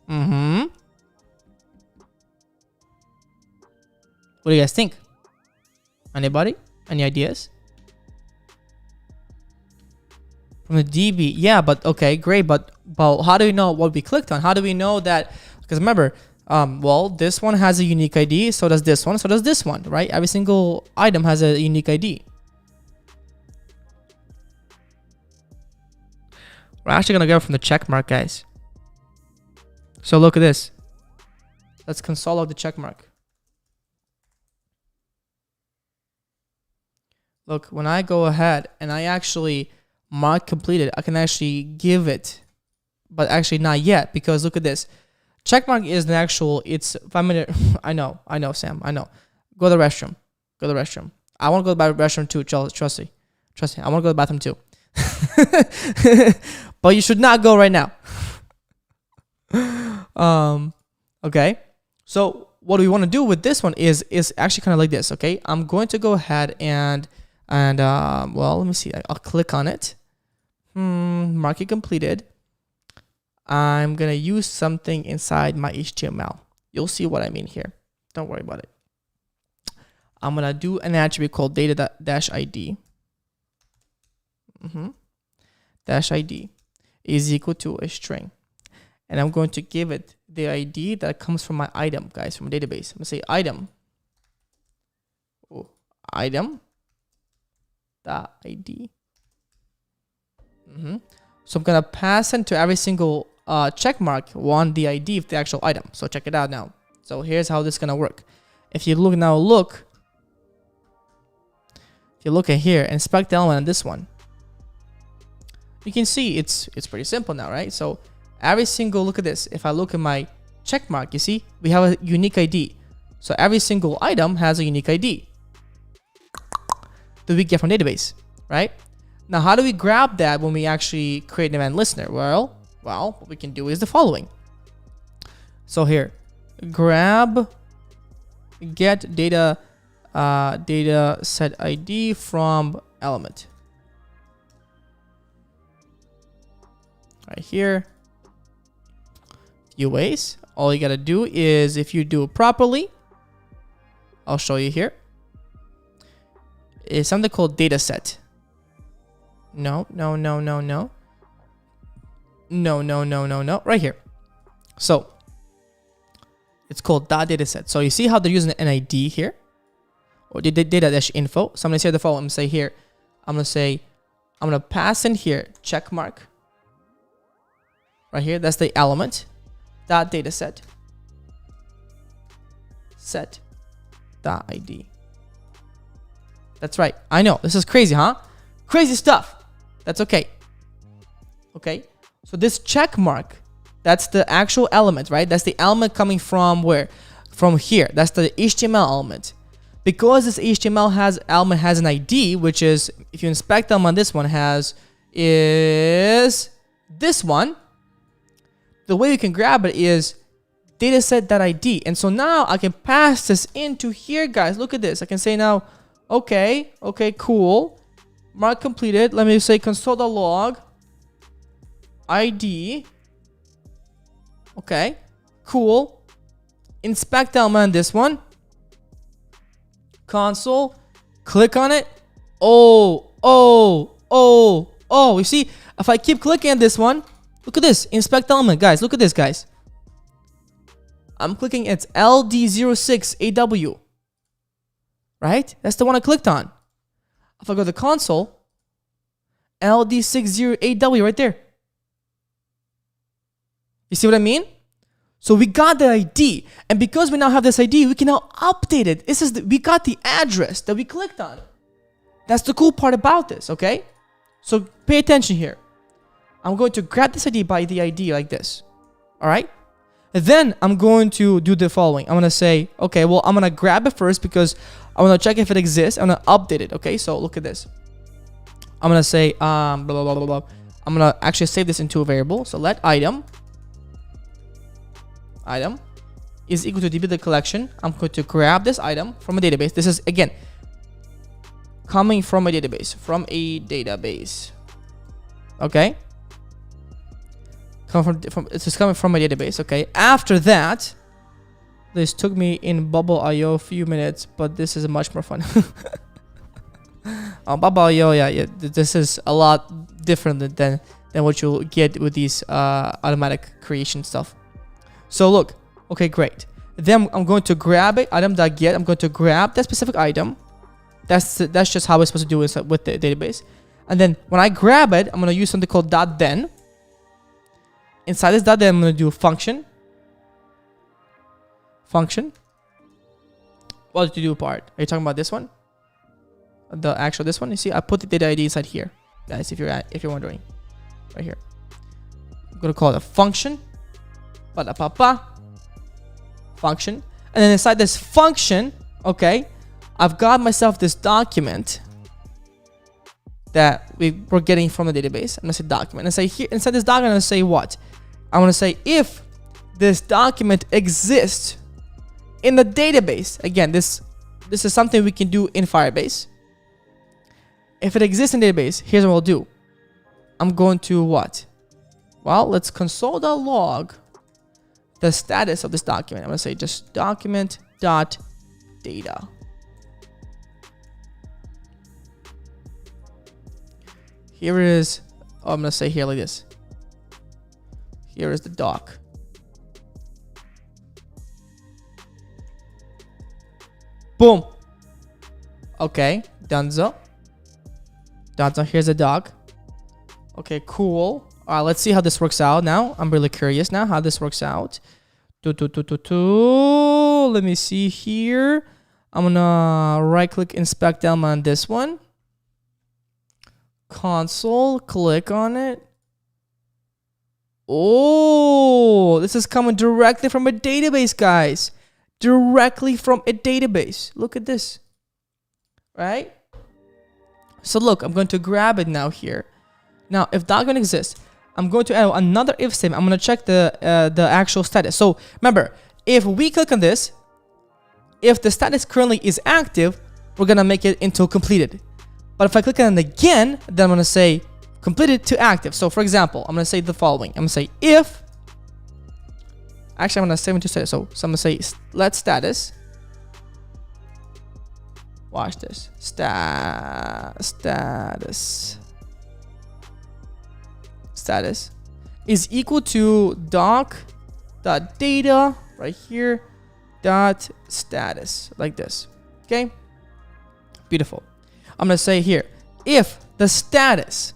What do you guys think? Anybody? Any ideas? From the DB. Yeah, but okay, great. But how do we know what we clicked on? How do we know that? Because remember, well, this one has a unique ID. So does this one. So does this one, right? Every single item has a unique ID. We're actually going to go from the check mark, guys. So look at this. Let's console out the check mark. Look, when I go ahead and I actually mark completed, I can actually give it, but actually not yet, because look at this. Checkmark is an actual, it's 5 minute. I know, Sam, I know. Go to the restroom. I want to go to the restroom too, trust me. I want to go to the bathroom too. But you should not go right now. Okay. So what we want to do with this one is actually kind of like this, okay? I'm going to go ahead and well, let me see. I'll click on it. Mark it completed. I'm going to use something inside my HTML. You'll see what I mean here. Don't worry about it. I'm going to do an attribute called data-id. Dash ID is equal to a string. And I'm going to give it the ID that comes from my item, guys, from a database. I'm going to say item. Item.id. So I'm going to pass into every single check mark the ID of the actual item. So check it out now. So here's how this is going to work. If you look if you look at here, inspect the element on this one, you can see it's pretty simple now, right? So every single, look at this. If I look at my check mark, you see we have a unique ID. So every single item has a unique ID that we get from database, right? Now, how do we grab that when we actually create an event listener? Well, what we can do is the following. So here, get data set ID from element. Right here. Few ways. All you gotta do is, if you do it properly, I'll show you here. It's something called data set. No. Right here. So it's called .dataset. So you see how they're using an ID here, or the data-info. So I'm gonna say the following. I'm gonna say here. I'm gonna pass in here check mark. Right here. That's the element. .dataset. Set.id. That's right. I know this is crazy, huh? Crazy stuff. That's okay. Okay. So this check mark, that's the actual element, right? That's the element coming from where? From here. That's the HTML element. Because this HTML element has an ID, which is, if you inspect them on this one, is this one. the way you can grab it is dataset.id. And so now I can pass this into here, guys. Look at this. I can say now, okay, cool. Mark completed. Let me say console.log ID. Okay, cool. Inspect element on this one. Console. Click on it. Oh. You see, if I keep clicking on this one, look at this. Inspect element, guys. Look at this, guys. I'm clicking, it's LD06AW. Right? That's the one I clicked on. If I go to the console, LD60AW right there. You see what I mean? So we got the ID, and because we now have this ID, we can now update it. We got the address that we clicked on. That's the cool part about this, okay? So pay attention here. I'm going to grab this ID by the ID like this. All right? And then I'm going to do the following. I'm going to say, okay, well, I'm going to grab it first because I want to check if it exists. I'm going to update it, okay? So look at this. I'm going to say, blah, blah, blah, blah, blah. I'm going to actually save this into a variable. So let item is equal to db the collection. I'm going to grab this item from a database. This is, again, coming from a database. Okay? It's just coming from a database. Okay. After that, this took me in Bubble.io a few minutes, but this is much more fun. Bubble.io, yeah, this is a lot different than what you'll get with these automatic creation stuff. So look, okay, great. Then I'm going to grab it, item.get. I'm going to grab that specific item. That's just how we're supposed to do it with the database. And then when I grab it, I'm going to use something called .then. Inside this .then, I'm going to do function. What did you do part? Are you talking about this one? This one? You see, I put the data ID inside here, guys. If you're wondering, right here. I'm going to call it a function. Function. And then inside this function, okay, I've got myself this document that we're getting from the database. I'm gonna say document and say here inside this document. I'm gonna say what? I want to say if this document exists in the database. Again, this is something we can do in Firebase. If it exists in the database, here's what we'll do. I'm going to what? Well, let's console.log the status of this document. I'm gonna say just document.data. Here is, I'm gonna say here like this. Here is the doc. Boom. Okay, Dunzo. Here's the doc. Okay, cool. Let's see how this works out now. I'm really curious now how this works out. Let me see here. I'm gonna right click inspect element on this one. Console, click on it. Oh, this is coming directly from a database, guys. Directly from a database. Look at this. Right? So look, I'm going to grab it now here. Now, if document exists, I'm going to add another if statement. I'm going to check the actual status. So remember, if we click on this, if the status currently is active, we're going to make it into completed. But if I click on it again, then I'm going to say completed to active. So for example, I'm going to say the following. I'm going to say if, actually I'm going to save it to status. So I'm going to say let status, watch this, status is equal to doc.data right here dot status like this. Okay, beautiful. I'm gonna say here if the status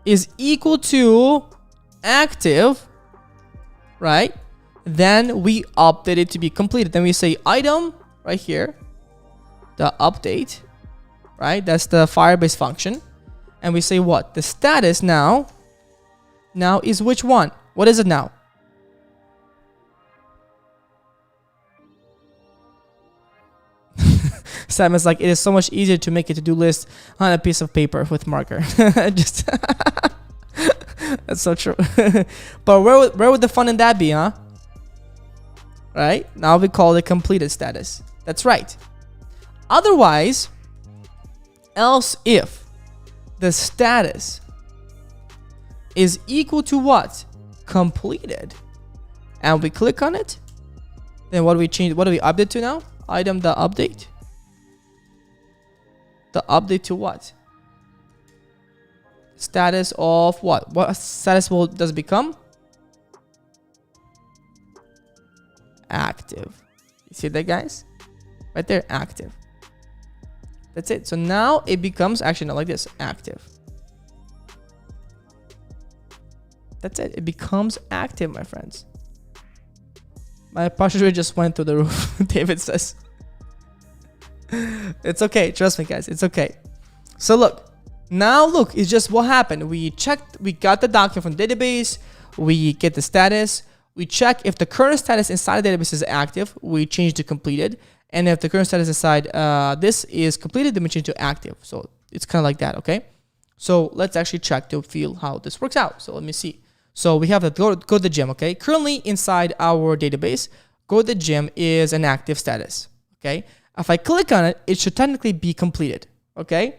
is equal to active, right, then we update it to be completed. Then we say item right here, the update, right, that's the Firebase function. And we say what? The status now is which one? What is it now? Sam is like, it is so much easier to make a to-do list on a piece of paper with marker. Just That's so true. But where would the fun in that be, huh? Right? Now we call it completed status. That's right. Otherwise, else if the status is equal to what? Completed. And we click on it. Then what do we change? What do we update to now? Item the update. The update to what? Status of what? What status does it become? Active. You see that, guys? Right there, active. That's it. So now it becomes actually not like this, active. That's it. It becomes active, my friends. My posture rate just went through the roof. David says. It's okay. Trust me, guys. It's okay. So look. Now look, it's just what happened. We checked. We got the document from the database. We get the status. We check if the current status inside the database is active. We change to completed. And if the current status inside this is completed, then we change to active. So it's kind of like that, okay? So let's actually check to feel how this works out. So let me see. So we have the go to the gym, okay? Currently inside our database, go to the gym is an active status, okay? If I click on it, it should technically be completed, okay?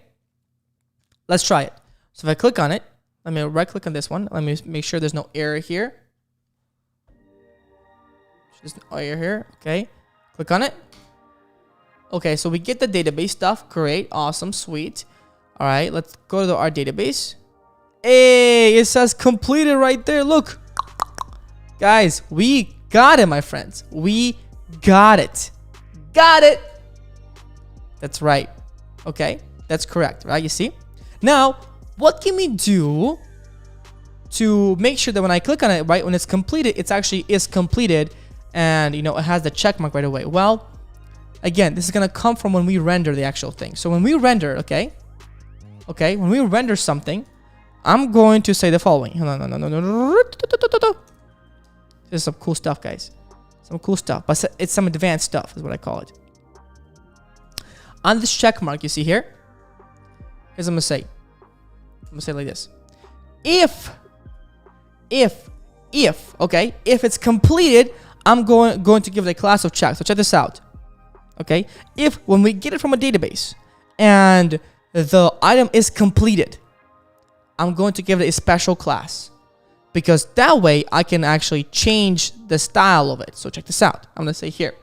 Let's try it. So if I click on it, let me right click on this one. Let me make sure there's no error here. There's no error here, okay? Click on it. Okay, so we get the database stuff. Great, awesome, sweet. All right, let's go to our database. Hey, it says completed right there. Look, guys, we got it, my friends. We got it. Got it. That's right. Okay, that's correct, right? You see? Now, what can we do to make sure that when I click on it, right, when it's completed, it's actually is completed, and you know it has the check mark right away? Well, again, this is gonna come from when we render the actual thing. So when we render, okay, when we render something, I'm going to say the following. This is some cool stuff, guys. Some cool stuff, but it's some advanced stuff, is what I call it. On this check mark, you see here. Here's what I'm gonna say. I'm gonna say it like this. If it's completed, I'm going to give it a class of check. So check this out. Okay, if when we get it from a database and the item is completed, I'm going to give it a special class, because that way I can actually change the style of it. So check this out. I'm going to say here,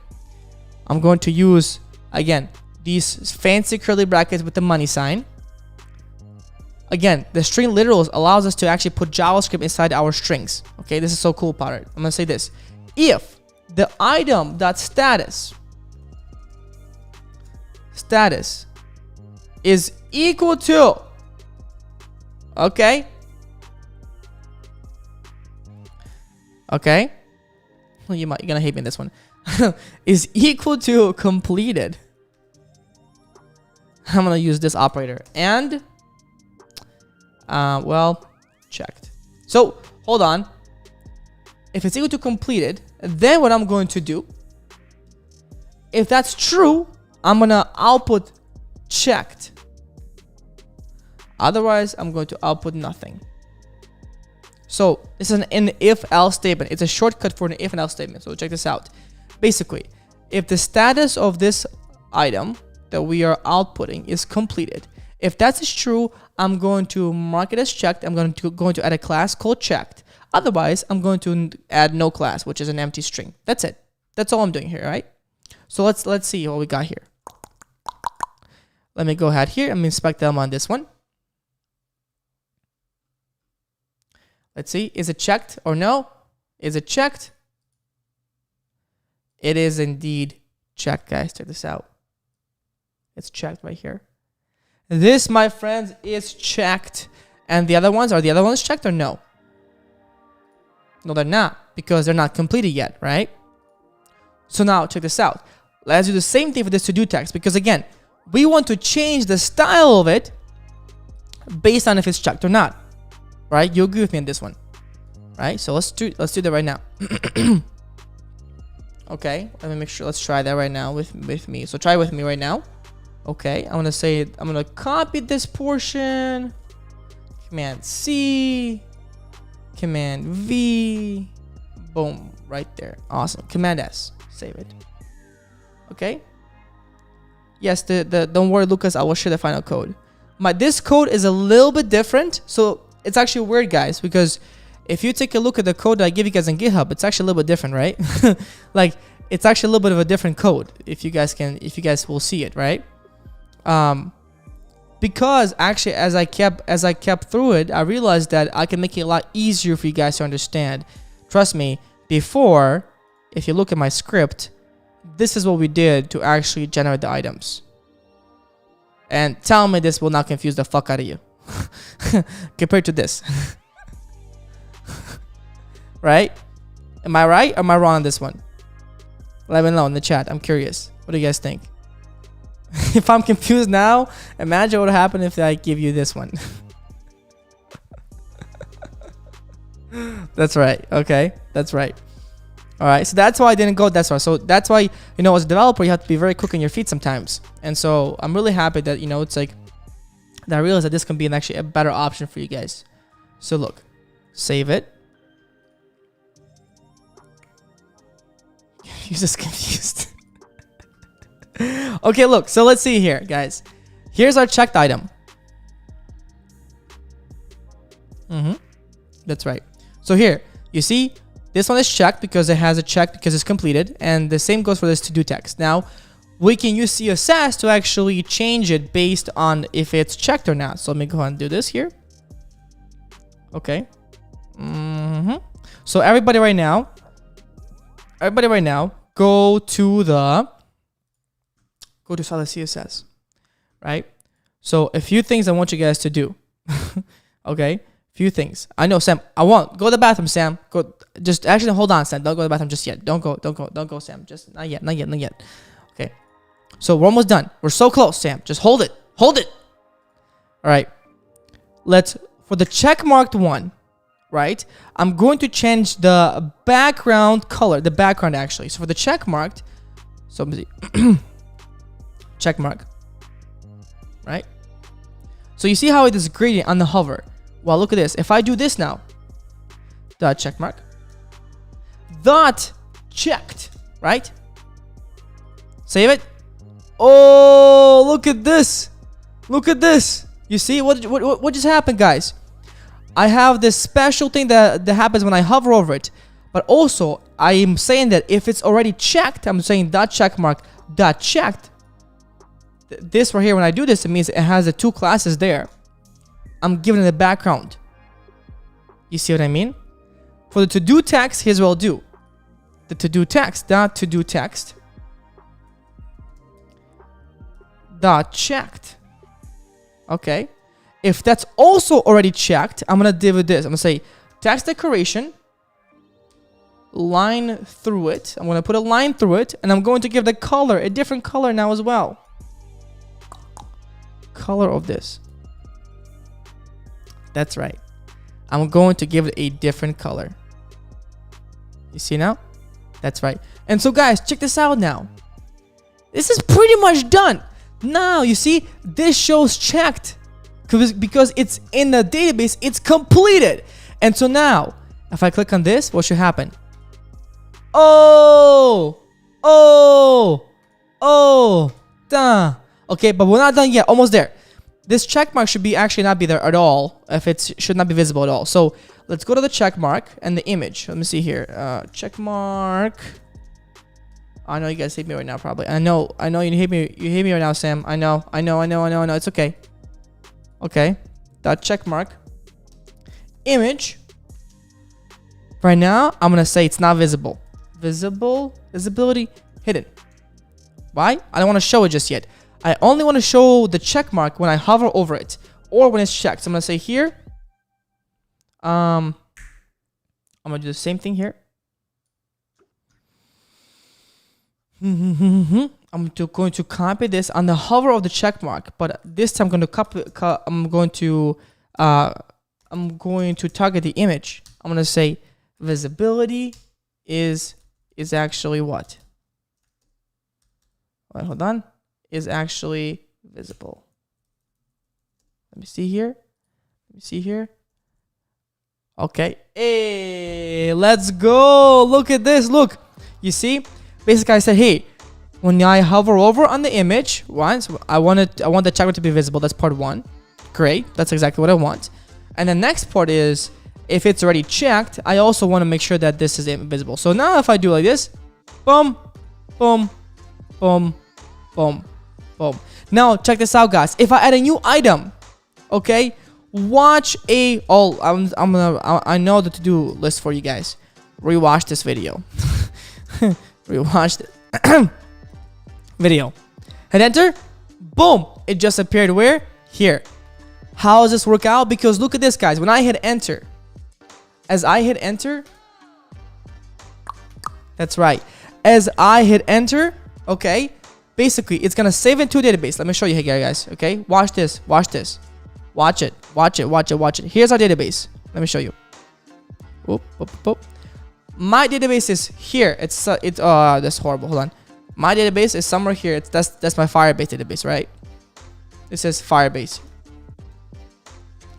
I'm going to use, again, these fancy curly brackets with the money sign. Again, the string literals allows us to actually put JavaScript inside our strings. Okay, this is so cool about it. I'm going to say this. If the item.status is equal to, okay, well, you're gonna hate me in this one, is equal to completed, I'm gonna use this operator, and well, checked. So hold on. If it's equal to completed, then what I'm going to do, if that's true, I'm gonna output checked. Otherwise, I'm going to output nothing. So this is an if-else statement. It's a shortcut for an if and else statement. So check this out. Basically, if the status of this item that we are outputting is completed, if that is true, I'm going to mark it as checked. I'm going to add a class called checked. Otherwise, I'm going to add no class, which is an empty string. That's it. That's all I'm doing here, right? So let's see what we got here. Let me go ahead here and inspect them on this one. Let's see, is it checked or no? Is it checked? It is indeed checked, guys. Check this out. It's checked right here. This, my friends, is checked. And the other ones, are the other ones checked or no? No, they're not, because they're not completed yet, right? So now, check this out. Let's do the same thing for this to-do text, because again, we want to change the style of it based on if it's checked or not. Right? You agree with me on this one. Right? So let's do that right now. Okay, let me make sure. Let's try that right now with me. So try with me right now. Okay, I'm gonna copy this portion. Command C. Command V, boom, right there. Awesome. Command S, save it. Okay. Yes, don't worry, Lucas, I will share the final code. This code is a little bit different, so it's actually weird, guys, because if you take a look at the code that I give you guys on GitHub, it's actually a little bit different, right? Like, it's actually a little bit of a different code, if you guys will see it, right? Because actually, as I kept through it, I realized that I can make it a lot easier for you guys to understand. Trust me, before, if you look at my script, this is what we did to actually generate the items. And tell me this will not confuse the fuck out of you. Compared to this. Right? Am I right or am I wrong on this one? Let me know in the chat. I'm curious. What do you guys think? If I'm confused now, imagine what would happen if I give you this one. That's right. Okay. That's right. All right, so that's why I didn't go that far. So that's why, you know, as a developer, you have to be very quick on your feet sometimes. And so I'm really happy that, you know, it's like that I realized that this can be actually a better option for you guys. So look, save it. You're just confused. Okay, look, so let's see here, guys. Here's our checked item. That's right. So here, you see, this one is checked because it has a check because it's completed. And the same goes for this to-do text. Now, we can use CSS to actually change it based on if it's checked or not. So let me go ahead and do this here. Okay. So everybody right now, go to Stylesheet CSS, right? So a few things I want you guys to do. Okay. Few things. I know, Sam. Go to the bathroom, Sam. Go. Just actually hold on, Sam. Don't go to the bathroom just yet. Don't go, Sam. Just not yet. Okay. So we're almost done. We're so close, Sam. Just hold it. All right. For the check marked one, right? I'm going to change the background color. The background actually. So for the check marked, so let me see. Check mark. Right. So you see how it is gradient on the hover. Well, look at this. If I do this now, dot check mark, dot checked, right? Save it. Oh, look at this. Look at this. You see what just happened, guys? I have this special thing that happens when I hover over it. But also, I am saying that if it's already checked, I'm saying dot check mark, dot checked. This right here, when I do this, it means it has the two classes there. I'm giving it a background. You see what I mean? For the to-do text, here's what I'll do. The to-do text, dot to-do text, dot checked. Okay. If that's also already checked, I'm gonna do this. I'm gonna say text decoration, line through it. I'm gonna put a line through it, and I'm going to give the color a different color now as well. Color of this. That's right. I'm going to give it a different color. You see now? That's right. And so guys, check this out now. This is pretty much done. Now, you see, this shows checked because it's in the database, it's completed. And so now, if I click on this, what should happen? Oh, duh. Okay, but we're not done yet. Almost there. This check mark should be actually not be there at all. If it should not be visible at all. So let's go to the check mark and the image. Let me see here. Check mark. I know you guys hate me right now, probably. I know you hate me. You hate me right now, Sam. I know. It's okay. Okay. Dot check mark. Image. Right now, I'm gonna say it's not visible. Visibility hidden. Why? I don't want to show it just yet. I only want to show the check mark when I hover over it or when it's checked. So I'm going to say here. I'm going to do the same thing here. I'm going to copy this on the hover of the check mark, but this time I'm going to target the image. I'm going to say visibility is actually what? Wait, hold on. Is actually visible. Let me see here. Okay. Hey, let's go. Look at this. Look. You see? Basically, I said, hey, when I hover over on the image, right? So I want the checker to be visible. That's part 1. Great. That's exactly what I want. And the next part is, if it's already checked, I also want to make sure that this is invisible. So now if I do like this, boom, boom, boom, boom, boom. Now check this out, guys. If I add a new item, okay, watch a I know the to-do list for you guys. Rewatch this video. Rewatch the video. Hit enter. Boom. It just appeared where? Here. How does this work out? Because look at this, guys. When I hit enter, as I hit enter, that's right. As I hit enter, okay, basically it's gonna save it to a database. Let me show you here, guys. Okay, watch this. Watch this. Watch it. Watch it. Watch it. Watch it. Here's our database. Let me show you. Whoop, whoop, whoop. My database is here. That's horrible. Hold on. My database is somewhere here. That's my Firebase database, right? This is Firebase.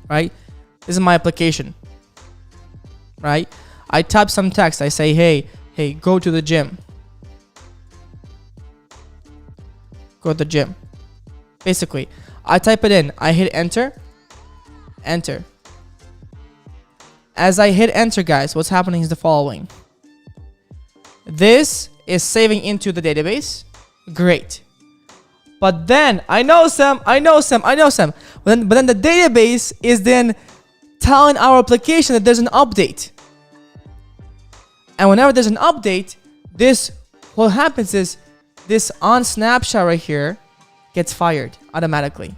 Right? This is my application. Right? I type some text. I say, hey, go to the gym. Go to the gym. Basically, I type it in. I hit enter. Enter. As I hit enter, guys, what's happening is the following. This is saving into the database. Great. But then, I know Sam. But then the database is then telling our application that there's an update. And whenever there's an update, what happens is this on snapshot right here gets fired automatically.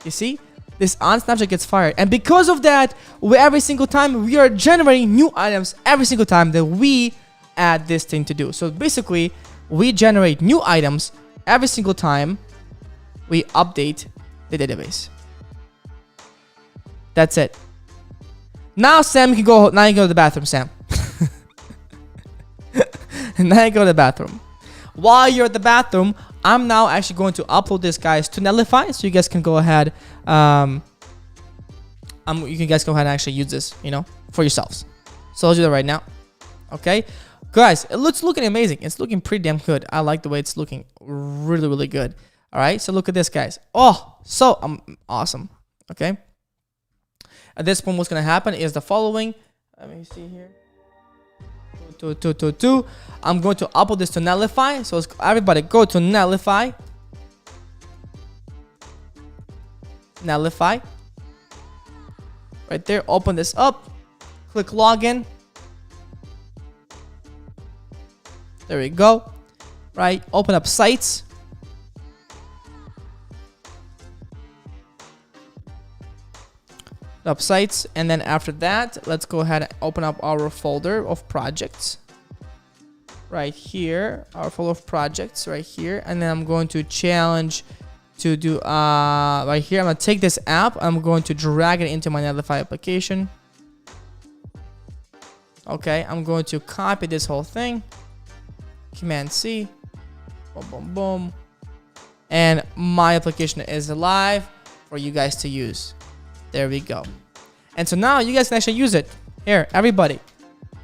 You see? This on snapshot gets fired. And because of that, every single time we are generating new items every single time that we add this thing to do. So basically, we generate new items every single time we update the database. That's it. Now Sam, you can go. Now you go to the bathroom, Sam. Now you go to the bathroom. While you're at the bathroom, I'm now actually going to upload this, guys, to Netlify, so you guys can go ahead. You guys go ahead and actually use this, for yourselves. So I'll do that right now. Okay, guys, it's looking amazing. It's looking pretty damn good. I like the way it's looking. Really, really good. All right, so look at this, guys. Oh, so awesome. Okay. At this point, what's gonna happen is the following. Let me see here. Two. I'm going to upload this to Netlify. So everybody go to Netlify. Netlify. Right there. Open this up. Click login. There we go. Right. Open up sites. Up sites, and then after that, let's go ahead and open up our folder of projects right here, our folder of projects right here, and then I'm going to challenge to do right here. I'm gonna take this app, I'm going to drag it into my Netlify application. Okay, I'm going to copy this whole thing, Command C, boom, boom, boom, and my application is live for you guys to use. There we go. And so now you guys can actually use it. Here, everybody.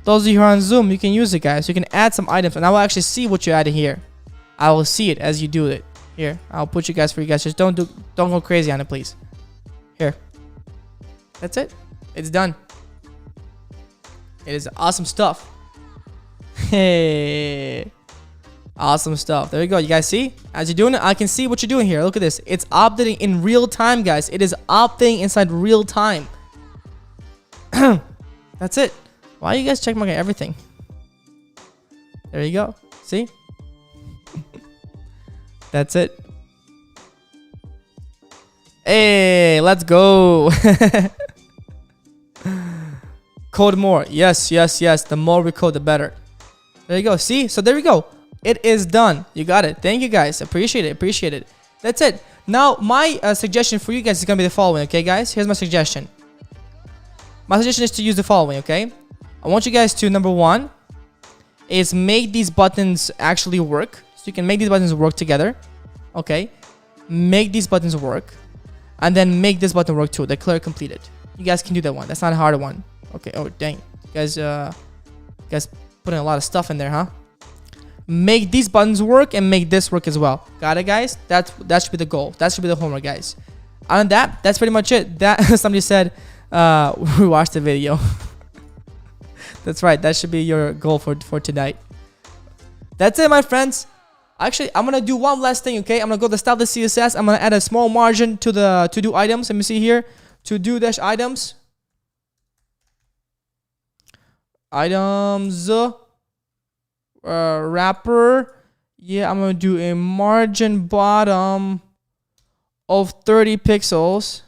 Those of you who are on Zoom, you can use it, guys. You can add some items, and I will actually see what you're adding here. I will see it as you do it. Here, I'll put you guys for you guys. Just don't go crazy on it, please. Here. That's it. It's done. It is awesome stuff. Hey. Awesome stuff. There we go. You guys see? As you're doing it, I can see what you're doing here. Look at this. It's updating in real time, guys. It is updating inside real time. That's it. Why are you guys checkmarking everything? There you go. See? That's it. Hey, let's go. Code more. Yes. The more we code, the better. There you go. See? So there we go. It is done. You got it. Thank you, guys. Appreciate it. That's it. Now, my suggestion for you guys is going to be the following, okay, guys? Here's my suggestion. My suggestion is to use the following, okay? I want you guys to, number one, is make these buttons actually work. So you can make these buttons work together, okay? Make these buttons work. And then make this button work too. Declare completed. you guys can do that one. That's not a hard one. Okay. Oh dang, you guys putting a lot of stuff in there, huh? Make these buttons work and make this work as well. Got it, guys? That should be the goal. That should be the homework, guys. Other than that, that's pretty much it. That somebody said, we watched the video. That's right. That should be your goal for tonight. That's it, my friends. Actually, I'm gonna do one last thing. Okay, I'm gonna go to Stylesheet CSS. I'm gonna add a small margin to the to-do items. Let me see here. To-do dash items. Items. Wrapper. Yeah, I'm gonna do a margin bottom of 30 pixels.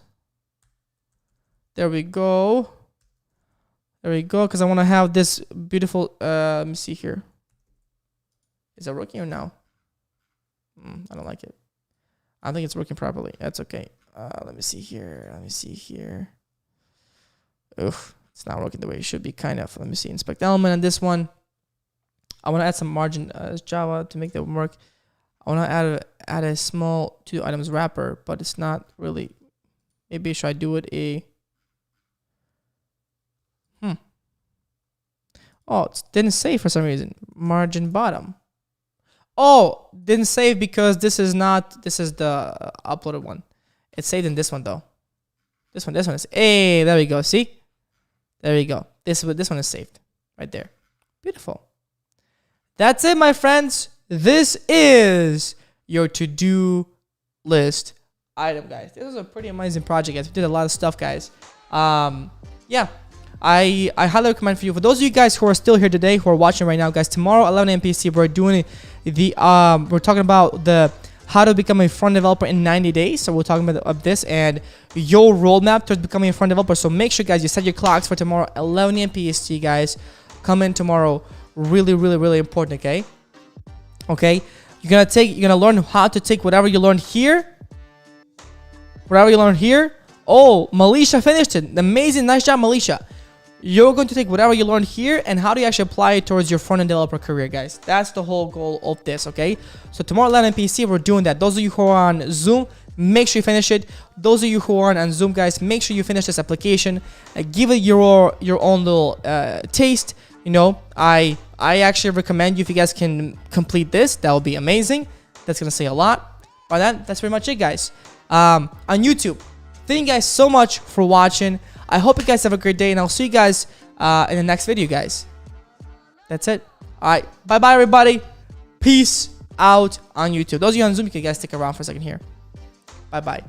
There we go. There we go. Because I want to have this beautiful. Let me see here. Is it working or no? I don't like it. I don't think it's working properly. That's okay. Let me see here. Let me see here. Oof, it's not working the way it should be. Kind of. Let me see. Inspect element on this one. I want to add some margin as Java to make that work. I want to add a small two items wrapper, but it's not really. Maybe should I do it a? Oh, it didn't save for some reason. Margin bottom. Oh, didn't save because this is not. This is the uploaded one. It's saved in this one though. This one is. Hey, there we go. See, there we go. This one is saved right there. Beautiful. That's it, my friends. This is your to-do list item, guys. This was a pretty amazing project, guys. We did a lot of stuff, guys. Yeah, I highly recommend for you. For those of you guys who are still here today, who are watching right now, guys, tomorrow 11 a.m. PST, we're doing we're talking about the how to become a front developer in 90 days. So we're talking about this and your roadmap towards becoming a front developer. So make sure, guys, you set your clocks for tomorrow 11 a.m. PST, guys. Come in tomorrow. Really, really, really important. Okay, you're gonna learn how to take whatever you learned here. Oh, Malisha finished it. Amazing, nice job, Malisha. You're going to take whatever you learned here and how do you actually apply it towards your front-end developer career, guys. That's the whole goal of this. Okay, so tomorrow 11 PC we're doing that. Those of you who are on Zoom, make sure you finish it. Those of you who aren't on Zoom, guys, make sure you finish this application. Give it your own little taste. You know, I actually recommend you, if you guys can complete this, that will be amazing. That's gonna say a lot. But that's pretty much it, guys. On YouTube, thank you guys so much for watching. I hope you guys have a great day, and I'll see you guys in the next video, guys. That's it. All right, bye bye, everybody. Peace out on YouTube. Those of you on Zoom, you can guys stick around for a second here. Bye bye.